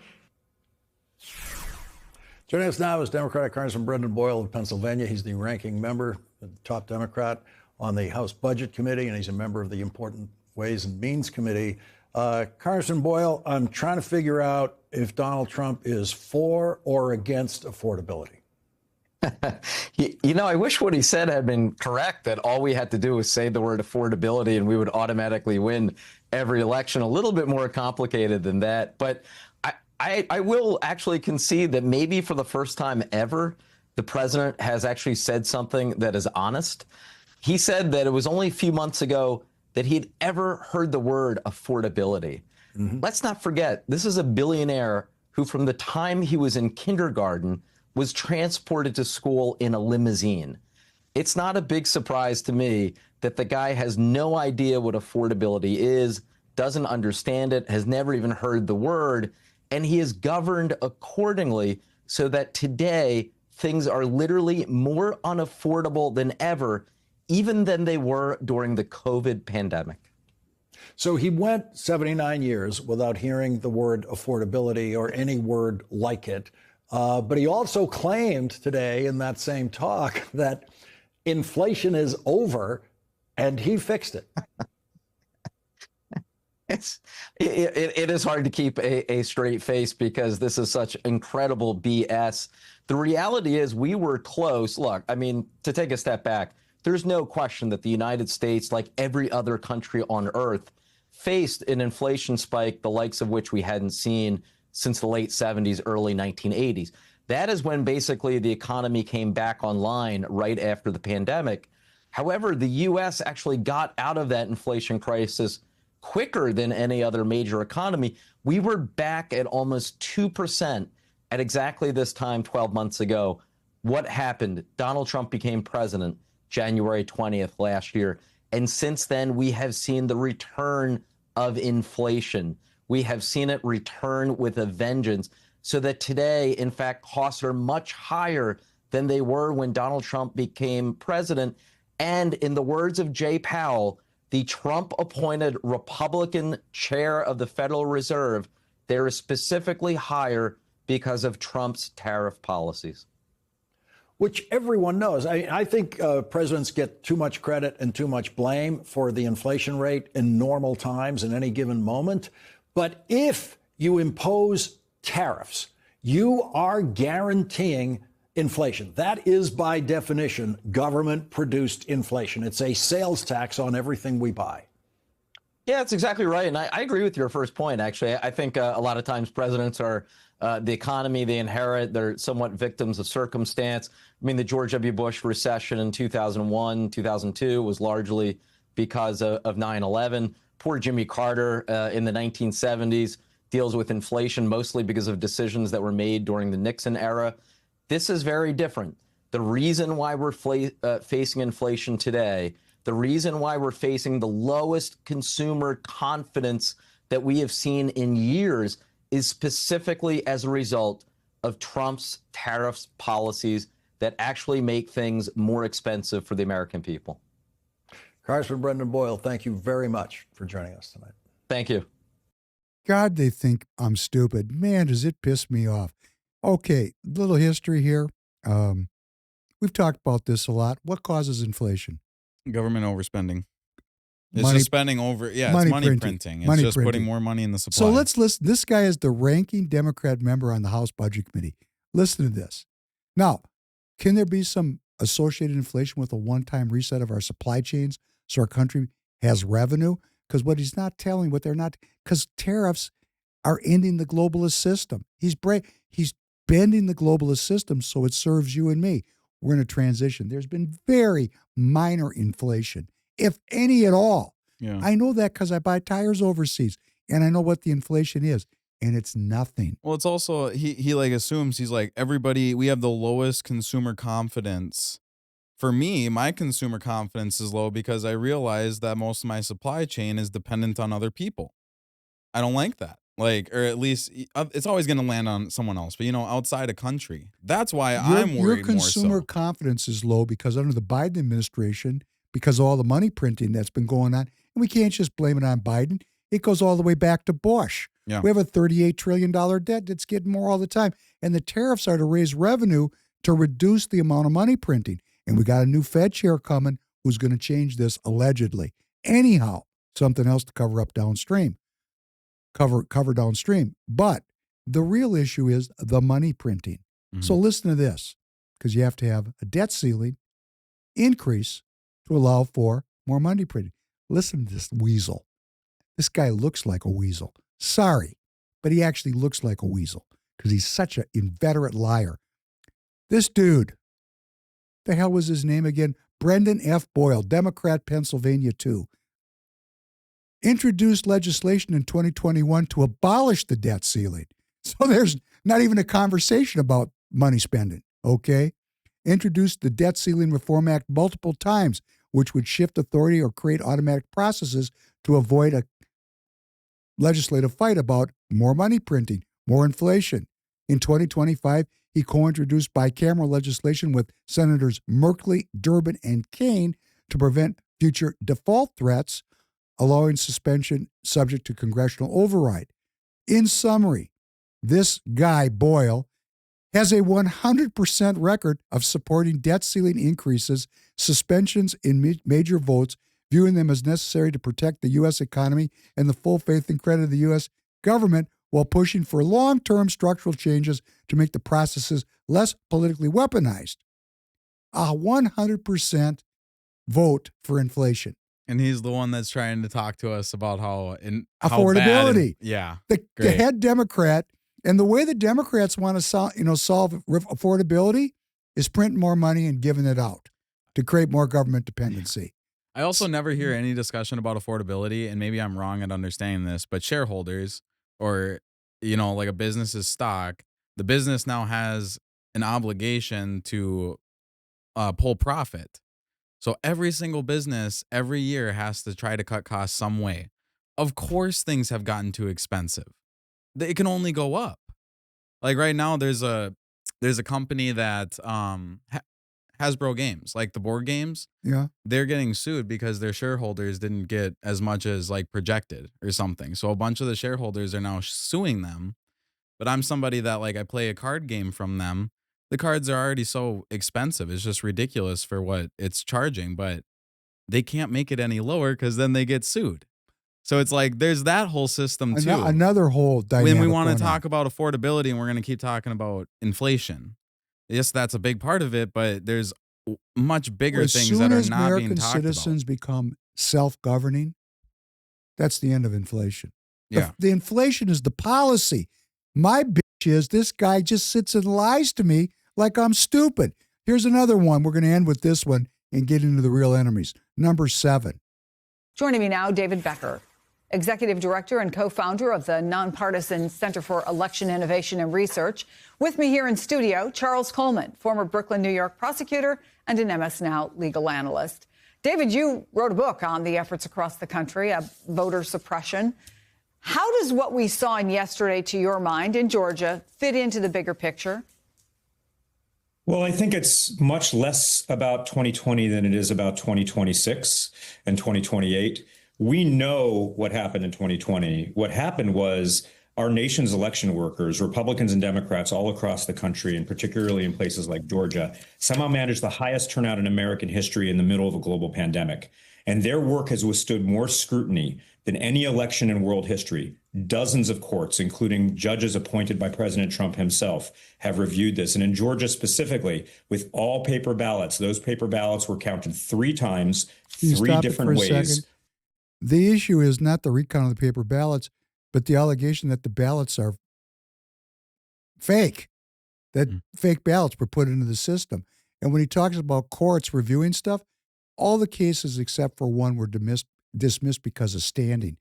Joining us now is Democratic Congressman Brendan Boyle of Pennsylvania. He's the ranking member, the top Democrat on the House Budget Committee, and he's a member of the Important Ways and Means Committee. Congressman Boyle, I'm trying to figure out if Donald Trump is for or against affordability. I wish what he said had been correct, that all we had to do was say the word affordability and we would automatically win every election. A little bit more complicated than that. But I will actually concede that maybe for the first time ever, the president has actually said something that is honest. He said that it was only a few months ago that he'd ever heard the word affordability. Mm-hmm. Let's not forget, this is a billionaire who from the time he was in kindergarten was transported to school in a limousine. It's not a big surprise to me that the guy has no idea what affordability is, doesn't understand it, has never even heard the word, and he is governed accordingly so that today things are literally more unaffordable than ever, even than they were during the COVID pandemic. So he went 79 years without hearing the word affordability or any word like it. But he also claimed today in that same talk that inflation is over and he fixed it. It is hard to keep a straight face because this is such incredible BS. The reality is we were close. Look, I mean, to take a step back, there's no question that the United States, like every other country on earth, faced an inflation spike, the likes of which we hadn't seen since the late 70s, early 1980s. That is when basically the economy came back online right after the pandemic. However, the U.S. actually got out of that inflation crisis quicker than any other major economy. We were back at almost 2% at exactly this time 12 months ago. What happened? Donald Trump became president January 20th last year. And since then, we have seen the return of inflation. We have seen it return with a vengeance, so that today, in fact, costs are much higher than they were when Donald Trump became president. And in the words of Jay Powell, the Trump-appointed Republican chair of the Federal Reserve, they're specifically higher because of Trump's tariff policies. Which everyone knows. I think presidents get too much credit and too much blame for the inflation rate in normal times in any given moment. But if you impose tariffs, you are guaranteeing inflation. That is, by definition, government-produced inflation. It's a sales tax on everything we buy. Yeah, that's exactly right. And I agree with your first point, actually. I think a lot of times presidents are the economy they inherit. They're somewhat victims of circumstance. I mean, the George W. Bush recession in 2001, 2002 was largely because of 9/11. Poor Jimmy Carter in the 1970s deals with inflation mostly because of decisions that were made during the Nixon era. This is very different. The reason why we're facing inflation today, the reason why we're facing the lowest consumer confidence that we have seen in years is specifically as a result of Trump's tariffs policies that actually make things more expensive for the American people. Congressman Brendan Boyle, thank you very much for joining us tonight. Thank you. God, they think I'm stupid. Man, does it piss me off. Okay, little history here. We've talked about this a lot. What causes inflation? Government overspending. It's Money- just spending over. Yeah, money it's money printing. printing. It's Money just printing. putting more money in the supply. So let's listen. This guy is the ranking Democrat member on the House Budget Committee. Listen to this. Now, can there be some associated inflation with a one-time reset of our supply chains so our country has revenue? Because what he's not telling, what they're not, because tariffs are ending the globalist system. He's bending the globalist system so it serves you and me. We're in a transition. There's been very minor inflation, if any at all. Yeah. I know that because I buy tires overseas, and I know what the inflation is, and it's nothing. Well, it's also, he like assumes, he's like, everybody, we have the lowest consumer confidence. For me, my consumer confidence is low because I realize that most of my supply chain is dependent on other people. I don't like that. Like, or at least it's always going to land on someone else, but outside a country. That's why I'm worried Your consumer more so. confidence is low because under the Biden administration, because of all the money printing that's been going on, and we can't just blame it on Biden. It goes all the way back to Bush. Yeah. We have a $38 trillion debt that's getting more all the time. And the tariffs are to raise revenue to reduce the amount of money printing. And we got a new Fed chair coming who's going to change this allegedly. Anyhow, something else to cover up downstream. Cover downstream. But the real issue is the money printing. Mm-hmm. So listen to this, because you have to have a debt ceiling increase to allow for more money printing. Listen to this weasel. This guy looks like a weasel. Sorry, but he actually looks like a weasel because he's such an inveterate liar. This dude, the hell was his name again? Brendan F. Boyle, Democrat, Pennsylvania 2. Introduced legislation in 2021 to abolish the debt ceiling. So there's not even a conversation about money spending, okay? Introduced the Debt Ceiling Reform Act multiple times, which would shift authority or create automatic processes to avoid a legislative fight about more money printing, more inflation. In 2025, he co-introduced bicameral legislation with Senators Merkley, Durbin, and Kaine to prevent future default threats, allowing suspension subject to congressional override. In summary, this guy, Boyle, has a 100% record of supporting debt ceiling increases, suspensions in major votes, viewing them as necessary to protect the U.S. economy and the full faith and credit of the U.S. government, while pushing for long-term structural changes to make the processes less politically weaponized. A 100% vote for inflation. And he's the one that's trying to talk to us about how affordability. Yeah. The head Democrat, and the way the Democrats want to solve affordability is printing more money and giving it out to create more government dependency. I also never hear any discussion about affordability, and maybe I'm wrong at understanding this, but shareholders or, like a business's stock, the business now has an obligation to pull profit. So every single business every year has to try to cut costs some way. Of course, things have gotten too expensive. It can only go up. Like right now, there's a company that Hasbro Games, like the board games. Yeah, they're getting sued because their shareholders didn't get as much as like projected or something. So a bunch of the shareholders are now suing them. But I'm somebody that I play a card game from them. The cards are already so expensive. It's just ridiculous for what it's charging, but they can't make it any lower because then they get sued. So it's like there's that whole system too. Another whole dynamic. When we want to talk about affordability and we're going to keep talking about inflation. Yes, that's a big part of it, but there's much bigger things that are not being talked about. As soon as American citizens become self-governing, that's the end of inflation. Yeah. The inflation is the policy. My bitch is this guy just sits and lies to me like I'm stupid. Here's another one. We're going to end with this one and get into the real enemies. Number 7. Joining me now, David Becker, Executive Director and co-founder of the nonpartisan Center for Election Innovation and Research. With me here in studio, Charles Coleman, former Brooklyn, New York prosecutor and an MS Now legal analyst. David, you wrote a book on the efforts across the country of voter suppression. How does what we saw in yesterday, to your mind, in Georgia, fit into the bigger picture? Well, I think it's much less about 2020 than it is about 2026 and 2028. We know what happened in 2020. What happened was our nation's election workers, Republicans and Democrats all across the country, and particularly in places like Georgia, somehow managed the highest turnout in American history in the middle of a global pandemic. And their work has withstood more scrutiny than any election in world history. Dozens of courts, including judges appointed by President Trump himself, have reviewed this. And in Georgia specifically, with all paper ballots, those paper ballots were counted 3 times, 3 different ways. The issue is not the recount of the paper ballots. but the allegation that the ballots are fake, that fake ballots were put into the system. And when he talks about courts reviewing stuff, all the cases except for one were dismissed because of standing.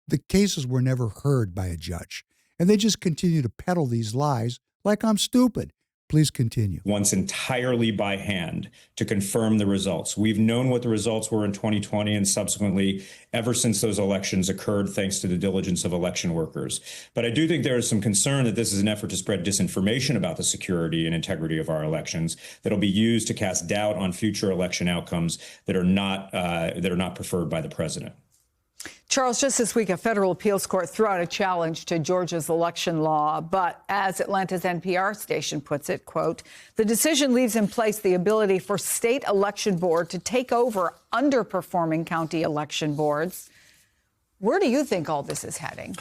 The cases were never heard by a judge. And they just continue to peddle these lies like I'm stupid. Please continue. Once entirely by hand to confirm the results. We've known what the results were in 2020 and subsequently ever since those elections occurred, thanks to the diligence of election workers. But I do think there is some concern that this is an effort to spread disinformation about the security and integrity of our elections that'll be used to cast doubt on future election outcomes that are not preferred by the president. Charles, just this week, a federal appeals court threw out a challenge to Georgia's election law. But as Atlanta's NPR station puts it, quote, the decision leaves in place the ability for state election board to take over underperforming county election boards. Where do you think all this is heading?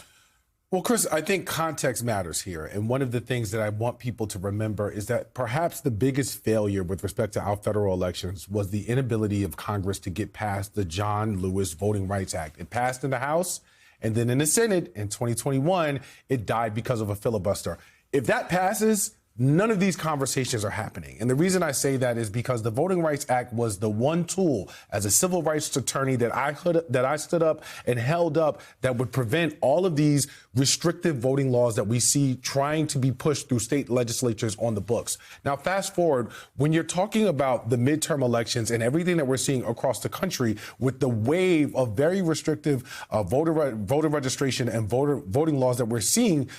Well, Chris, I think context matters here. And one of the things that I want people to remember is that perhaps the biggest failure with respect to our federal elections was the inability of Congress to get past the John Lewis Voting Rights Act. It passed in the House, and then in the Senate in 2021, it died because of a filibuster. If that passes, none of these conversations are happening. And the reason I say that is because the Voting Rights Act was the one tool as a civil rights attorney that I stood up and held up that would prevent all of these restrictive voting laws that we see trying to be pushed through state legislatures on the books. Now, fast forward, when you're talking about the midterm elections and everything that we're seeing across the country with the wave of very restrictive voter registration and voting laws that we're seeing,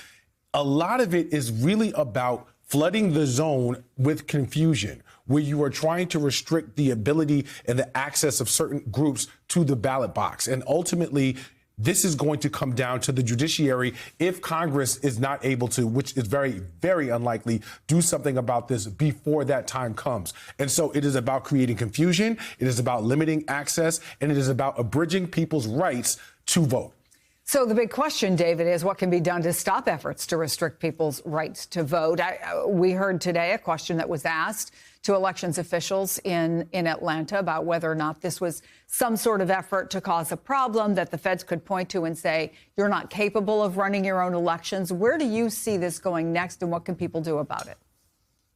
a lot of it is really about flooding the zone with confusion, where you are trying to restrict the ability and the access of certain groups to the ballot box. And ultimately, this is going to come down to the judiciary if Congress is not able to, which is very, very unlikely, do something about this before that time comes. And so it is about creating confusion, it is about limiting access, and it is about abridging people's rights to vote. So the big question, David, is what can be done to stop efforts to restrict people's rights to vote? We heard today a question that was asked to elections officials in Atlanta about whether or not this was some sort of effort to cause a problem that the feds could point to and say, you're not capable of running your own elections. Where do you see this going next, and what can people do about it?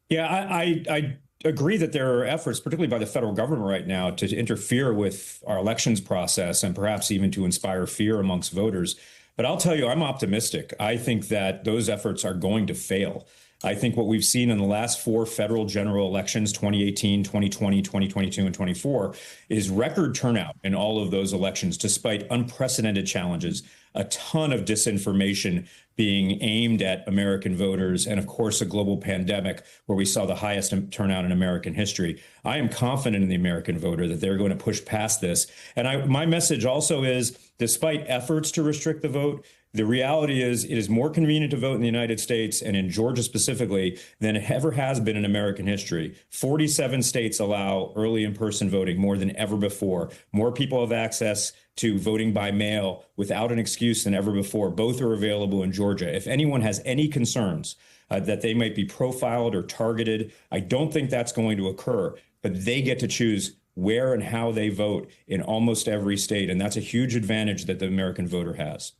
Yeah, I agree that there are efforts, particularly by the federal government right now, to interfere with our elections process and perhaps even to inspire fear amongst voters. But I'll tell you, I'm optimistic. I think that those efforts are going to fail. I think what we've seen in the last 4 federal general elections, 2018, 2020, 2022, and 24, is record turnout in all of those elections, despite unprecedented challenges, a ton of disinformation being aimed at American voters, and of course, a global pandemic where we saw the highest turnout in American history. I am confident in the American voter that they're going to push past this. And my message also is, despite efforts to restrict the vote, the reality is it is more convenient to vote in the United States, and in Georgia specifically, than it ever has been in American history. 47 states allow early in-person voting more than ever before. More people have access to voting by mail without an excuse than ever before. Both are available in Georgia. If anyone has any concerns that they might be profiled or targeted, I don't think that's going to occur, but they get to choose where and how they vote in almost every state, and that's a huge advantage that the American voter has.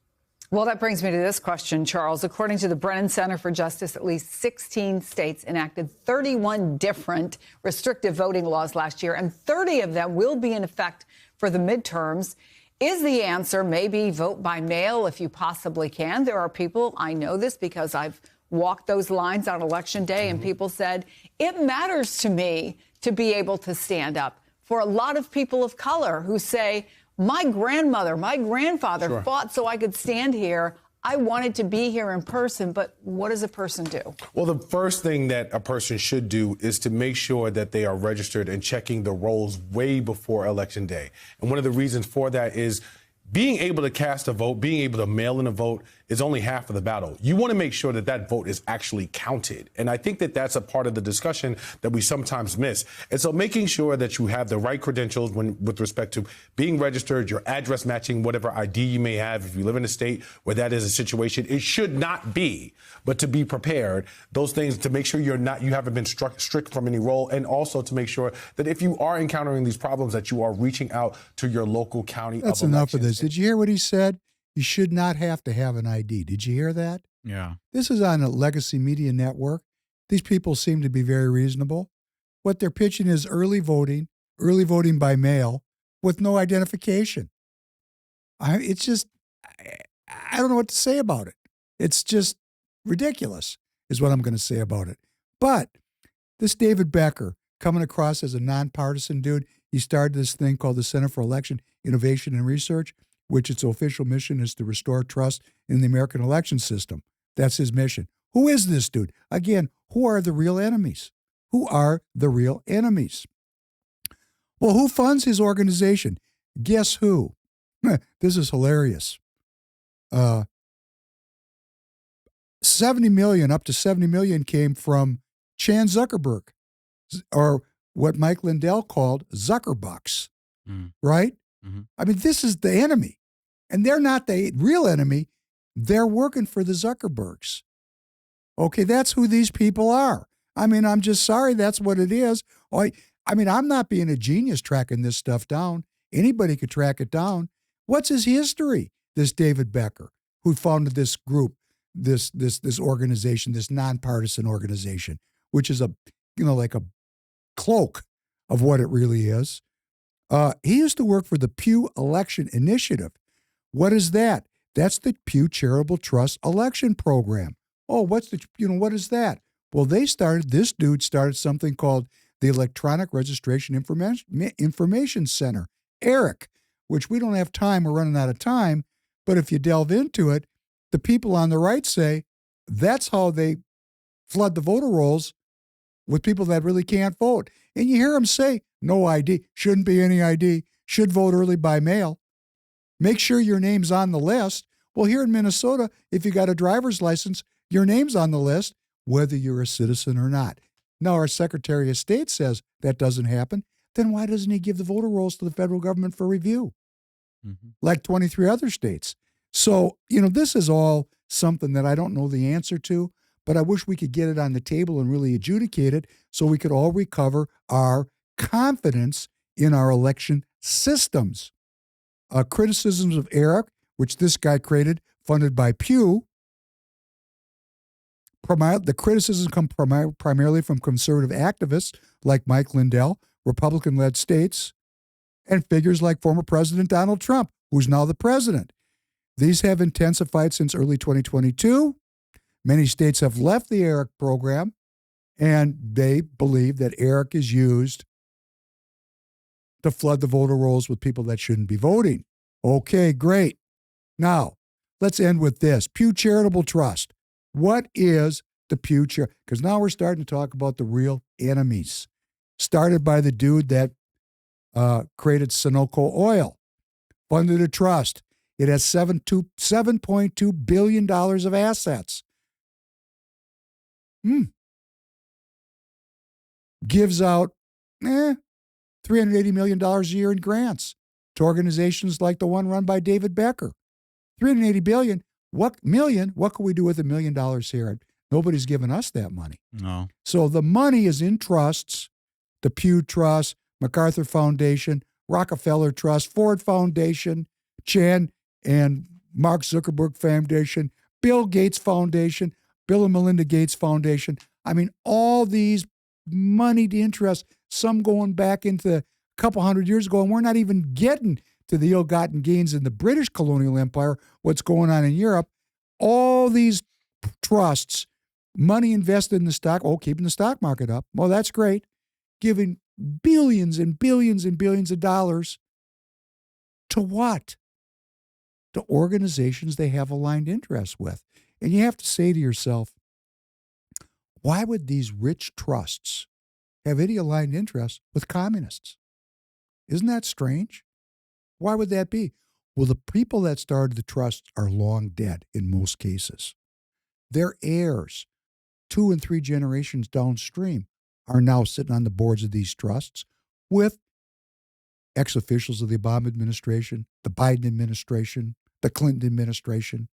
Well, that brings me to this question, Charles. According to the Brennan Center for Justice, at least 16 states enacted 31 different restrictive voting laws last year, and 30 of them will be in effect for the midterms. Is the answer maybe vote by mail if you possibly can? There are people, I know this because I've walked those lines on Election Day, and people said, it matters to me to be able to stand up. For a lot of people of color who say, my grandmother, my grandfather fought so I could stand here. I wanted to be here in person, but what does a person do? Well, the first thing that a person should do is to make sure that they are registered and checking the rolls way before Election Day. And one of the reasons for that is being able to cast a vote, being able to mail in a vote is only half of the battle. You want to make sure that that vote is actually counted. And I think that that's a part of the discussion that we sometimes miss. And so making sure that you have the right credentials with respect to being registered, your address matching whatever ID you may have. If you live in a state where that is a situation, it should not be, but to be prepared, those things to make sure you haven't been strict from any role, and also to make sure that if you are encountering these problems, that you are reaching out to your local county. That's enough of this. Did you hear what he said? You should not have to have an ID. Did you hear that? Yeah. This is on a legacy media network. These people seem to be very reasonable. What they're pitching is early voting by mail with no identification. It's just, I don't know what to say about it. It's just ridiculous is what I'm going to say about it. But this David Becker, coming across as a nonpartisan dude, he started this thing called the Center for Election Innovation and Research, which its official mission is to restore trust in the American election system. That's his mission. Who is this dude? Again, who are the real enemies? Who are the real enemies? Well, who funds his organization? Guess who? This is hilarious. 70 million, up to 70 million came from Chan Zuckerberg, or what Mike Lindell called Zuckerbucks, right? Mm-hmm. I mean, this is the enemy. And they're not the real enemy. They're working for the Zuckerbergs. Okay, that's who these people are. I mean, I'm just sorry, that's what it is. I mean, I'm not being a genius tracking this stuff down. Anybody could track it down. What's his history? This David Becker, who founded this group, this organization, this nonpartisan organization, which is like a cloak of what it really is. He used to work for the Pew Election Initiative. What is that? That's the Pew Charitable Trust election program. Oh, what is that? Well, this dude started something called the Electronic Registration Information Center, ERIC, which we don't have time, we're running out of time, but if you delve into it, the people on the right say that's how they flood the voter rolls with people that really can't vote. And you hear them say, no ID, shouldn't be any ID, should vote early by mail. Make sure your name's on the list. Well, here in Minnesota, if you got a driver's license, your name's on the list, whether you're a citizen or not. Now, our Secretary of State says that doesn't happen. Then why doesn't he give the voter rolls to the federal government for review? Mm-hmm. Like 23 other states. So, this is all something that I don't know the answer to, but I wish we could get it on the table and really adjudicate it so we could all recover our confidence in our election systems. Criticisms of ERIC, which this guy created, funded by Pew. The criticisms come primarily from conservative activists like Mike Lindell, Republican-led states, and figures like former President Donald Trump, who's now the president. These have intensified since early 2022. Many states have left the ERIC program, and they believe that ERIC is used to flood the voter rolls with people that shouldn't be voting. Okay, great. Now, let's end with this. Pew Charitable Trust. What is the Pew Charitable? Because now we're starting to talk about the real enemies. Started by the dude that created Sunoco Oil, funded a trust. It has $7.2 billion of assets. Gives out $380 million a year in grants to organizations like the one run by David Becker. $380 billion. What can we do with $1 million here? Nobody's given us that money. No. So the money is in trusts, the Pew Trust, MacArthur Foundation, Rockefeller Trust, Ford Foundation, Chan and Mark Zuckerberg Foundation, Bill Gates Foundation, Bill and Melinda Gates Foundation. I mean, all these moneyed interests, some going back into a couple hundred years ago, and we're not even getting to the ill-gotten gains in the British colonial empire, what's going on in Europe. All these trusts, money invested in the stock, keeping the stock market up. Well, that's great. Giving billions and billions and billions of dollars to what? To organizations they have aligned interests with. And you have to say to yourself, why would these rich trusts have any aligned interests with communists? Isn't that strange? Why would that be? Well, the people that started the trusts are long dead in most cases. Their heirs, 2 and 3 generations downstream, are now sitting on the boards of these trusts with ex-officials of the Obama administration, the Biden administration, the Clinton administration,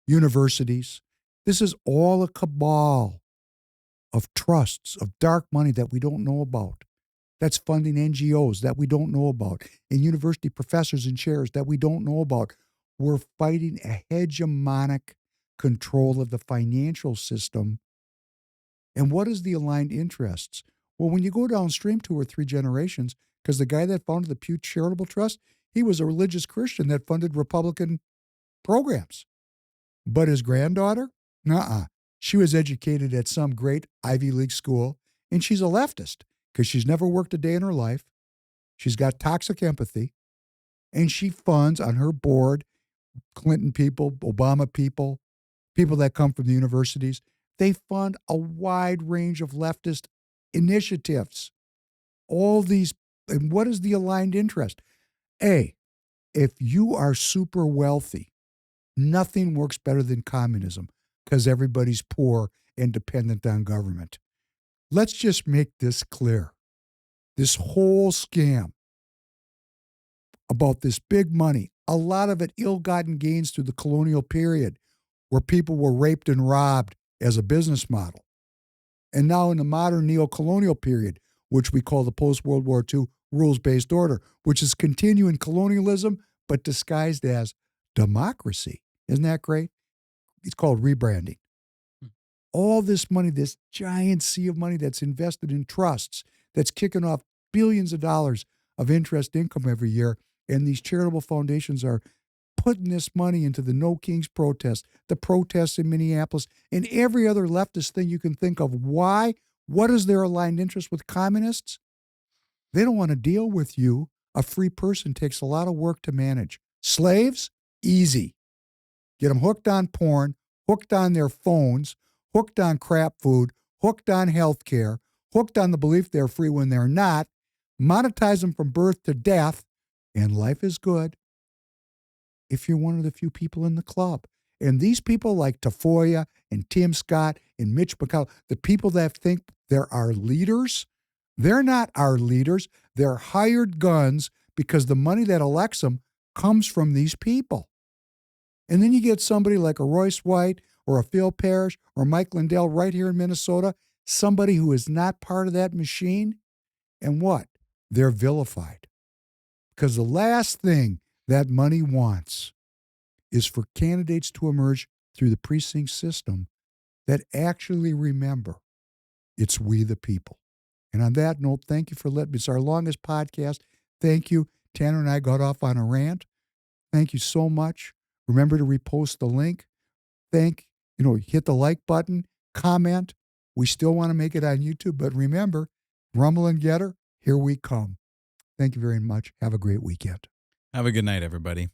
universities. This is all a cabal of trusts, of dark money that we don't know about. That's funding NGOs that we don't know about, and university professors and chairs that we don't know about. We're fighting a hegemonic control of the financial system. And what is the aligned interests? Well, when you go downstream 2 or 3 generations, because the guy that founded the Pew Charitable Trust, he was a religious Christian that funded Republican programs. But his granddaughter, she was educated at some great Ivy League school, and she's a leftist because she's never worked a day in her life. She's got toxic empathy, and she funds on her board Clinton people, Obama people, people that come from the universities. They fund a wide range of leftist initiatives. All these, and what is the aligned interest? A, if you are super wealthy, nothing works better than communism because everybody's poor and dependent on government. Let's just make this clear. This whole scam about this big money, a lot of it ill-gotten gains through the colonial period where people were raped and robbed as a business model. And now in the modern neo-colonial period, which we call the post-World War II rules-based order, which is continuing colonialism but disguised as democracy. Isn't that great? It's called rebranding. All this money, this giant sea of money that's invested in trusts, that's kicking off billions of dollars of interest income every year, and these charitable foundations are putting this money into the No Kings protest, the protests in Minneapolis, and every other leftist thing you can think of. Why? What is their aligned interest with communists? They don't want to deal with you. A free person takes a lot of work to manage. Slaves? Easy. Get them hooked on porn, hooked on their phones, hooked on crap food, hooked on health care, hooked on the belief they're free when they're not, monetize them from birth to death, and life is good if you're one of the few people in the club. And these people like Tafoya and Tim Scott and Mitch McConnell, the people that think they're our leaders, they're not our leaders. They're hired guns because the money that elects them comes from these people. And then you get somebody like a Royce White or a Phil Parrish or Mike Lindell right here in Minnesota, somebody who is not part of that machine. And what? They're vilified. Because the last thing that money wants is for candidates to emerge through the precinct system that actually remember it's we the people. And on that note, thank you for letting me. It's our longest podcast. Thank you. Tanner and I got off on a rant. Thank you so much. Remember to repost the link. Hit the like button, comment. We still want to make it on YouTube, but remember, Rumble and Getter, here we come. Thank you very much. Have a great weekend. Have a good night, everybody.